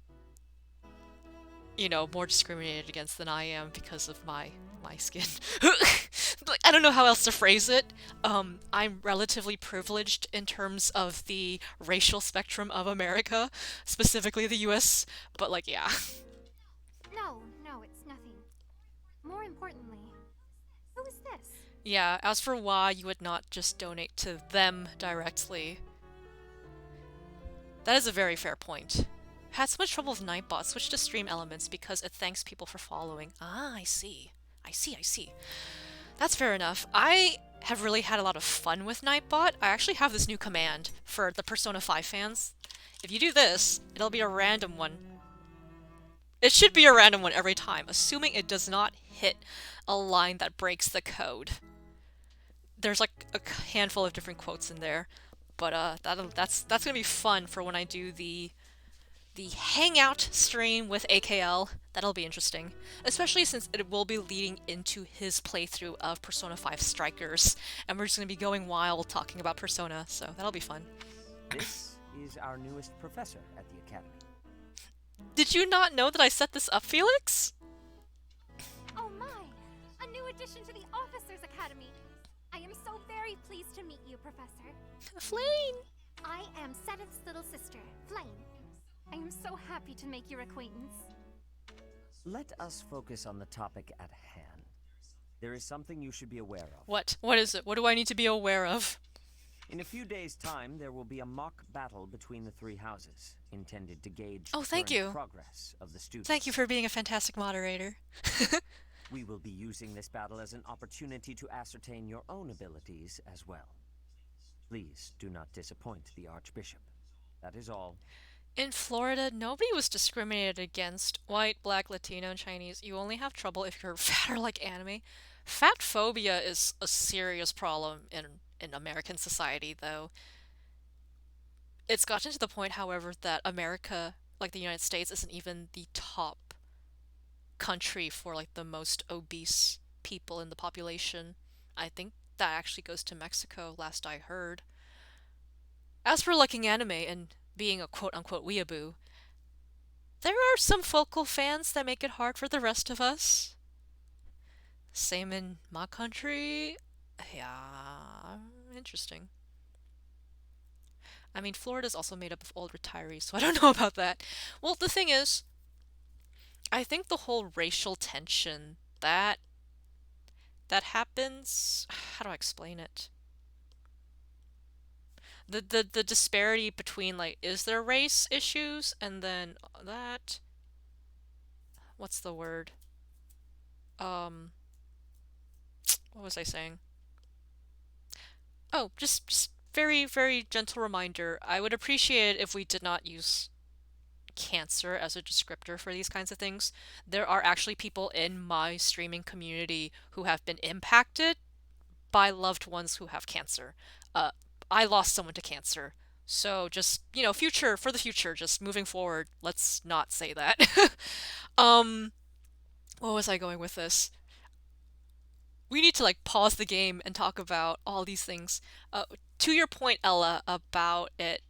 you know, more discriminated against than I am because of my skin. I don't know how else to phrase it. I'm relatively privileged in terms of the racial spectrum of America, specifically the US, but like, yeah. No, it's nothing. More importantly, who is this? Yeah, as for why you would not just donate to them directly. That is a very fair point. Had so much trouble with Nightbot, switched to Stream Elements because it thanks people for following. Ah, I see. I see. That's fair enough. I have really had a lot of fun with Nightbot. I actually have this new command for the Persona 5 fans. If you do this, it'll be a random one. It should be a random one every time, assuming it does not hit a line that breaks the code. There's like a handful of different quotes in there, but that's gonna be fun for when I do the Hangout stream with AKL. That'll be interesting, especially since it will be leading into his playthrough of Persona 5 Strikers, and we're just gonna be going wild talking about Persona, so that'll be fun. This is our newest professor at the Academy. Did you not know that I set this up, Felix? admission to the Officers Academy. I am so very pleased to meet you, Professor. Flame! I am Sedith's little sister, Flame. I am so happy to make your acquaintance. Let us focus on the topic at hand. There is something you should be aware of. What? What is it? What do I need to be aware of? In a few days' time, there will be a mock battle between the three houses, intended to gauge Oh, the thank current you. progress of the students. Thank you for being a fantastic moderator. We will be using this battle as an opportunity to ascertain your own abilities as well. Please do not disappoint the Archbishop. That is all. In Florida, nobody was discriminated against. White, black, Latino, and Chinese. You only have trouble if you're fat or like anime. Fat phobia is a serious problem in American society, though. It's gotten to the point, however, that America, like the United States, isn't even the top country for like the most obese people in the population. I think that actually goes to Mexico, last I heard. As for liking anime and being a quote-unquote weeaboo, there are some focal fans that make it hard for the rest of us. Same in my country. Yeah, interesting. I mean, Florida's also made up of old retirees, so I don't know about that. Well, the thing is, I think the whole racial tension that happens, how do I explain it? The disparity between, like, is there race issues, and then that, what's the word? What was I saying? Oh, just very, very gentle reminder. I would appreciate it if we did not use cancer as a descriptor for these kinds of things. There are actually people in my streaming community who have been impacted by loved ones who have cancer. I lost someone to cancer. So just, for the future, just moving forward, let's not say that. What was I going with this? We need to like pause the game and talk about all these things. To your point, Ella, about it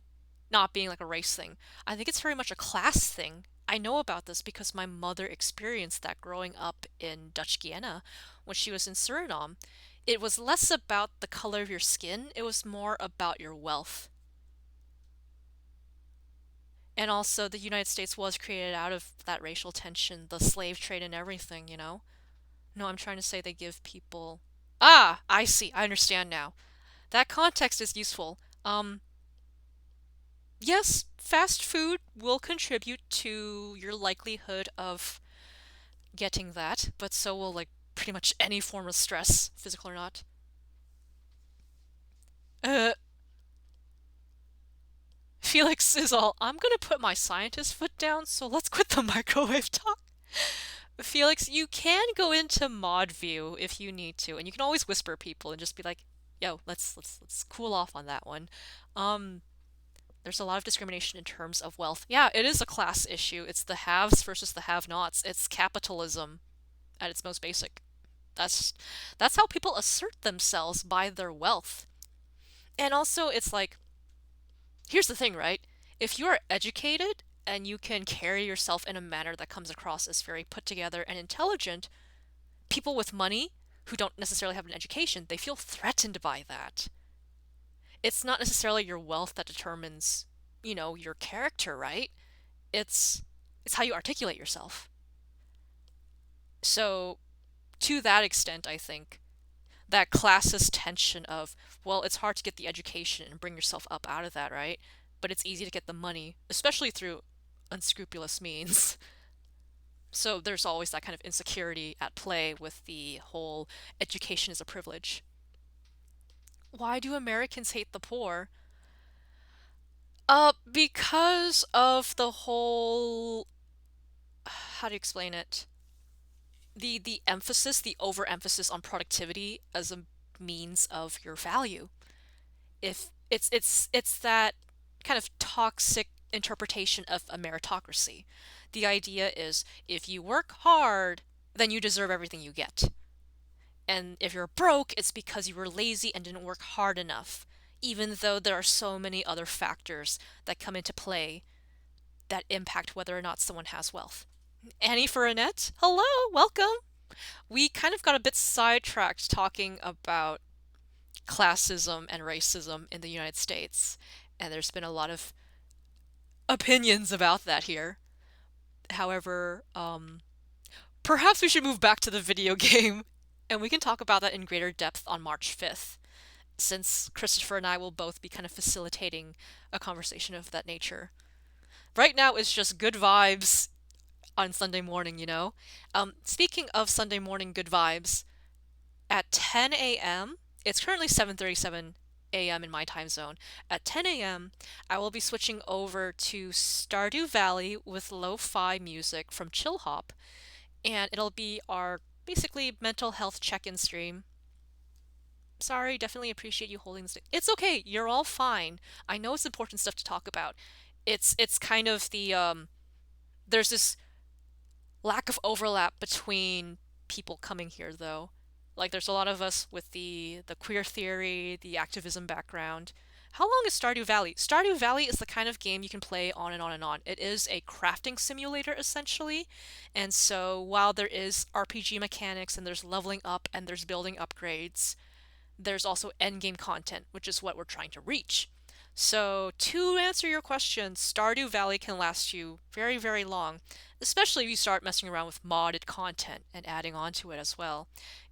not being like a race thing, I think it's very much a class thing. I know about this because my mother experienced that growing up in Dutch Guiana when she was in Suriname. It was less about the color of your skin, it was more about your wealth. And also, the United States was created out of that racial tension, the slave trade and everything, No, I'm trying to say they give people... Ah! I see. I understand now. That context is useful. Yes, fast food will contribute to your likelihood of getting that, but so will, like, pretty much any form of stress, physical or not. Felix is all, I'm gonna put my scientist foot down, so let's quit the microwave talk. Felix, you can go into mod view if you need to, and you can always whisper people and just be like, yo, let's cool off on that one. There's a lot of discrimination in terms of wealth. Yeah, it is a class issue. It's the haves versus the have-nots. It's capitalism at its most basic. That's how people assert themselves by their wealth. And also, it's like, here's the thing, right? If you are educated and you can carry yourself in a manner that comes across as very put together and intelligent, people with money who don't necessarily have an education, they feel threatened by that. It's not necessarily your wealth that determines, your character, right? It's how you articulate yourself. So, to that extent, I think that classist tension of, well, it's hard to get the education and bring yourself up out of that, right? But it's easy to get the money, especially through unscrupulous means. So there's always that kind of insecurity at play with the whole education is a privilege. Why do Americans hate the poor? Because of the whole, how do you explain it? The emphasis, the overemphasis on productivity as a means of your value. If it's that kind of toxic interpretation of a meritocracy. The idea is if you work hard, then you deserve everything you get. And if you're broke, it's because you were lazy and didn't work hard enough, even though there are so many other factors that come into play that impact whether or not someone has wealth. Annie for Annette, hello, welcome. We kind of got a bit sidetracked talking about classism and racism in the United States, and there's been a lot of opinions about that here. However, perhaps we should move back to the video game, and we can talk about that in greater depth on March 5th, since Christopher and I will both be kind of facilitating a conversation of that nature. Right now, it's just good vibes on Sunday morning, you know? Speaking of Sunday morning good vibes, at 10 a.m., it's currently 7:37 a.m. in my time zone. At 10 a.m., I will be switching over to Stardew Valley with lo-fi music from Chill Hop, and it'll be our basically mental health check-in stream. Sorry, definitely appreciate you holding this. It's okay, you're all fine. I know it's important stuff to talk about. It's kind of the there's this lack of overlap between people coming here though. Like there's a lot of us with the queer theory, the activism background. How long is Stardew Valley? Stardew Valley is the kind of game you can play on and on and on. It is a crafting simulator essentially. And so while there is RPG mechanics and there's leveling up and there's building upgrades, there's also endgame content, which is what we're trying to reach. So to answer your question, Stardew Valley can last you very, very long, especially if you start messing around with modded content and adding on to it as well.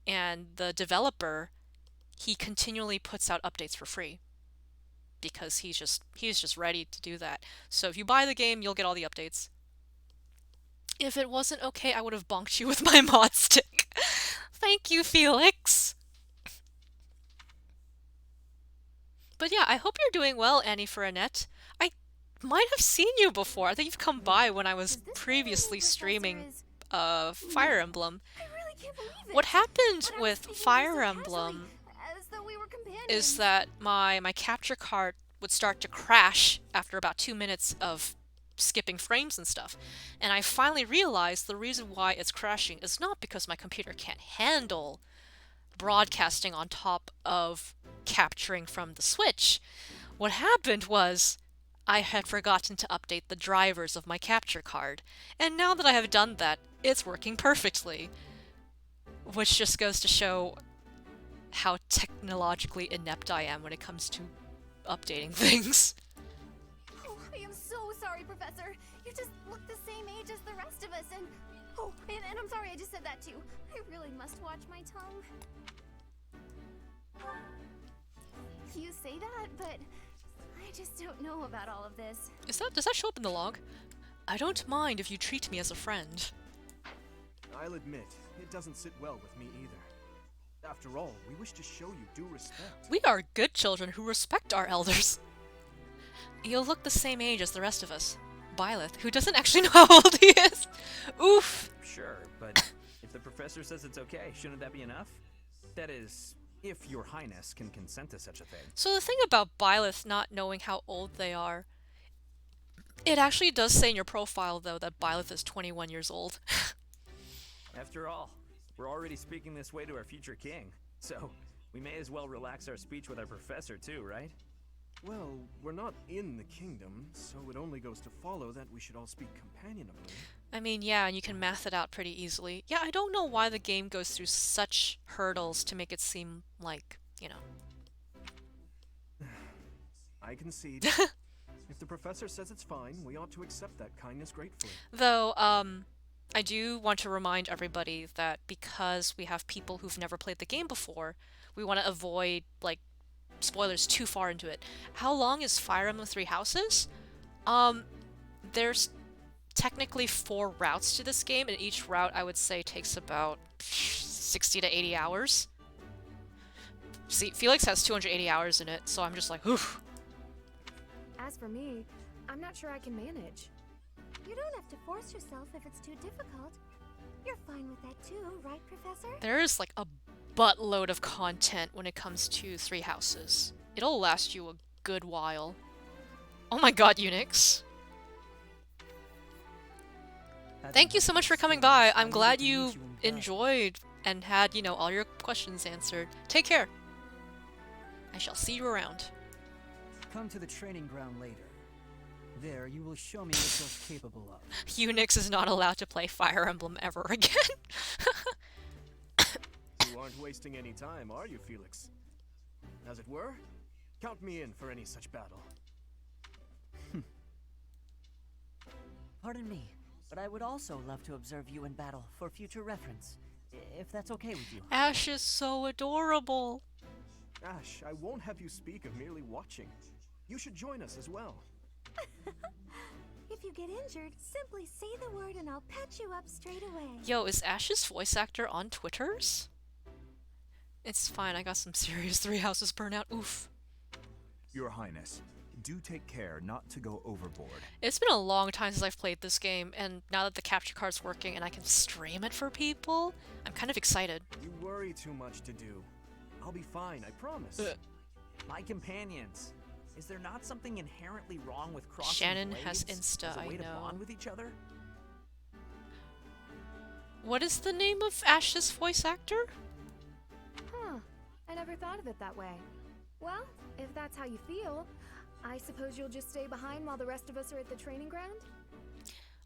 And the developer, he continually puts out updates for free because he's just ready to do that. So if you buy the game, you'll get all the updates. If it wasn't okay, I would have bonked you with my mod stick. Thank you, Felix. But yeah, I hope you're doing well, Annie for Annette. I might have seen you before. I think you've come by when I was previously streaming Fire Emblem. What happened with Fire Emblem is that my capture card would start to crash after about 2 minutes of skipping frames and stuff. And I finally realized the reason why it's crashing is not because my computer can't handle broadcasting on top of capturing from the Switch. What happened was I had forgotten to update the drivers of my capture card, and now that I have done that, it's working perfectly. Which just goes to show how technologically inept I am when it comes to updating things. Oh, I am so sorry, Professor. You just look the same age as the rest of us, and... Oh, and I'm sorry I just said that too. I really must watch my tongue. You say that, but I just don't know about all of this. Does that show up in the log? I don't mind if you treat me as a friend. I'll admit, it doesn't sit well with me either. After all, we wish to show you due respect. We are good children who respect our elders. You'll look the same age as the rest of us. Byleth, who doesn't actually know how old he is. Oof. Sure, but if the professor says it's okay, shouldn't that be enough? That is, if your highness can consent to such a thing. So the thing about Byleth not knowing how old they are, it actually does say in your profile, though, that Byleth is 21 years old. After all, we're already speaking this way to our future king, so we may as well relax our speech with our professor too, right? Well, we're not in the kingdom, so it only goes to follow that we should all speak companionably. I mean, yeah, and you can math it out pretty easily. Yeah, I don't know why the game goes through such hurdles to make it seem like, you know. I concede. If the professor says it's fine, we ought to accept that kindness gratefully. Though, I do want to remind everybody that because we have people who've never played the game before, we want to avoid, like, spoilers too far into it. How long is Fire Emblem Three Houses? There's technically 4 routes to this game, and each route I would say takes about 60 to 80 hours. See, Felix has 280 hours in it, so I'm just like, oof. As for me, I'm not sure I can manage. You don't have to force yourself if it's too difficult. You're fine with that too, right, Professor? There's like a buttload of content when it comes to Three Houses. It'll last you a good while. Oh my god, Unix. Thank you so much for coming by. I'm glad you enjoyed and had, you know, all your questions answered. Take care. I shall see you around. Come to the training ground later. There, you will show me what you're capable of. Unix is not allowed to play Fire Emblem ever again. You aren't wasting any time, are you, Felix? As it were, count me in for any such battle. Pardon me, but I would also love to observe you in battle for future reference, if that's okay with you. Ash is so adorable. Ash, I won't have you speak of merely watching. You should join us as well. If you get injured, simply say the word and I'll patch you up straight away. Yo, is Ash's voice actor on Twitters? It's fine, I got some serious Three Houses burnout. Oof. Your Highness, do take care not to go overboard. It's been a long time since I've played this game, and now that the capture card's working and I can stream it for people, I'm kind of excited. You worry too much to do. I'll be fine, I promise. My companions. Is there not something inherently wrong with crossing Shannon blades has Insta, as a way I to know. bond with each other? What is the name of Ash's voice actor? Huh. I never thought of it that way. Well, if that's how you feel, I suppose you'll just stay behind while the rest of us are at the training ground?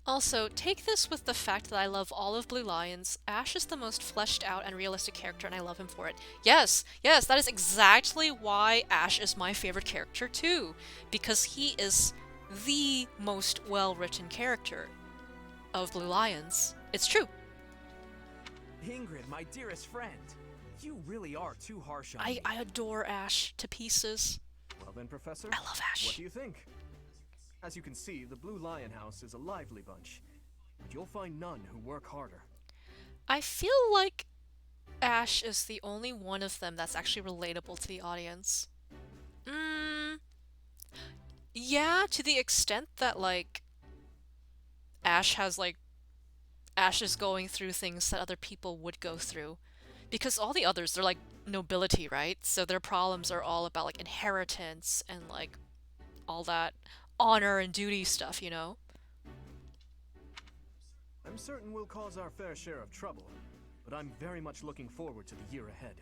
Also, take this with the fact that I love all of Blue Lions. Ash is the most fleshed out and realistic character, and I love him for it. Yes, yes, that is exactly why Ash is my favorite character too. Because he is the most well-written character of Blue Lions. It's true. Ingrid, my dearest friend. You really are too harsh on me. I adore Ash to pieces. Well then, Professor, I love Ash. What do you think? As you can see, the Blue Lion House is a lively bunch, but you'll find none who work harder. I feel like Ash is the only one of them that's actually relatable to the audience. Yeah, to the extent that, like, Ash is going through things that other people would go through. Because all the others, they're like nobility, right? So their problems are all about, like, inheritance and, like, all that honor and duty stuff, you know? I'm certain we'll cause our fair share of trouble, but I'm very much looking forward to the year ahead.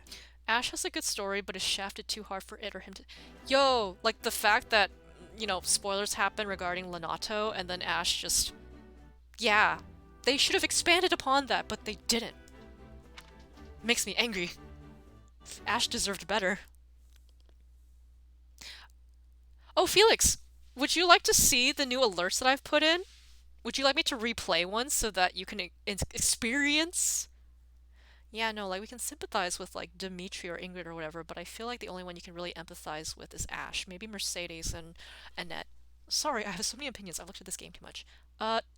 Ash has a good story, but is shafted too hard for it or him to... Yo, like the fact that, you know, spoilers happen regarding Lonato, and then Ash just... Yeah, they should have expanded upon that, but they didn't. Makes me angry. Ash deserved better. Oh, Felix! Would you like to see the new alerts that I've put in? Would you like me to replay one so that you can experience? Yeah, no, like we can sympathize with like Dimitri or Ingrid or whatever, but I feel like the only one you can really empathize with is Ash. Maybe Mercedes and Annette. Sorry, I have so many opinions. I've looked at this game too much.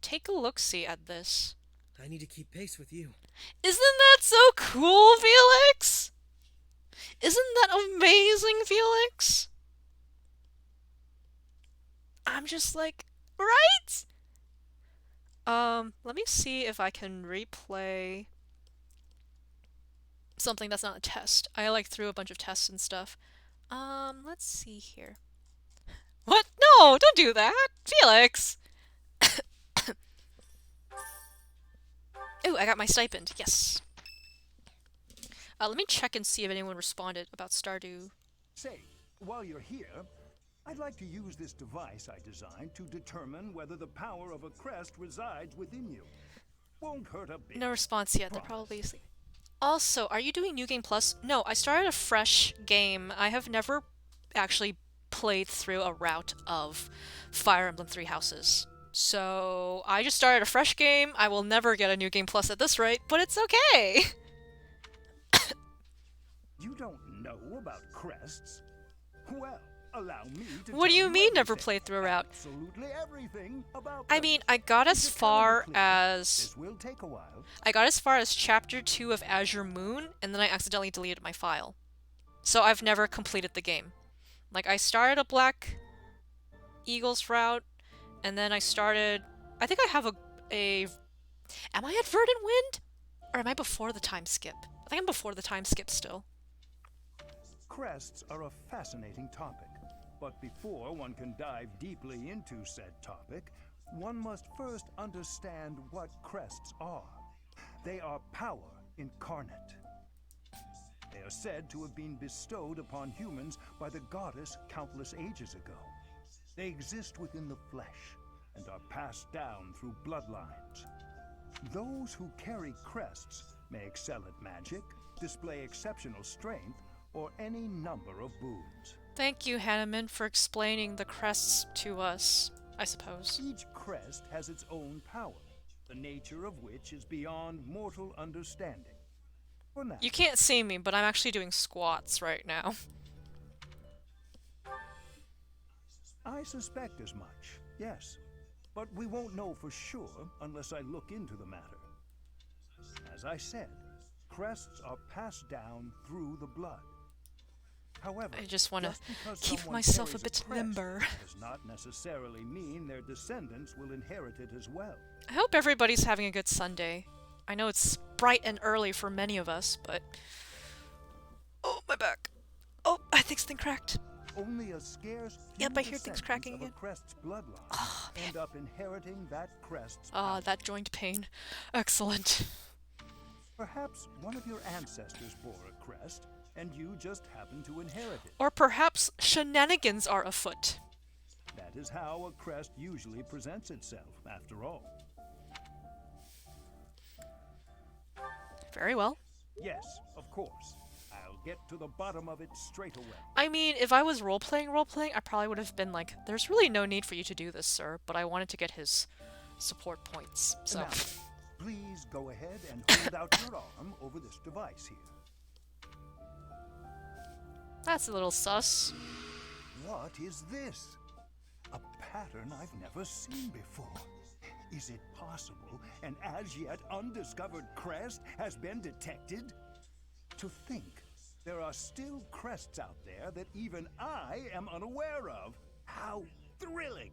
Take a look-see at this. I need to keep pace with you. Isn't that so cool, Felix? Isn't that amazing, Felix? I'm just like, right? Let me see if I can replay something that's not a test. I like threw a bunch of tests and stuff. Let's see here. What? No, don't do that, Felix. Ooh, I got my stipend. Yes. Let me check and see if anyone responded about Stardew. Say, while you're here, I'd like to use this device I designed to determine whether the power of a crest resides within you. Won't hurt a bit. No response yet. They're probably asleep. Also, are you doing New Game Plus? No, I started a fresh game. I have never actually played through a route of Fire Emblem Three Houses. So, I just started a fresh game. I will never get a New Game Plus at this rate, but it's okay! You don't know about crests? Well, allow me to What do you tell mean never everything. played through a route? Absolutely everything about I them. mean, I got as far as... This will take a while. I got as far as Chapter 2 of Azure Moon, and then I accidentally deleted my file. So I've never completed the game. Like, I started a Black Eagles route, and then I started... I think I have a... Am I at Verdant Wind? Or am I before the time skip? I think I'm before the time skip still. Crests are a fascinating topic, but before one can dive deeply into said topic, one must first understand what crests are. They are power incarnate. They are said to have been bestowed upon humans by the goddess countless ages ago. They exist within the flesh and are passed down through bloodlines. Those who carry crests may excel at magic, display exceptional strength, or any number of boons. Thank you, Hanneman, for explaining the crests to us, I suppose. Each crest has its own power, the nature of which is beyond mortal understanding. For now, You can't see me, but I'm actually doing squats right now. I suspect as much, yes. But we won't know for sure unless I look into the matter. As I said, crests are passed down through the blood. However, I just want to because keep someone myself a carries bit crest limber. does not necessarily mean their descendants will inherit it as well. I hope everybody's having a good Sunday. I know it's bright and early for many of us, but... Oh, my back. Oh, I think something cracked. Only a scarce Yep, I hear things descendants cracking of a again. crest's bloodline end up inheriting that crest's Ah, power. that joint pain. Excellent. Perhaps one of your ancestors bore a crest, and you just happen to inherit it. Or perhaps shenanigans are afoot. That is how a crest usually presents itself, after all. Very well. Yes, of course. I'll get to the bottom of it straight away. I mean, if I was role-playing, I probably would have been like, there's really no need for you to do this, sir, but I wanted to get his support points, so... Now, please go ahead and hold out your arm over this device here. That's a little sus. What is this? A pattern I've never seen before. Is it possible an as yet undiscovered crest has been detected? To think there are still crests out there that even I am unaware of. How thrilling!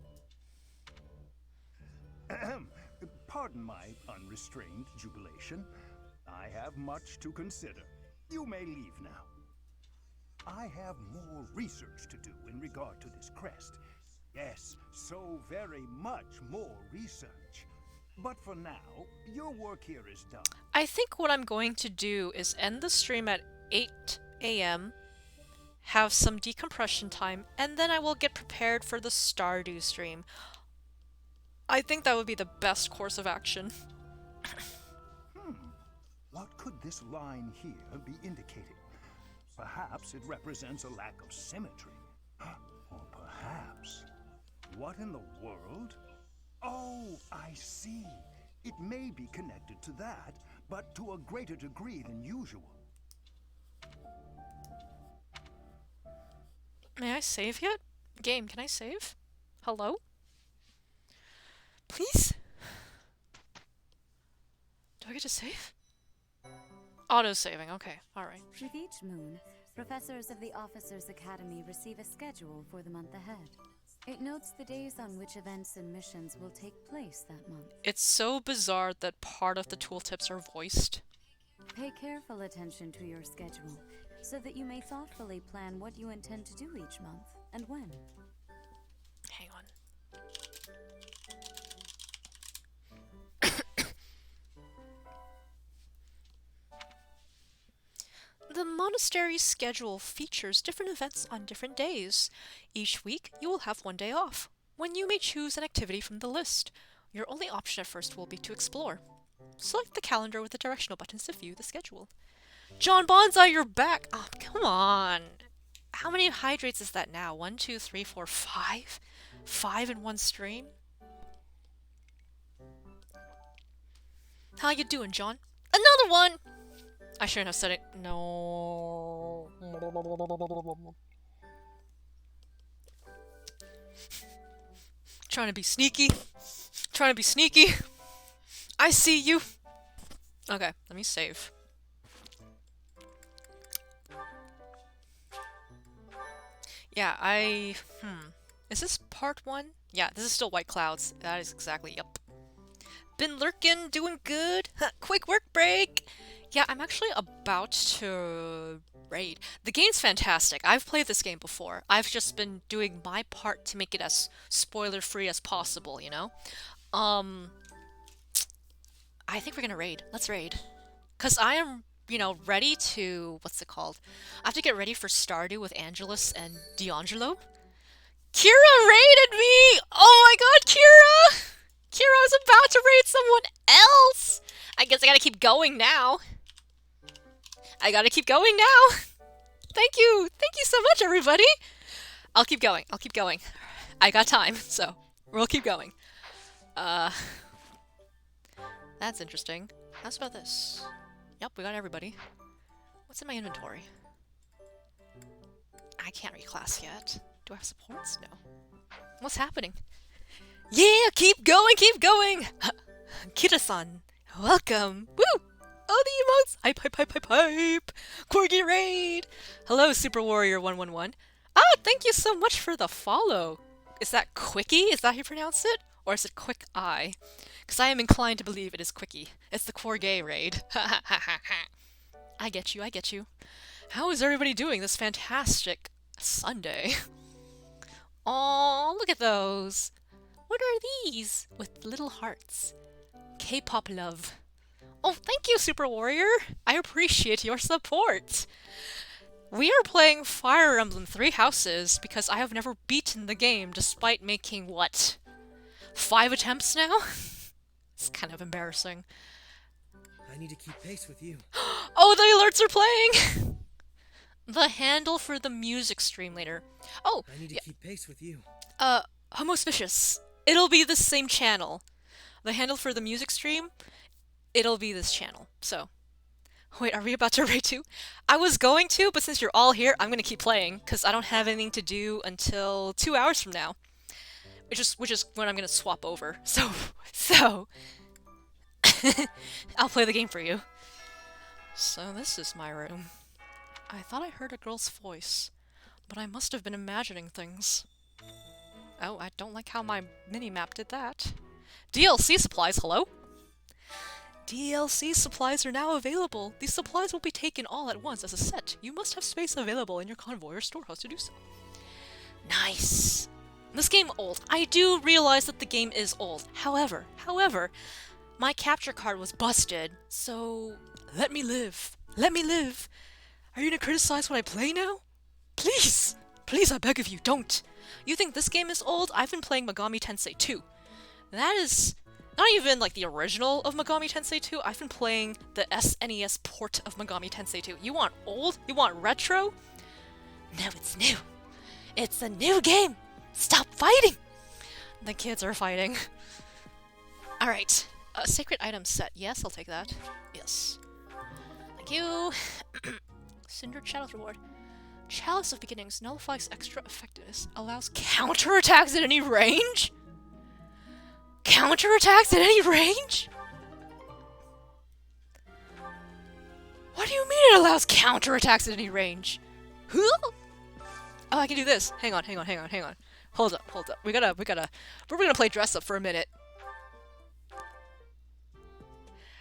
Pardon my unrestrained jubilation. I have much to consider. You may leave now. I have more research to do in regard to this crest. Yes, so very much more research. But for now, your work here is done. I think what I'm going to do is end the stream at 8 a.m., have some decompression time, and then I will get prepared for the Stardew stream. I think that would be the best course of action. What could this line here be indicating? Perhaps it represents a lack of symmetry. Or perhaps... What in the world? Oh, I see. It may be connected to that, but to a greater degree than usual. May I save yet? Game, can I save? Hello? Please? Do I get to save? Auto-saving, okay, alright. With each moon, professors of the Officers' Academy receive a schedule for the month ahead. It notes the days on which events and missions will take place that month. It's so bizarre that part of the tooltips are voiced. Pay careful attention to your schedule, so that you may thoughtfully plan what you intend to do each month, and when. Hang on. The monastery's schedule features different events on different days. Each week, you will have one day off, when you may choose an activity from the list. Your only option at first will be to explore. Select the calendar with the directional buttons to view the schedule. John Bonsai, you're back! Oh, come on! How many hydrates is that now? 1, 2, 3, 4, 5? 5 in one stream? How you doing, John? Another one! I shouldn't have said it. No. Trying to be sneaky. Trying to be sneaky. I see you. Okay, let me save. Yeah, Is this part 1? Yeah, this is still White Clouds. That is exactly, yep. Been lurking, doing good. Quick work break. Yeah, I'm actually about to raid. The game's fantastic. I've played this game before. I've just been doing my part to make it as spoiler-free as possible, you know? I think we're gonna raid. Let's raid. Because I am, you know, ready to... What's it called? I have to get ready for Stardew with Angelus and D'Angelo. Kira raided me! Oh my god, Kira! Kira was about to raid someone else! I guess I gotta keep going now. I gotta keep going now. Thank you. Thank you so much, everybody. I'll keep going. I'll keep going. I got time, so we'll keep going. That's interesting. How's about this? Yep, we got everybody. What's in my inventory? I can't reclass yet. Do I have supports? No. What's happening? Yeah, keep going, keep going! Kira-san, welcome! Woo! Oh, the emotes! Hype, hype, hype, hype, hype! Corgi Raid! Hello, Super Warrior 111. Ah, thank you so much for the follow! Is that Quickie? Is that how you pronounce it? Or is it Quick Eye? Because I am inclined to believe it is Quickie. It's the Corgi Raid. Ha ha ha ha. I get you, I get you. How is everybody doing this fantastic Sunday? Aw, look at those! What are these? With little hearts. K-pop love. Oh, thank you, Super Warrior! I appreciate your support! We are playing Fire Emblem 3 Houses because I have never beaten the game despite making, what, 5 attempts now? It's kind of embarrassing. I need to keep pace with you. Oh, the alerts are playing! The handle for the music stream later. Oh! I need to keep pace with you. Homospicious. It'll be the same channel. The handle for the music stream, it'll be this channel. So, wait, are we about to raid 2? I was going to, but since you're all here, I'm gonna keep playing, because I don't have anything to do until 2 hours from now. Which is when I'm gonna swap over. So, I'll play the game for you. So this is my room. I thought I heard a girl's voice, but I must have been imagining things. Oh, I don't like how my mini-map did that. DLC supplies, hello? DLC supplies are now available. These supplies will be taken all at once as a set. You must have space available in your convoy or storehouse to do so. Nice! This game old. I do realize that the game is old. However, my capture card was busted, so let me live. Let me live. Are you gonna criticize what I play now? Please! Please, I beg of you, don't! You think this game is old? I've been playing Megami Tensei 2. That is not even like the original of Megami Tensei 2. I've been playing the SNES port of Megami Tensei 2. You want old? You want retro? No, it's new. It's a new game! Stop fighting! The kids are fighting. Alright. Sacred item set. Yes, I'll take that. Yes. Thank you. Cinder Chalice reward. Chalice of Beginnings nullifies extra effectiveness. Allows counterattacks at any range? Counterattacks at any range? What do you mean it allows counterattacks at any range? Huh? Oh, I can do this. Hang on. Hold up. We're gonna play dress up for a minute.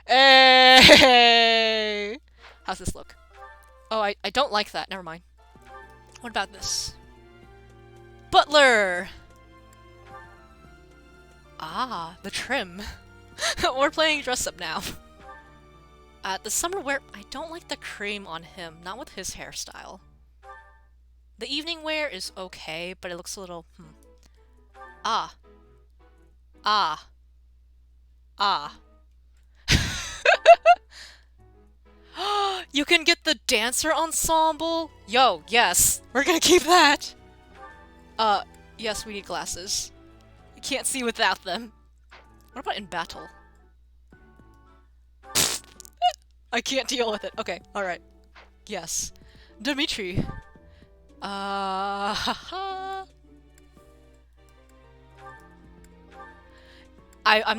Hey! How's this look? Oh, I don't like that. Never mind. What about this? Butler! Ah, the trim. We're playing dress up now. The summer wear, I don't like the cream on him, not with his hairstyle. The evening wear is okay, but it looks a little, Ah. You can get the dancer ensemble? Yo, yes. We're gonna keep that. Yes, we need glasses. You can't see without them. What about in battle? I can't deal with it. Okay, alright. Yes. Dimitri. I'm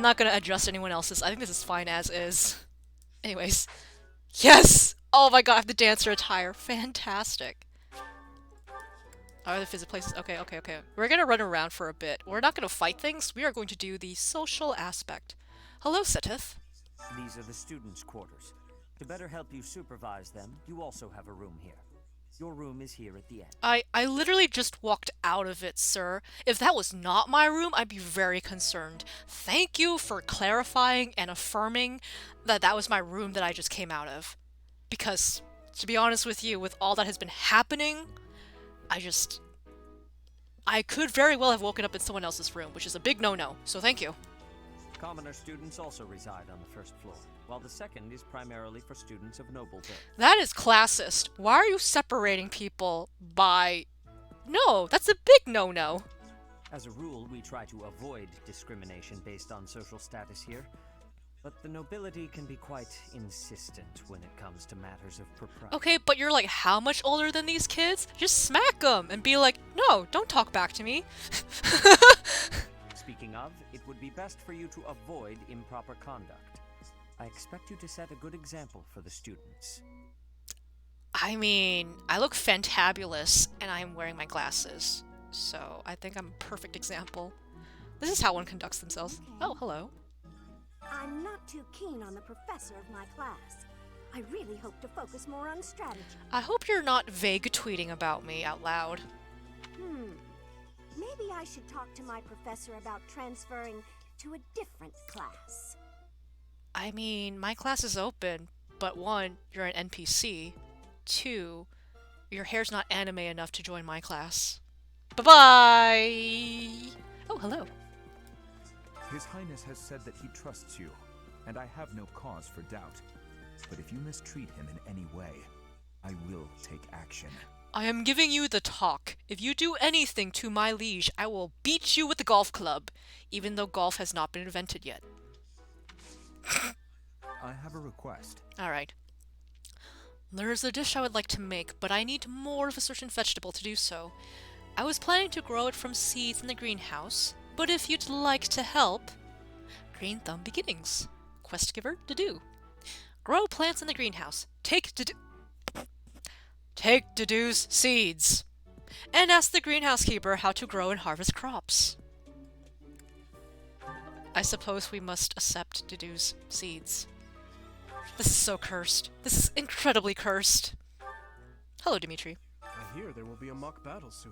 not gonna adjust anyone else's. I think this is fine as is. Anyways. Yes! Oh my god, I have the dancer attire. Fantastic. Are the visit places? Okay. We're gonna run around for a bit. We're not gonna fight things. We are going to do the social aspect. Hello, Setith. These are the students' quarters. To better help you supervise them, you also have a room here. Your room is here at the end. I literally just walked out of it, sir. If that was not my room, I'd be very concerned. Thank you for clarifying and affirming that that was my room that I just came out of. Because, to be honest with you, with all that has been happening, I could very well have woken up in someone else's room, which is a big no-no, so thank you. Commoner students also reside on the first floor, while the second is primarily for students of noble birth. That is classist. Why are you separating people by... No, that's a big no-no. As a rule, we try to avoid discrimination based on social status here, but the nobility can be quite insistent when it comes to matters of propriety. Okay, but you're like how much older than these kids? Just smack them and be like, no, don't talk back to me. Speaking of, it would be best for you to avoid improper conduct. I expect you to set a good example for the students. I mean, I look fantabulous and I'm wearing my glasses, so I think I'm a perfect example. This is how one conducts themselves. Okay. Oh, hello. I'm not too keen on the professor of my class. I really hope to focus more on strategy. I hope you're not vague tweeting about me out loud. Maybe I should talk to my professor about transferring to a different class. I mean, my class is open, but 1, you're an NPC. 2, your hair's not anime enough to join my class. Bye-bye! Oh, hello. His Highness has said that he trusts you, and I have no cause for doubt. But if you mistreat him in any way, I will take action. I am giving you the talk. If you do anything to my liege, I will beat you with the golf club, even though golf has not been invented yet. I have a request. Alright. There's a dish I would like to make, but I need more of a certain vegetable to do so. I was planning to grow it from seeds in the greenhouse, but if you'd like to help... Green Thumb Beginnings. Quest giver, to do. Grow plants in the greenhouse. Take Dedu's seeds. And ask the greenhouse keeper how to grow and harvest crops. I suppose we must accept Dedu's seeds. This is so cursed. This is incredibly cursed. Hello, Dimitri. I hear there will be a mock battle soon.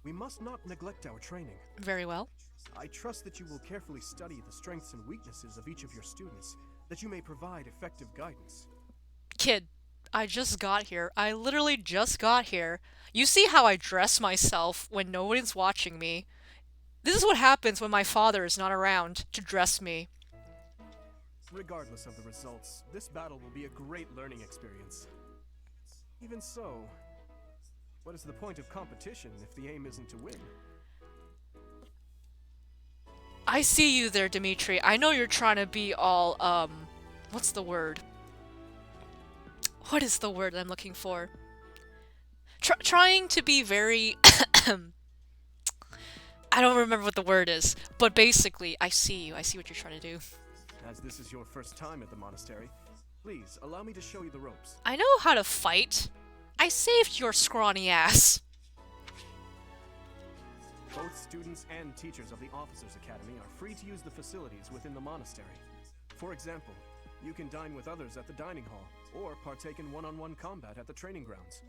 We must not neglect our training. Very well. I trust that you will carefully study the strengths and weaknesses of each of your students, that you may provide effective guidance. Kid, I just got here. I literally just got here. You see how I dress myself when nobody's watching me. This is what happens when my father is not around to dress me. Regardless of the results, this battle will be a great learning experience. Even so, what is the point of competition if the aim isn't to win? I see you there, Dimitri. I know you're trying to be all, what's the word? What is the word I'm looking for? Trying to be very... I don't remember what the word is, but basically, I see you. I see what you're trying to do. As this is your first time at the monastery, please allow me to show you the ropes. I know how to fight. I saved your scrawny ass. Both students and teachers of the Officers Academy are free to use the facilities within the monastery. For example, you can dine with others at the dining hall, or partake in one-on-one combat at the training grounds.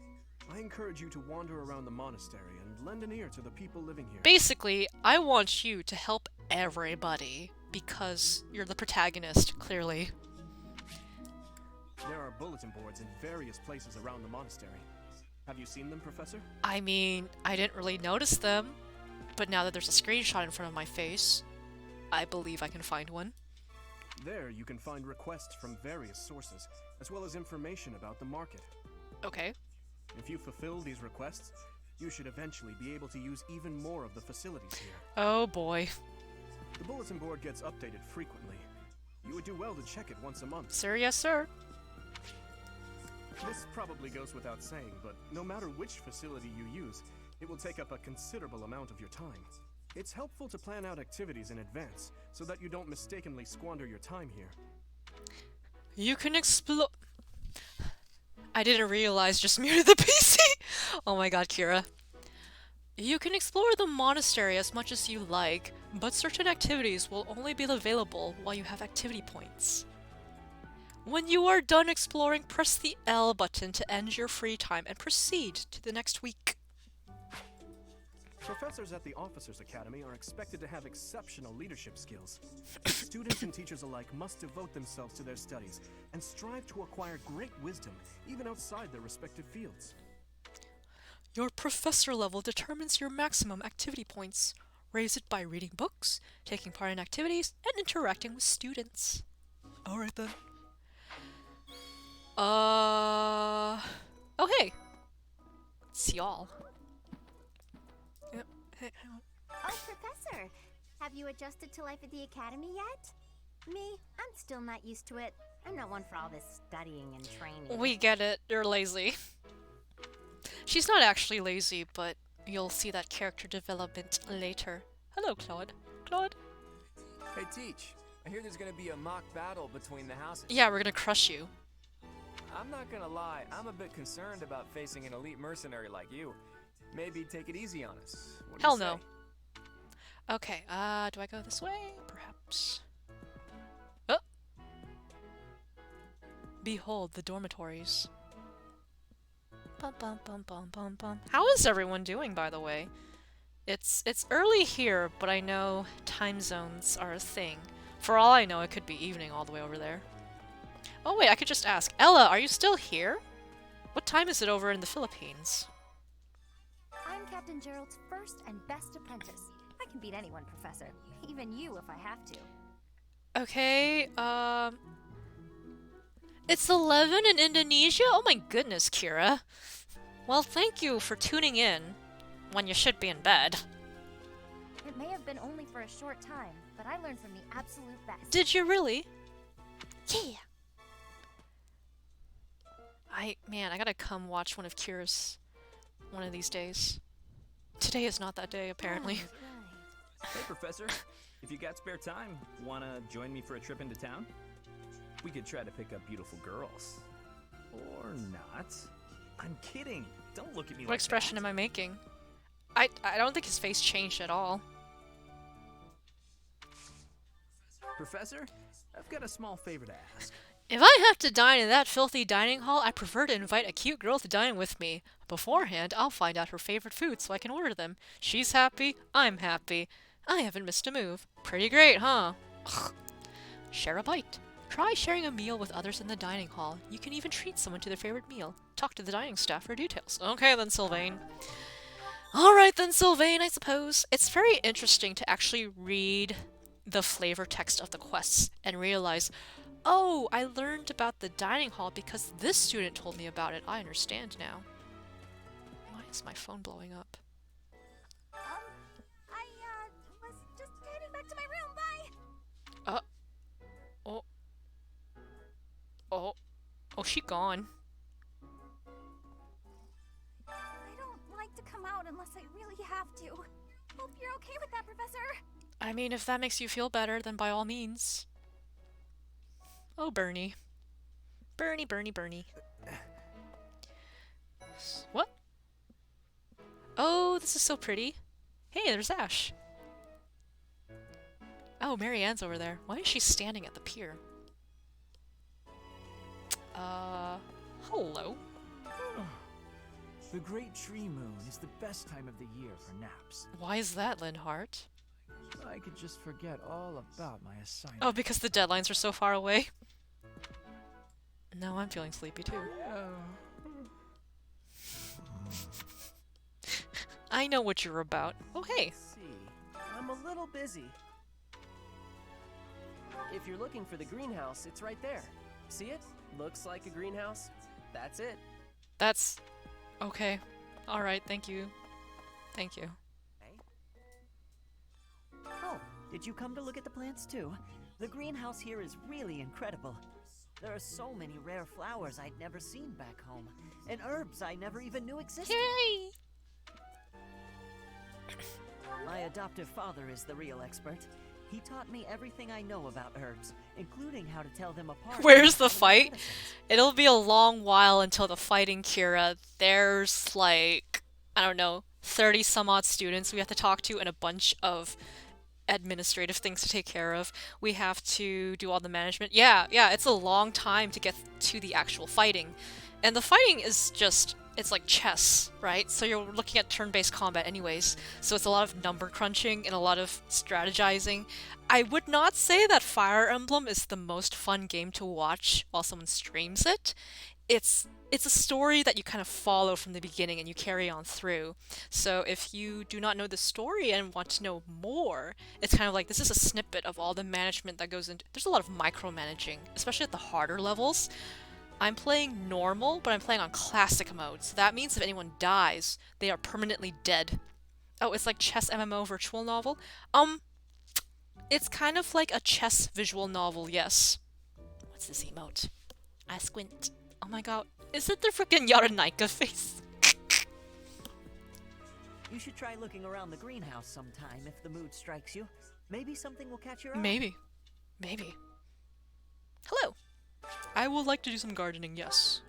I encourage you to wander around the monastery and lend an ear to the people living here. Basically, I want you to help everybody, because you're the protagonist, clearly. There are bulletin boards in various places around the monastery. Have you seen them, Professor? I mean, I didn't really notice them, but now that there's a screenshot in front of my face, I believe I can find one. There you can find requests from various sources, as well as information about the market. Okay. If you fulfill these requests, you should eventually be able to use even more of the facilities here. Oh boy. The bulletin board gets updated frequently. You would do well to check it once a month. Sir, yes sir. This probably goes without saying, but no matter which facility you use, it will take up a considerable amount of your time. It's helpful to plan out activities in advance, so that you don't mistakenly squander your time here. You can explore... I didn't realize just muted the PC! Oh my god, Kira. You can explore the monastery as much as you like, but certain activities will only be available while you have activity points. When you are done exploring, press the L button to end your free time and proceed to the next week. Professors at the Officers Academy are expected to have exceptional leadership skills. Students and teachers alike must devote themselves to their studies and strive to acquire great wisdom, even outside their respective fields. Your professor level determines your maximum activity points. Raise it by reading books, taking part in activities, and interacting with students. Alright then. Oh hey! It's y'all. Yep. Hey, hang on. Oh, Professor! Have you adjusted to life at the academy yet? Me, I'm still not used to it. I'm not one for all this studying and training. We get it. You're lazy. She's not actually lazy, but you'll see that character development later. Hello, Claude. Claude? Hey, Teach. I hear there's gonna be a mock battle between the houses. Yeah, we're gonna crush you. I'm not gonna lie, I'm a bit concerned about facing an elite mercenary like you. Maybe take it easy on us. What do Hell you say? no. Okay, do I go this way? Perhaps. Oh! Behold the dormitories. Bum, bum, bum, bum, bum, bum. How is everyone doing, by the way? It's early here, but I know time zones are a thing. For all I know, it could be evening all the way over there. Oh wait, I could just ask. Ella, are you still here? What time is it over in the Philippines? I'm Captain Gerald's first and best apprentice. I can beat anyone, Professor. Even you if I have to. Okay, it's 11 in Indonesia? Oh my goodness, Kira. Well, thank you for tuning in when you should be in bed. It may have been only for a short time, but I learned from the absolute best. Did you really? Yeah. Man, I gotta come watch one of Kira's one of these days. Today is not that day, apparently. Hey, Professor. If you got spare time, wanna join me for a trip into town? We could try to pick up beautiful girls. Or not. I'm kidding. Don't look at me What like expression am I making? I don't think his face changed at all. Professor, I've got a small favor to ask. If I have to dine in that filthy dining hall, I prefer to invite a cute girl to dine with me. Beforehand, I'll find out her favorite foods so I can order them. She's happy, I'm happy. I haven't missed a move. Pretty great, huh? Share a bite. Try sharing a meal with others in the dining hall. You can even treat someone to their favorite meal. Talk to the dining staff for details. Okay then, Sylvain. Alright then, Sylvain, I suppose. It's very interesting to actually read the flavor text of the quests and realize, oh, I learned about the dining hall because this student told me about it. I understand now. Why is my phone blowing up? I was just heading back to my room. Bye. Oh. Oh, she gone. I don't like to come out unless I really have to. Hope you're okay with that, Professor. I mean, if that makes you feel better, then by all means. Oh, Bernie. Bernie. What? Oh, this is so pretty. Hey, there's Ash. Oh, Marianne's over there. Why is she standing at the pier? Hello. The Great Tree Moon is the best time of the year for naps. Why is that, Linhart? I could just forget all about my assignment. Oh, because the deadlines are so far away? No, I'm feeling sleepy too. I know what you're about. Oh, hey. Let's see. I'm a little busy. If you're looking for the greenhouse, it's right there. See it? Looks like a greenhouse. That's it. That's... okay. Alright, thank you. Thank you. Oh, did you come to look at the plants too? The greenhouse here is really incredible. There are so many rare flowers I'd never seen back home, and herbs I never even knew existed. Yay! My adoptive father is the real expert. He taught me everything I know about herbs, including how to tell them apart. Where's the fight? It'll be a long while until the fighting, Kira. There's like, I don't know, 30 some odd students we have to talk to and a bunch of administrative things to take care of. We have to do all the management. Yeah, it's a long time to get to the actual fighting. And the fighting is just, it's like chess, right? So you're looking at turn-based combat anyways. So it's a lot of number crunching and a lot of strategizing. I would not say that Fire Emblem is the most fun game to watch while someone streams it. it's a story that you kind of follow from the beginning and you carry on through. So if you do not know the story and want to know more, it's kind of like this is a snippet of all the management that goes into. There's a lot of micromanaging, especially at the harder levels. I'm playing normal, but I'm playing on classic mode. So that means if anyone dies, they are permanently dead. Oh, it's like chess MMO virtual novel. It's kind of like a chess visual novel, yes. What's this emote? I squint. Oh my god. Is it the freaking Yaranaika face? You should try looking around the greenhouse sometime if the mood strikes you. Maybe something will catch your eye. Maybe. Maybe. Hello. I would like to do some gardening, yes.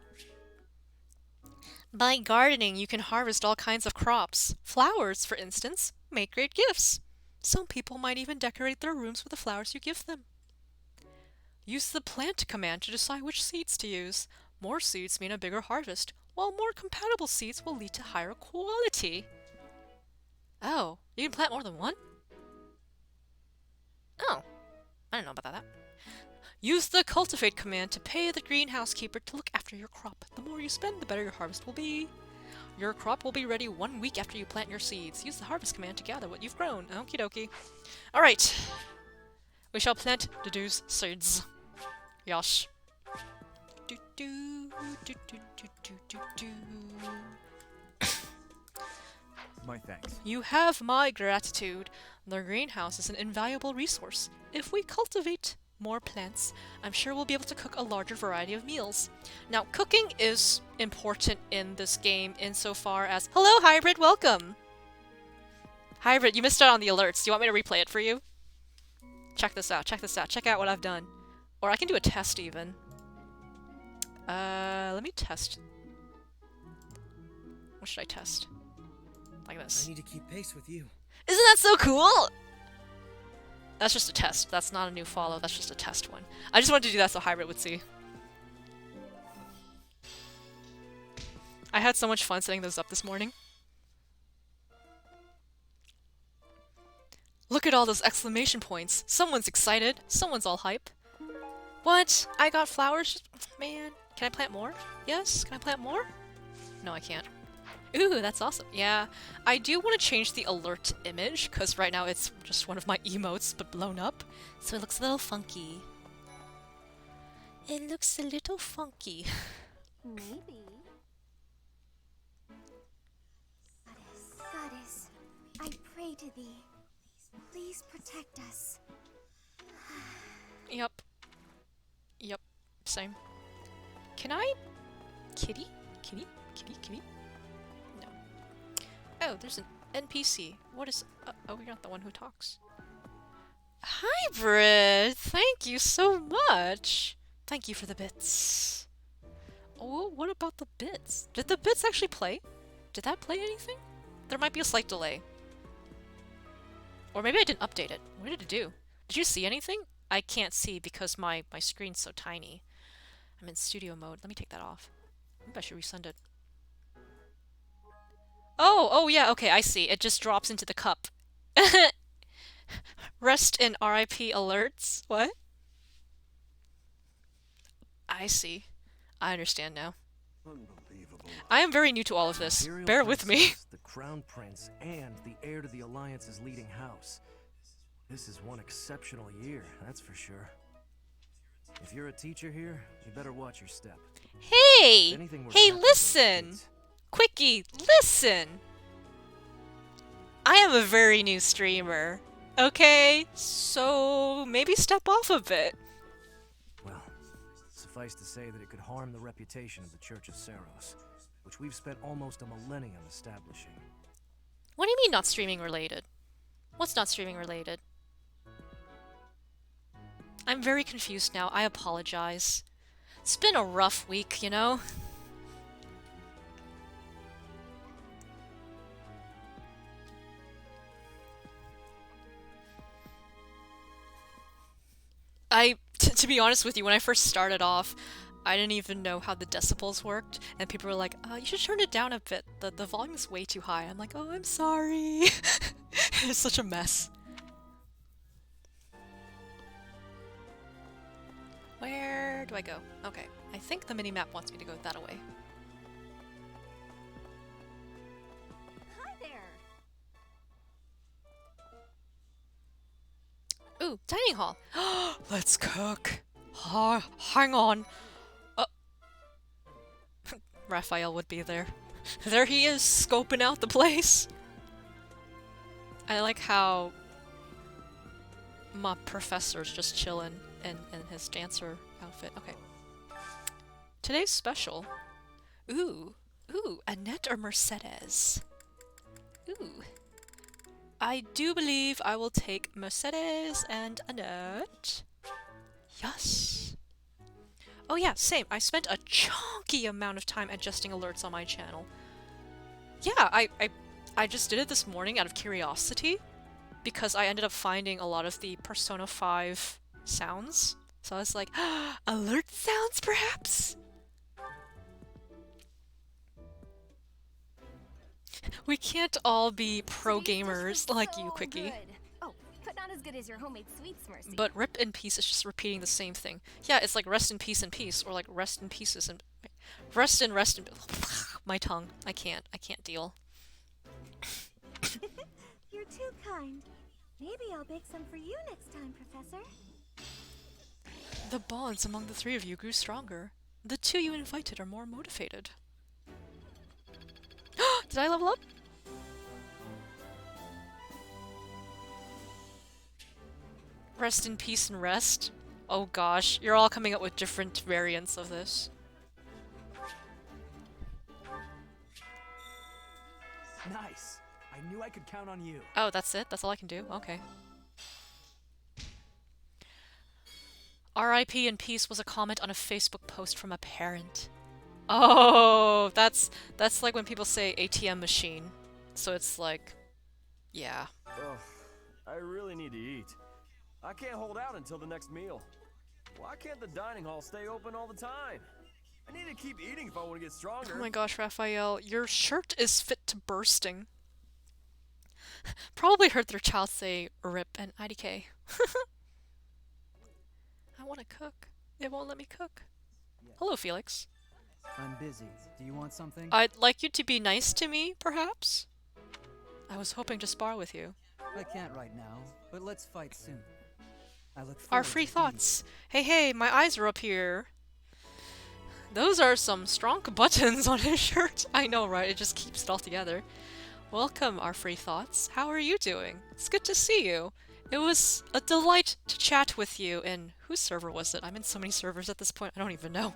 By gardening, you can harvest all kinds of crops. Flowers, for instance, make great gifts. Some people might even decorate their rooms with the flowers you give them. Use the plant command to decide which seeds to use. More seeds mean a bigger harvest, while more compatible seeds will lead to higher quality. Oh, you can plant more than one? Oh, I didn't know about that. Use the cultivate command to pay the greenhouse keeper to look after your crop. The more you spend, the better your harvest will be. Your crop will be ready 1 week after you plant your seeds. Use the harvest command to gather what you've grown. Okie dokie. Alright. We shall plant Didu's seeds. Yosh. Do do do do do do do do. My thanks. You have my gratitude. The greenhouse is an invaluable resource. If we cultivate more plants, I'm sure we'll be able to cook a larger variety of meals. Now, cooking is important in this game insofar as... Hello, Hybrid, welcome! Hybrid, you missed out on the alerts. Do you want me to replay it for you? Check this out, check this out. Check out what I've done. Or I can do a test, even. Let me test. What should I test? Like this. I need to keep pace with you. Isn't that so cool? That's just a test. That's not a new follow. That's just a test one. I just wanted to do that so Hybrid would see. I had so much fun setting those up this morning. Look at all those exclamation points. Someone's excited. Someone's all hype. What? I got flowers? Man. Can I plant more? Yes? Can I plant more? No, I can't. Ooh, that's awesome. Yeah, I do want to change the alert image, because right now it's just one of my emotes, but blown up. So it looks a little funky. It looks a little funky. Maybe. Goddess, I pray to thee. Please protect us. Yep. Yep. Same. Can I? Kitty? Kitty? Kitty? Kitty? No. Oh, there's an NPC. What is... oh, you're not the one who talks. Hybrid! Thank you so much! Thank you for the bits. Oh, what about the bits? Did the bits actually play? Did that play anything? There might be a slight delay. Or maybe I didn't update it. What did it do? Did you see anything? I can't see because my screen's so tiny. I'm in studio mode. Let me take that off. Maybe I should resend it. Oh, yeah, okay, I see. It just drops into the cup. Rest in RIP alerts? What? I see. I understand now. Unbelievable. I am very new to all of this. Imperial Bear with me. Princess, the Crown Prince, and the heir to the Alliance's leading house. This is one exceptional year, that's for sure. If you're a teacher here, you better watch your step. Hey! If anything were to Hey, happen to those listen! kids- Quickie, listen! I am a very new streamer. Okay? So maybe step off a bit. Well, suffice to say that it could harm the reputation of the Church of Saros, which we've spent almost a millennium establishing. What do you mean not streaming related? What's not streaming related? I'm very confused now. I apologize. It's been a rough week, you know? To be honest with you, when I first started off, I didn't even know how the decibels worked, and people were like, you should turn it down a bit. The volume is way too high. I'm like, oh, I'm sorry. It's such a mess. Where do I go? Okay, I think the mini-map wants me to go that way. Hi there. Ooh, dining hall. Let's cook. Hang on. Raphael would be there. There he is, scoping out the place. I like how my professor's just chilling in his dancer outfit. Okay. Today's special. Ooh, Annette or Mercedes? Ooh. I do believe I will take Mercedes and Annette. Yes. Oh yeah, same. I spent a chunky amount of time adjusting alerts on my channel. Yeah, I just did it this morning out of curiosity because I ended up finding a lot of the Persona 5 sounds. So I was like, alert sounds perhaps? We can't all be pro gamers like you, Quickie. Good. Oh, but not as good as your homemade sweets, Mercy. But rip in peace is just repeating the same thing. Yeah, it's like rest in peace and peace, or like rest in pieces and rest in my tongue. I can't deal. You're too kind. Maybe I'll bake some for you next time, Professor. The bonds among the three of you grew stronger. The two you invited are more motivated. Did I level up? Rest in peace and rest? Oh gosh, you're all coming up with different variants of this. Nice. I knew I could count on you. Oh, that's it? That's all I can do? Okay. R.I.P. in peace was a comment on a Facebook post from a parent. Oh, that's like when people say ATM machine. So it's like, yeah. Ugh, I really need to eat. I can't hold out until the next meal. Why can't the dining hall stay open all the time? I need to keep eating if I want to get stronger. Oh my gosh, Raphael, your shirt is fit to bursting. Probably heard their child say RIP and IDK. I want to cook. It won't let me cook. Hello, Felix. I'm busy. Do you want something? I'd like you to be nice to me, perhaps? I was hoping to spar with you. I can't right now, but let's fight soon. I look Our forward free to thoughts. Hey, my eyes are up here. Those are some strong buttons on his shirt. I know, right? It just keeps it all together. Welcome, our free thoughts. How are you doing? It's good to see you. It was a delight to chat with you in... Whose server was it? I'm in so many servers at this point, I don't even know.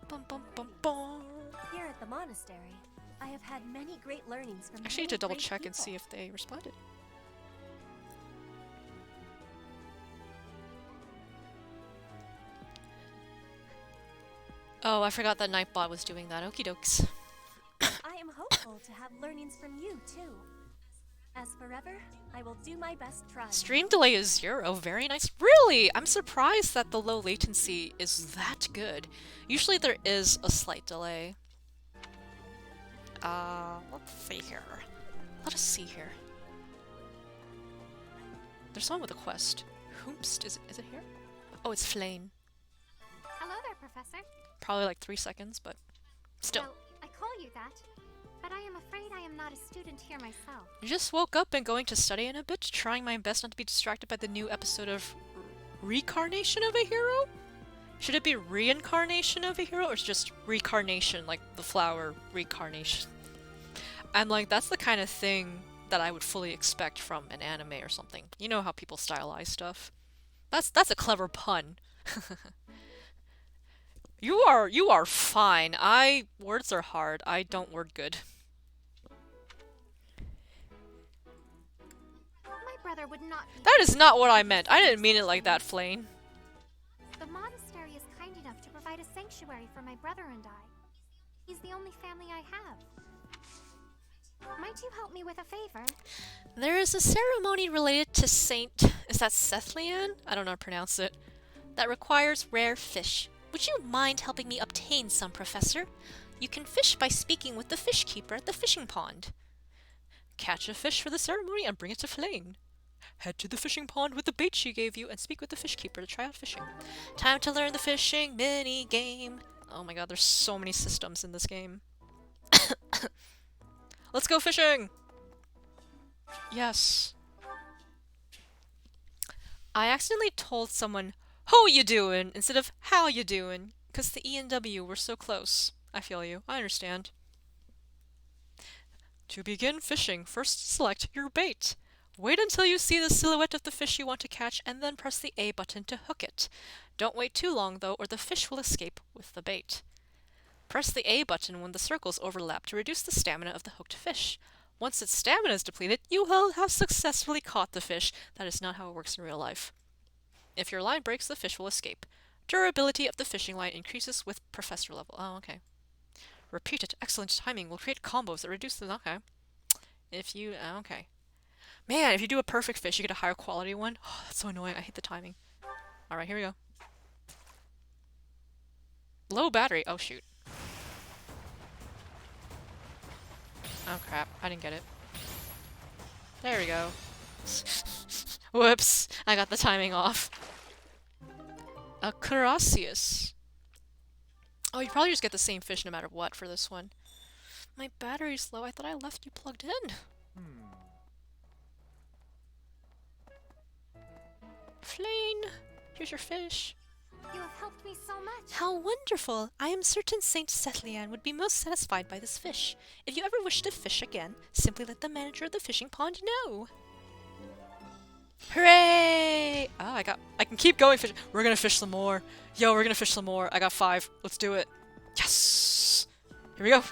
Bum, bum, bum, bum. Here at the monastery, I have had many great learnings from Actually, need to many double great check and people. see if they responded. Oh, I forgot that Nightbot was doing that. Okie dokes. I am hopeful to have learnings from you, too. As forever, I will do my best trying. Stream delay is 0. Very nice. Really? I'm surprised that the low latency is that good. Usually there is a slight delay. Let's see here. Let us see here. There's someone with a quest. Hoomst, is it here? Oh, it's Flame. Hello there, Professor. Probably like 3 seconds, but still. Well, I call you that, but I am afraid I am not a student here myself. Just woke up and going to study in a bit, trying my best not to be distracted by the new episode of Recarnation of a Hero? Should it be Reincarnation of a Hero, or is it just Recarnation, like the flower Recarnation? I'm like, that's the kind of thing that I would fully expect from an anime or something. You know how people stylize stuff. That's a clever pun. You are fine. Words are hard. I don't word good. My brother would not be... That is not what I meant. I didn't mean it like that, Flane. The monastery is kind enough to provide a sanctuary for my brother and I. He's the only family I have. Might you help me with a favor? There is a ceremony related to Saint... Is that Sethlian? I don't know how to pronounce it. That requires rare fish. Would you mind helping me obtain some, Professor? You can fish by speaking with the fish keeper at the fishing pond. Catch a fish for the ceremony and bring it to Flane. Head to the fishing pond with the bait she gave you and speak with the fish keeper to try out fishing. Time to learn the fishing mini game. Oh my god, there's so many systems in this game. Let's go fishing! Yes. I accidentally told someone, "How you doing?" instead of "How you doing?" because the E and W were so close. I feel you. I understand. To begin fishing, first select your bait. Wait until you see the silhouette of the fish you want to catch and then press the A button to hook it. Don't wait too long though or the fish will escape with the bait. Press the A button when the circles overlap to reduce the stamina of the hooked fish. Once its stamina is depleted, you will have successfully caught the fish. That is not how it works in real life. If your line breaks, the fish will escape. Durability of the fishing line increases with professor level. Oh, okay. Repeat it. Excellent timing will create combos that reduce the... Okay. If you... Okay. Man, if you do a perfect fish, you get a higher quality one. Oh, that's so annoying. I hate the timing. Alright, here we go. Low battery. Oh, shoot. Oh, crap. I didn't get it. There we go. Whoops. I got the timing off. A Carassius. Oh, you probably just get the same fish no matter what for this one. My battery's low. I thought I left you plugged in. Flane, here's your fish. You have helped me so much. How wonderful! I am certain Saint Cethleanne would be most satisfied by this fish. If you ever wish to fish again, simply let the manager of the fishing pond know. Hooray! Oh, I can keep going fishing. We're gonna fish some more. Yo, we're gonna fish some more. I got 5. Let's do it. Yes! Here we go.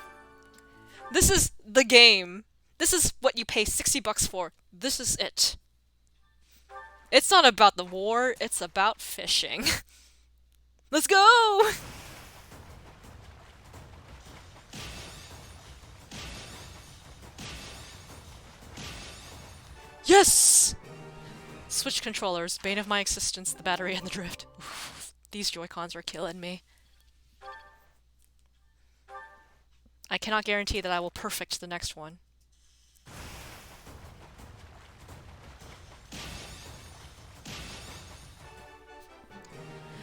This is the game. This is what you pay $60 for. This is it. It's not about the war, it's about fishing. Let's go! Yes! Switch controllers, bane of my existence, the battery and the drift. Oof, these Joy-Cons are killing me. I cannot guarantee that I will perfect the next one.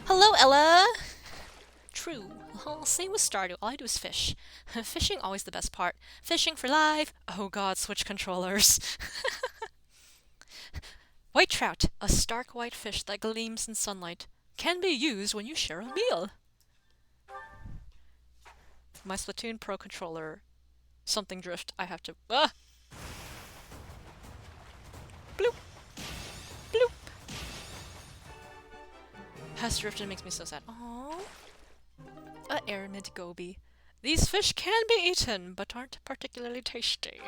Hello, Ella! True. Oh, same with Stardew. All I do is fish. Fishing, always the best part. Fishing for life. Oh god, switch controllers. White trout, a stark white fish that gleams in sunlight, can be used when you share a meal. My Splatoon Pro controller, something drift. I have to. Ah! Bloop! Bloop! Has drifted makes me so sad. Aww. A aramid goby. These fish can be eaten, but aren't particularly tasty.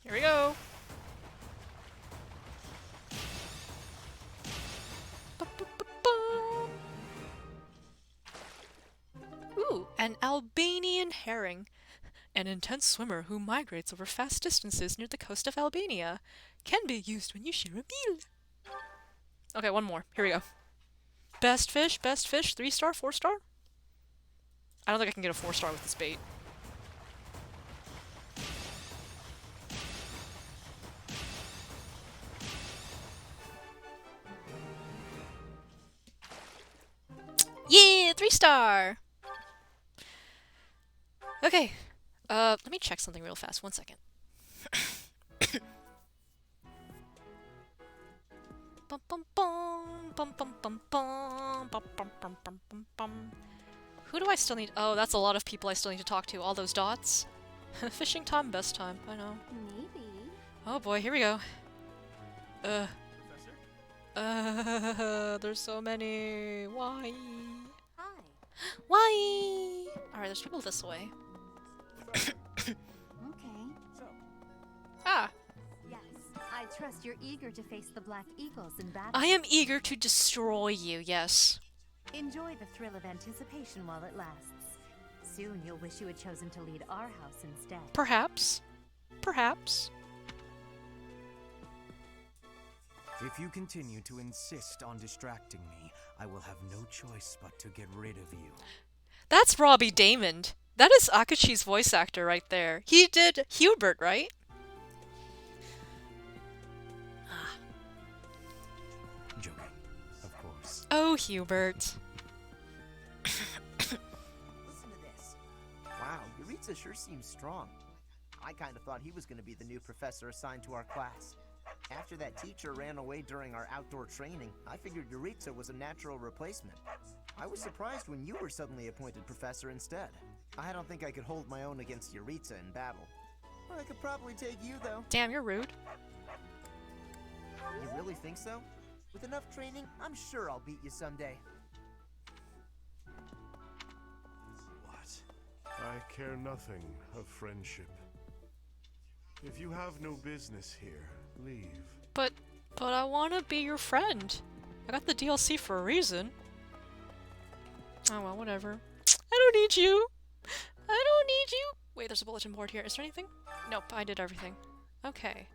Here we go. Ooh, an Albanian herring. An intense swimmer who migrates over fast distances near the coast of Albania. Can be used when you share a meal. Okay, one more. Here we go. Best fish, 3-star, 4-star? I don't think I can get a 4-star with this bait. Yeah, 3-star! Okay. Let me check something real fast. 1 second. Who do I still need? Oh, that's a lot of people I still need to talk to. All those dots. Fishing time, best time. I know. Maybe. Oh boy, here we go. There's so many. Why? Hi. Why? Alright, there's people this way. Okay. Ah. Yes, I trust you're eager to face the Black Eagles in battle. I am eager to destroy you, yes. Enjoy the thrill of anticipation while it lasts. Soon you'll wish you had chosen to lead our house instead. Perhaps. Perhaps. If you continue to insist on distracting me, I will have no choice but to get rid of you. That's Robbie Damon. That is Akachi's voice actor right there. He did Hubert, right? Joking, of course. Oh, Hubert. Listen to this. Wow, Yuritsa sure seems strong. I kind of thought he was going to be the new professor assigned to our class. After that teacher ran away during our outdoor training, I figured Yuritsa was a natural replacement. I was surprised when you were suddenly appointed professor instead. I don't think I could hold my own against Yuritsa in battle. Well, I could probably take you, though. Damn, you're rude. You really think so? With enough training, I'm sure I'll beat you someday. What? I care nothing of friendship. If you have no business here, leave. But I wanna be your friend. I got the DLC for a reason. Oh well, whatever. I don't need you. I don't need you. Wait, there's a bulletin board here. Is there anything? Nope, I did everything. Okay.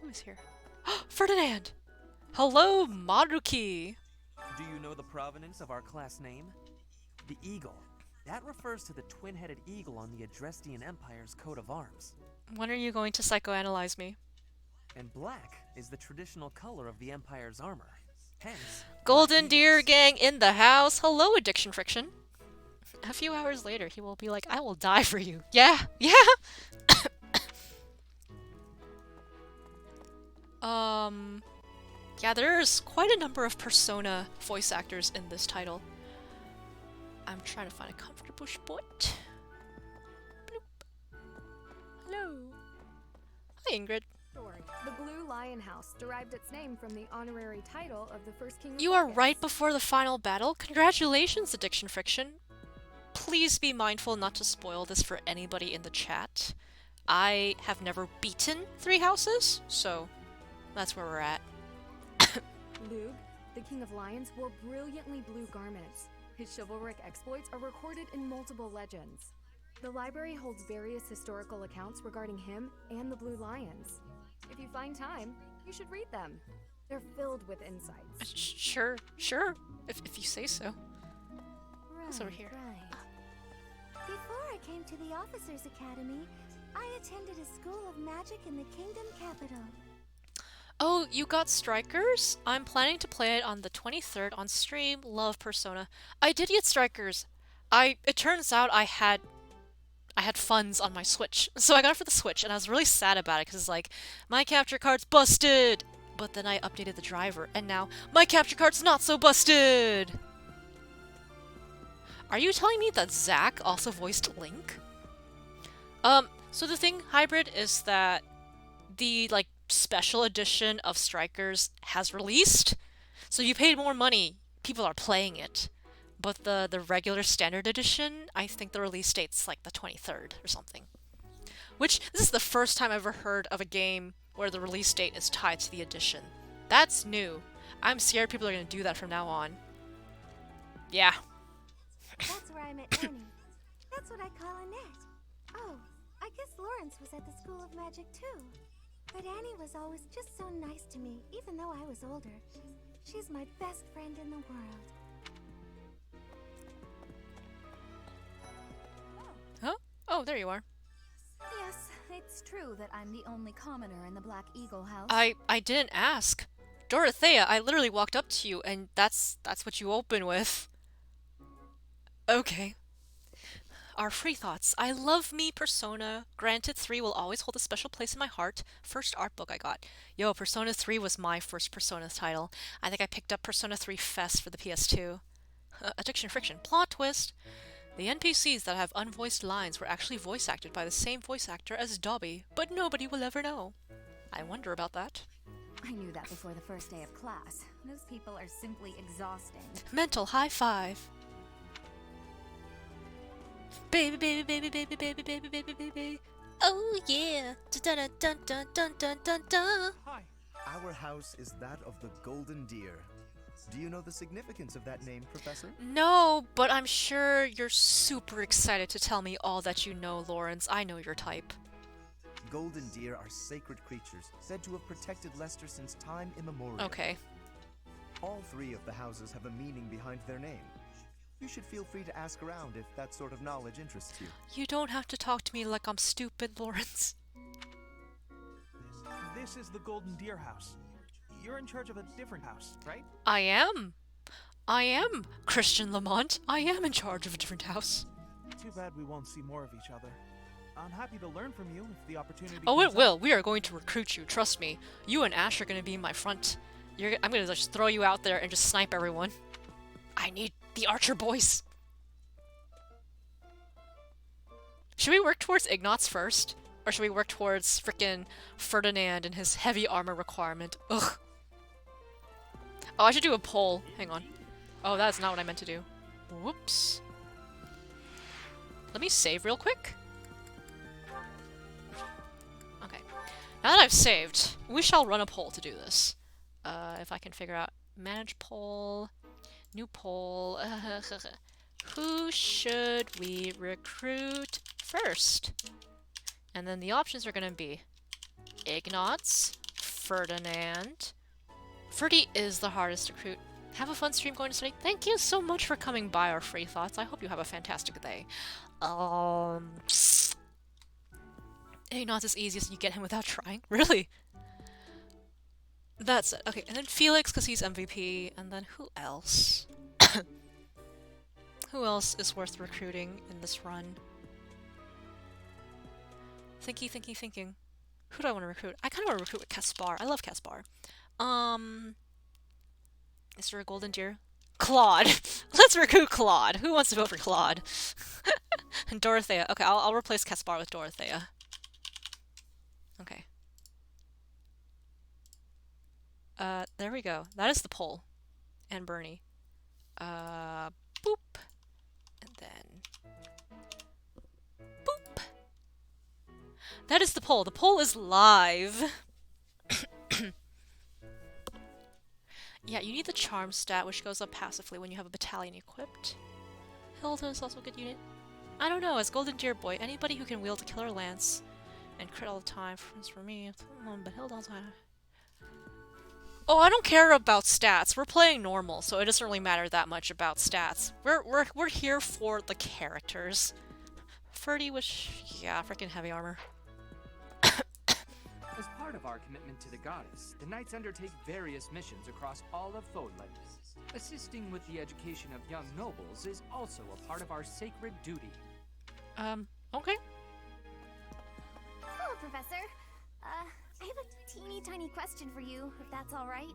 Who is here? Ferdinand! Hello, Maruki! Do you know the provenance of our class name? The eagle. That refers to the twin-headed eagle on the Adrestian Empire's coat of arms. When are you going to psychoanalyze me? And black is the traditional color of the Empire's armor. Hence, Golden Deer Gang in the house! Hello, Addiction Friction! A few hours later, he will be like, I will die for you. Yeah! Yeah! Yeah, there's quite a number of Persona voice actors in this title. I'm trying to find a comfortable spot. Bloop. Hello. Hi, Ingrid. Story. The Blue Lion House derived its name from the honorary title of the first king of You are Argus. right before the final battle. Congratulations, Addiction Friction. Please be mindful not to spoil this for anybody in the chat. I have never beaten 3 houses, so that's where we're at. Lug, the king of lions, wore brilliantly blue garments. His chivalric exploits are recorded in multiple legends. The library holds various historical accounts regarding him and the Blue Lions. If you find time, you should read them. They're filled with insights. Sure. If you say so. What's over here? Right. Before I came to the Officers Academy, I attended a school of magic in the kingdom capital. Oh, you got Strikers? I'm planning to play it on the 23rd on stream. Love Persona. I did get Strikers. It turns out I had funds on my Switch. So I got it for the Switch, and I was really sad about it, because it's like, my capture card's busted! But then I updated the driver, and now, my capture card's not so busted! Are you telling me that Zack also voiced Link? So the thing, Hybrid, is that the, special edition of Strikers has released, so you paid more money, people are playing it. But the regular standard edition, I think the release date's like the 23rd or something. Which, this is the first time I've ever heard of a game where the release date is tied to the edition. That's new. I'm scared people are gonna do that from now on. Yeah. That's where I met Annie. That's what I call Annette. Oh, I guess Lawrence was at the School of Magic too. But Annie was always just so nice to me, even though I was older. She's my best friend in the world. Huh? Oh, there you are. Yes, it's true that I'm the only commoner in the Black Eagle house. I didn't ask. Dorothea, I literally walked up to you and that's what you open with. Okay. Our free thoughts. I love me Persona. Granted, 3 will always hold a special place in my heart. First art book I got. Yo, Persona 3 was my first Persona title. I think I picked up Persona 3 Fest for the PS2. Addiction Friction. Plot twist. The NPCs that have unvoiced lines were actually voice acted by the same voice actor as Dobby, but nobody will ever know. I wonder about that. I knew that before the first day of class. Those people are simply exhausting. Mental high five. Baby, baby, baby, baby, baby, baby, baby, baby. Oh yeah. Dun dun dun dun dun dun dun dun. Hi. Our house is that of the Golden Deer. Do you know the significance of that name, Professor? No, but I'm sure you're super excited to tell me all that you know, Lawrence. I know your type. Golden deer are sacred creatures, said to have protected Leicester since time immemorial. Okay. All 3 of the houses have a meaning behind their name. You should feel free to ask around if that sort of knowledge interests you. You don't have to talk to me like I'm stupid, Lawrence. This is the Golden Deer House. You're in charge of a different house, right? I am. I am Christian Lamont. I am in charge of a different house. Too bad we won't see more of each other. I'm happy to learn from you if the opportunity Oh, comes it will. up. We are going to recruit you. Trust me. You and Ash are going to be in my front. I'm going to just throw you out there and just snipe everyone. I need the archer boys. Should we work towards Ignatz first? Or should we work towards frickin' Ferdinand and his heavy armor requirement? Ugh. Oh, I should do a poll. Hang on. Oh, that's not what I meant to do. Whoops. Let me save real quick. Okay. Now that I've saved, we shall run a poll to do this. If I can figure out manage poll, new poll. Who should we recruit first? And then the options are gonna be Ignatz, Ferdinand. Ferdy is the hardest to recruit. Have a fun stream going to study. Thank you so much for coming by our free thoughts. I hope you have a fantastic day. Ignatz is easiest, you get him without trying. Really? That's it. Okay, and then Felix, because he's MVP. And then who else? Who else is worth recruiting in this run? Thinking. Who do I want to recruit? I kind of want to recruit with Caspar. I love Caspar. Is there a golden deer? Claude! Let's recruit Claude! Who wants to vote for Claude? And Dorothea. Okay, I'll replace Caspar with Dorothea. Okay. There we go. That is the poll. And Bernie. Boop. And then... boop! That is the poll. The poll is live. Yeah, you need the charm stat, which goes up passively when you have a battalion equipped. Hilda is also a good unit. I don't know, as Golden Deer Boy, anybody who can wield a killer lance and crit all the time, for me, but Hilda also... Oh, I don't care about stats. We're playing normal, so it doesn't really matter that much about stats. We're here for the characters. Ferdy was... yeah, freaking heavy armor. As part of our commitment to the goddess, the knights undertake various missions across all of Fodland. Assisting with the education of young nobles is also a part of our sacred duty. Okay. Hello, Professor. I have a teeny tiny question for you, if that's all right.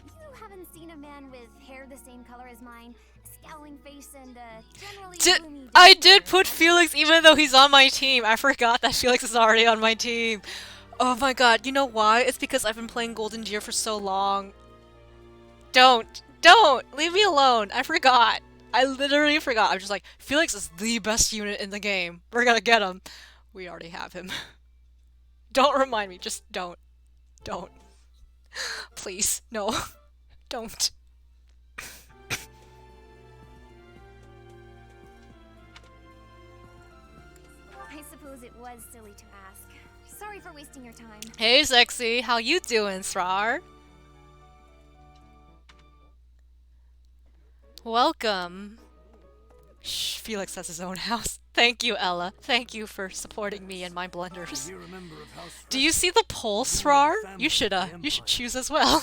You haven't seen a man with hair the same color as mine, a scowling face, and generally gloomy I did put Felix even though he's on my team. I forgot that Felix is already on my team. Oh my god, you know why? It's because I've been playing Golden Deer for so long. Don't! Leave me alone! I forgot. I literally forgot. I'm just like, Felix is the best unit in the game. We're gonna get him. We already have him. Don't remind me. Just don't. Don't. Please. No. Don't. I suppose it was silly to ask. Sorry for wasting your time. Hey, sexy. How you doing, Thrar? Welcome. Shh, Felix has his own house. Thank you, Ella. Thank you for supporting me and my blunders. Do you see the poll, Thrar? You should choose as well.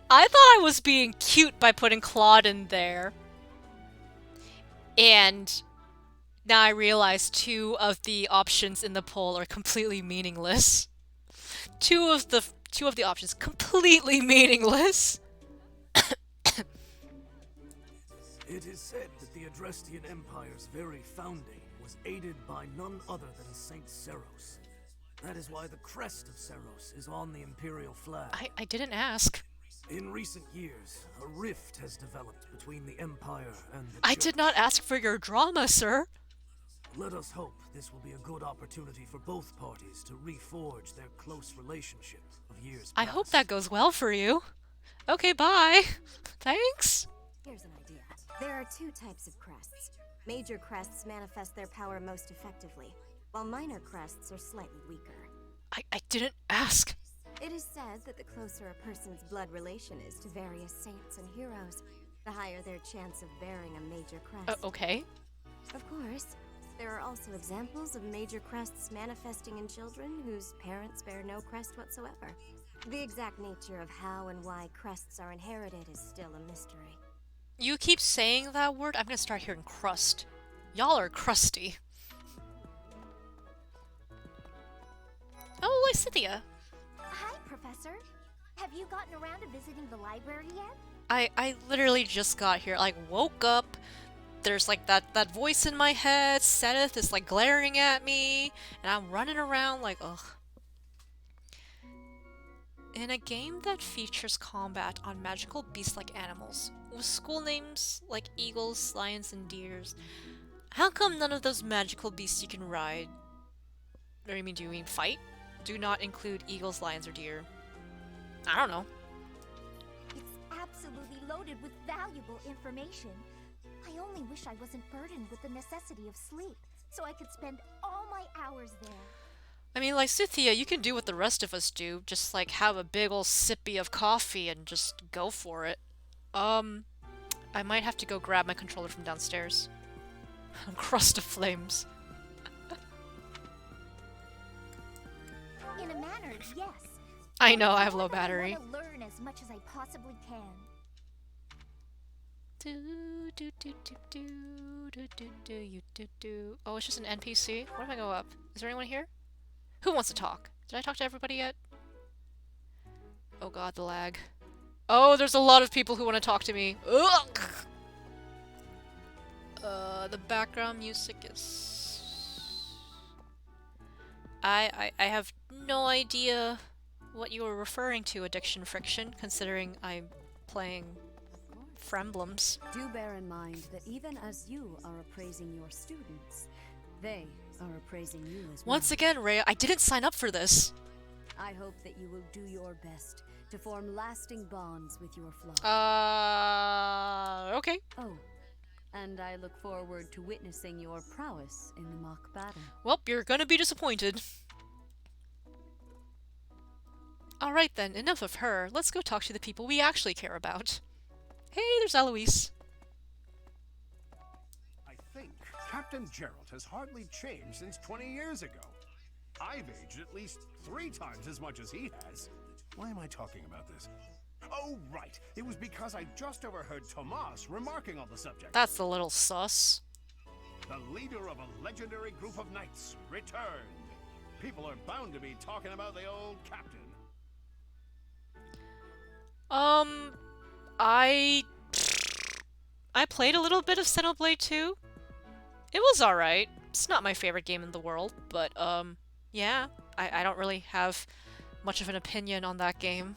I thought I was being cute by putting Claude in there. And now I realize 2 of the options in the poll are completely meaningless. Two of the options completely meaningless. It is said that the Adrestian Empire's very founding was aided by none other than Saint Seros. That is why the crest of Seros is on the Imperial flag. I didn't ask. In recent years, a rift has developed between the Empire and the I Church. did not ask for your drama, sir. Let us hope this will be a good opportunity for both parties to reforge their close relationship of years I past. hope that goes well for you. Okay, bye. Thanks. Here's an idea. There are 2 types of crests. Major crests manifest their power most effectively, while minor crests are slightly weaker. I didn't ask. It is said that the closer a person's blood relation is to various saints and heroes, the higher their chance of bearing a major crest. Okay. Of course, there are also examples of major crests manifesting in children whose parents bear no crest whatsoever. The exact nature of how and why crests are inherited is still a mystery. You keep saying that word, I'm gonna start hearing crust. Y'all are crusty. Oh, Lysithia. Hi, Professor. Have you gotten around to visiting the library yet? I literally just got here, like, woke up. There's like that voice in my head, Seth is like glaring at me, and I'm running around like, ugh. In a game that features combat on magical beast-like animals, with school names like eagles, lions, and deers, how come none of those magical beasts you can ride, or do you mean fight, do not include eagles, lions, or deer? I don't know. It's absolutely loaded with valuable information. I only wish I wasn't burdened with the necessity of sleep, so I could spend all my hours there. I mean, Lysithia, you can do what the rest of us do, just like have a big ol' sippy of coffee and just go for it. I might have to go grab my controller from downstairs. Crust of flames. In a manner, yes. I know, I have low battery. I want to learn as much as I possibly can. Oh, it's just an NPC? What if I go up? Is there anyone here? Who wants to talk? Did I talk to everybody yet? Oh god, the lag. Oh, there's a lot of people who want to talk to me. Ugh! The background music is... I have no idea what you were referring to, Addiction Friction, considering I'm playing Fire Emblems. Do bear in mind that even as you are appraising your students, they are appraising you as well. Once again, Rhea, I didn't sign up for this. I hope that you will do your best to form lasting bonds with your flock. Okay. Oh, and I look forward to witnessing your prowess in the mock battle. Well, you're gonna be disappointed. Alright then, enough of her. Let's go talk to the people we actually care about. Hey, there's Eloise. I think Captain Gerald has hardly changed since 20 years ago. I've aged at least 3 times as much as he has. Why am I talking about this? Oh, right. It was because I just overheard Tomas remarking on the subject. That's a little sus. The leader of a legendary group of knights returned. People are bound to be talking about the old captain. I played a little bit of Xenoblade 2. It was alright. It's not my favorite game in the world, but, yeah. I don't really have much of an opinion on that game.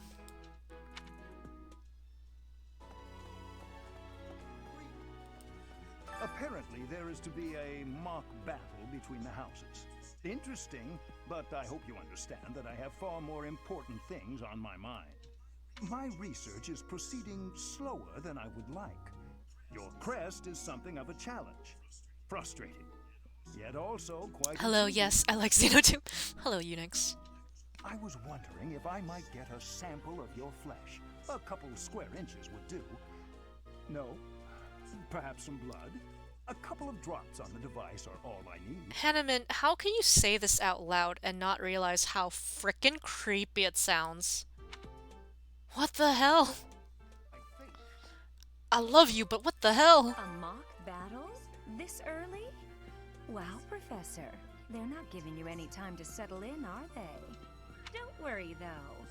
Apparently, there is to be a mock battle between the houses. Interesting, but I hope you understand that I have far more important things on my mind. My research is proceeding slower than I would like. Your crest is something of a challenge. Frustrating, yet also quite... Hello, yes, I like Xeno 2. Hello, Unix. I was wondering if I might get a sample of your flesh. A couple square inches would do. No? Perhaps some blood? A couple of drops on the device are all I need. Hanneman, how can you say this out loud and not realize how frickin' creepy it sounds? What the hell? I love you, but what the hell? A mock battle? This early? Wow, Professor. They're not giving you any time to settle in, are they? Don't worry, though.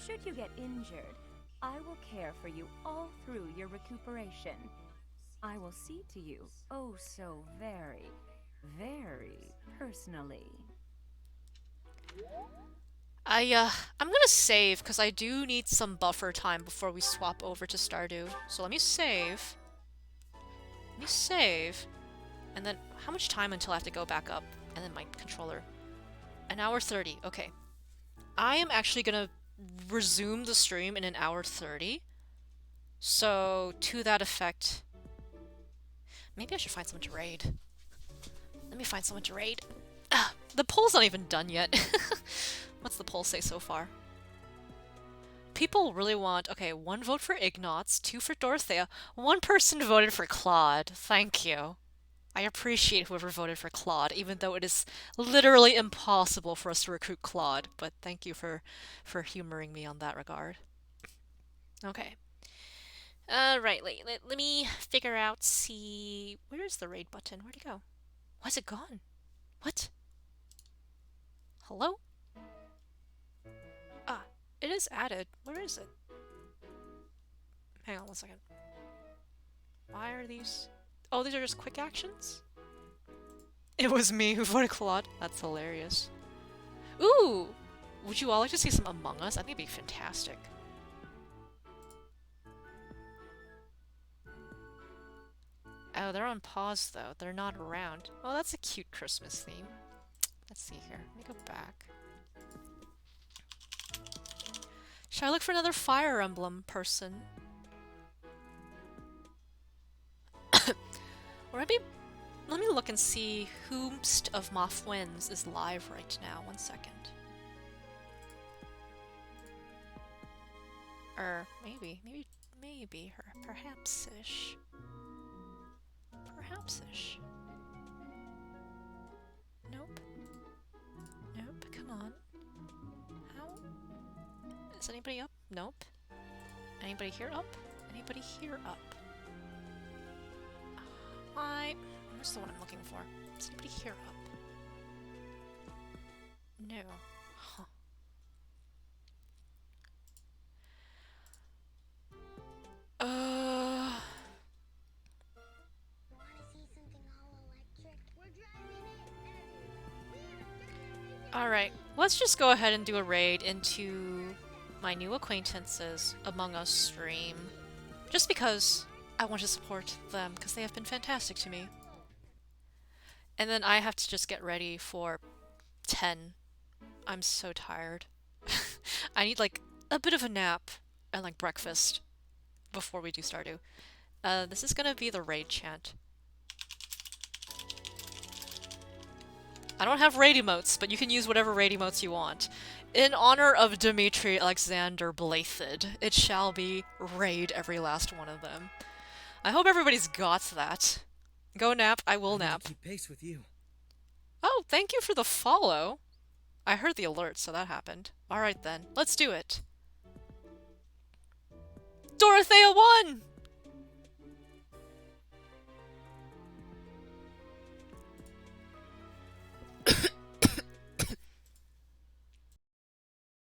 Should you get injured, I will care for you all through your recuperation. I will see to you, oh so very, very personally. I'm gonna save, because I do need some buffer time before we swap over to Stardew. So let me save. Let me save. And then, how much time until I have to go back up? And then my controller. 1:30, okay. I am actually gonna resume the stream in 1:30. So, to that effect... Maybe I should find someone to raid. Let me find someone to raid. Ah, the poll's not even done yet. What's the poll say so far? people really want... Okay, 1 vote for Ignatz, 2 for Dorothea. 1 person voted for Claude. Thank you. I appreciate whoever voted for Claude, even though it is literally impossible for us to recruit Claude. But thank you for humoring me on that regard. Okay. Right, let me figure out, see... Where's the raid button? Where'd it go? Why's it gone? What? Hello? Ah, it is added. Where is it? Hang on 1 second. Why are these... Oh, these are just quick actions? It was me who voted Claude. That's hilarious. Ooh! Would you all like to see some Among Us? I think it'd be fantastic. Oh, they're on pause though. They're not around. Oh, that's a cute Christmas theme. Let's see here. Let me go back. Should I look for another Fire Emblem person? Or maybe... Let me look and see whomst of Moth Winds is live right now. 1 second. Or maybe her. Perhaps-ish. Perhaps-ish. Nope. Nope, come on. How? Is anybody up? Nope. Anybody here up? Anybody here up? Where's the one I'm looking for? Is anybody here up? No. Huh. Alright, let's just go ahead and do a raid into my new acquaintances Among Us stream. Just because I want to support them, because they have been fantastic to me. And then I have to just get ready for 10. I'm so tired. I need like a bit of a nap and like breakfast before we do Stardew. This is gonna be the raid chant. I don't have raid emotes, but you can use whatever raid emotes you want. In honor of Dimitri Alexander blaiddyd, it shall be raid every last one of them. I hope everybody's got that. Go nap, I will nap. Keep pace with you. Oh, thank you for the follow. I heard the alert, so that happened. Alright then, let's do it. Dorothea won!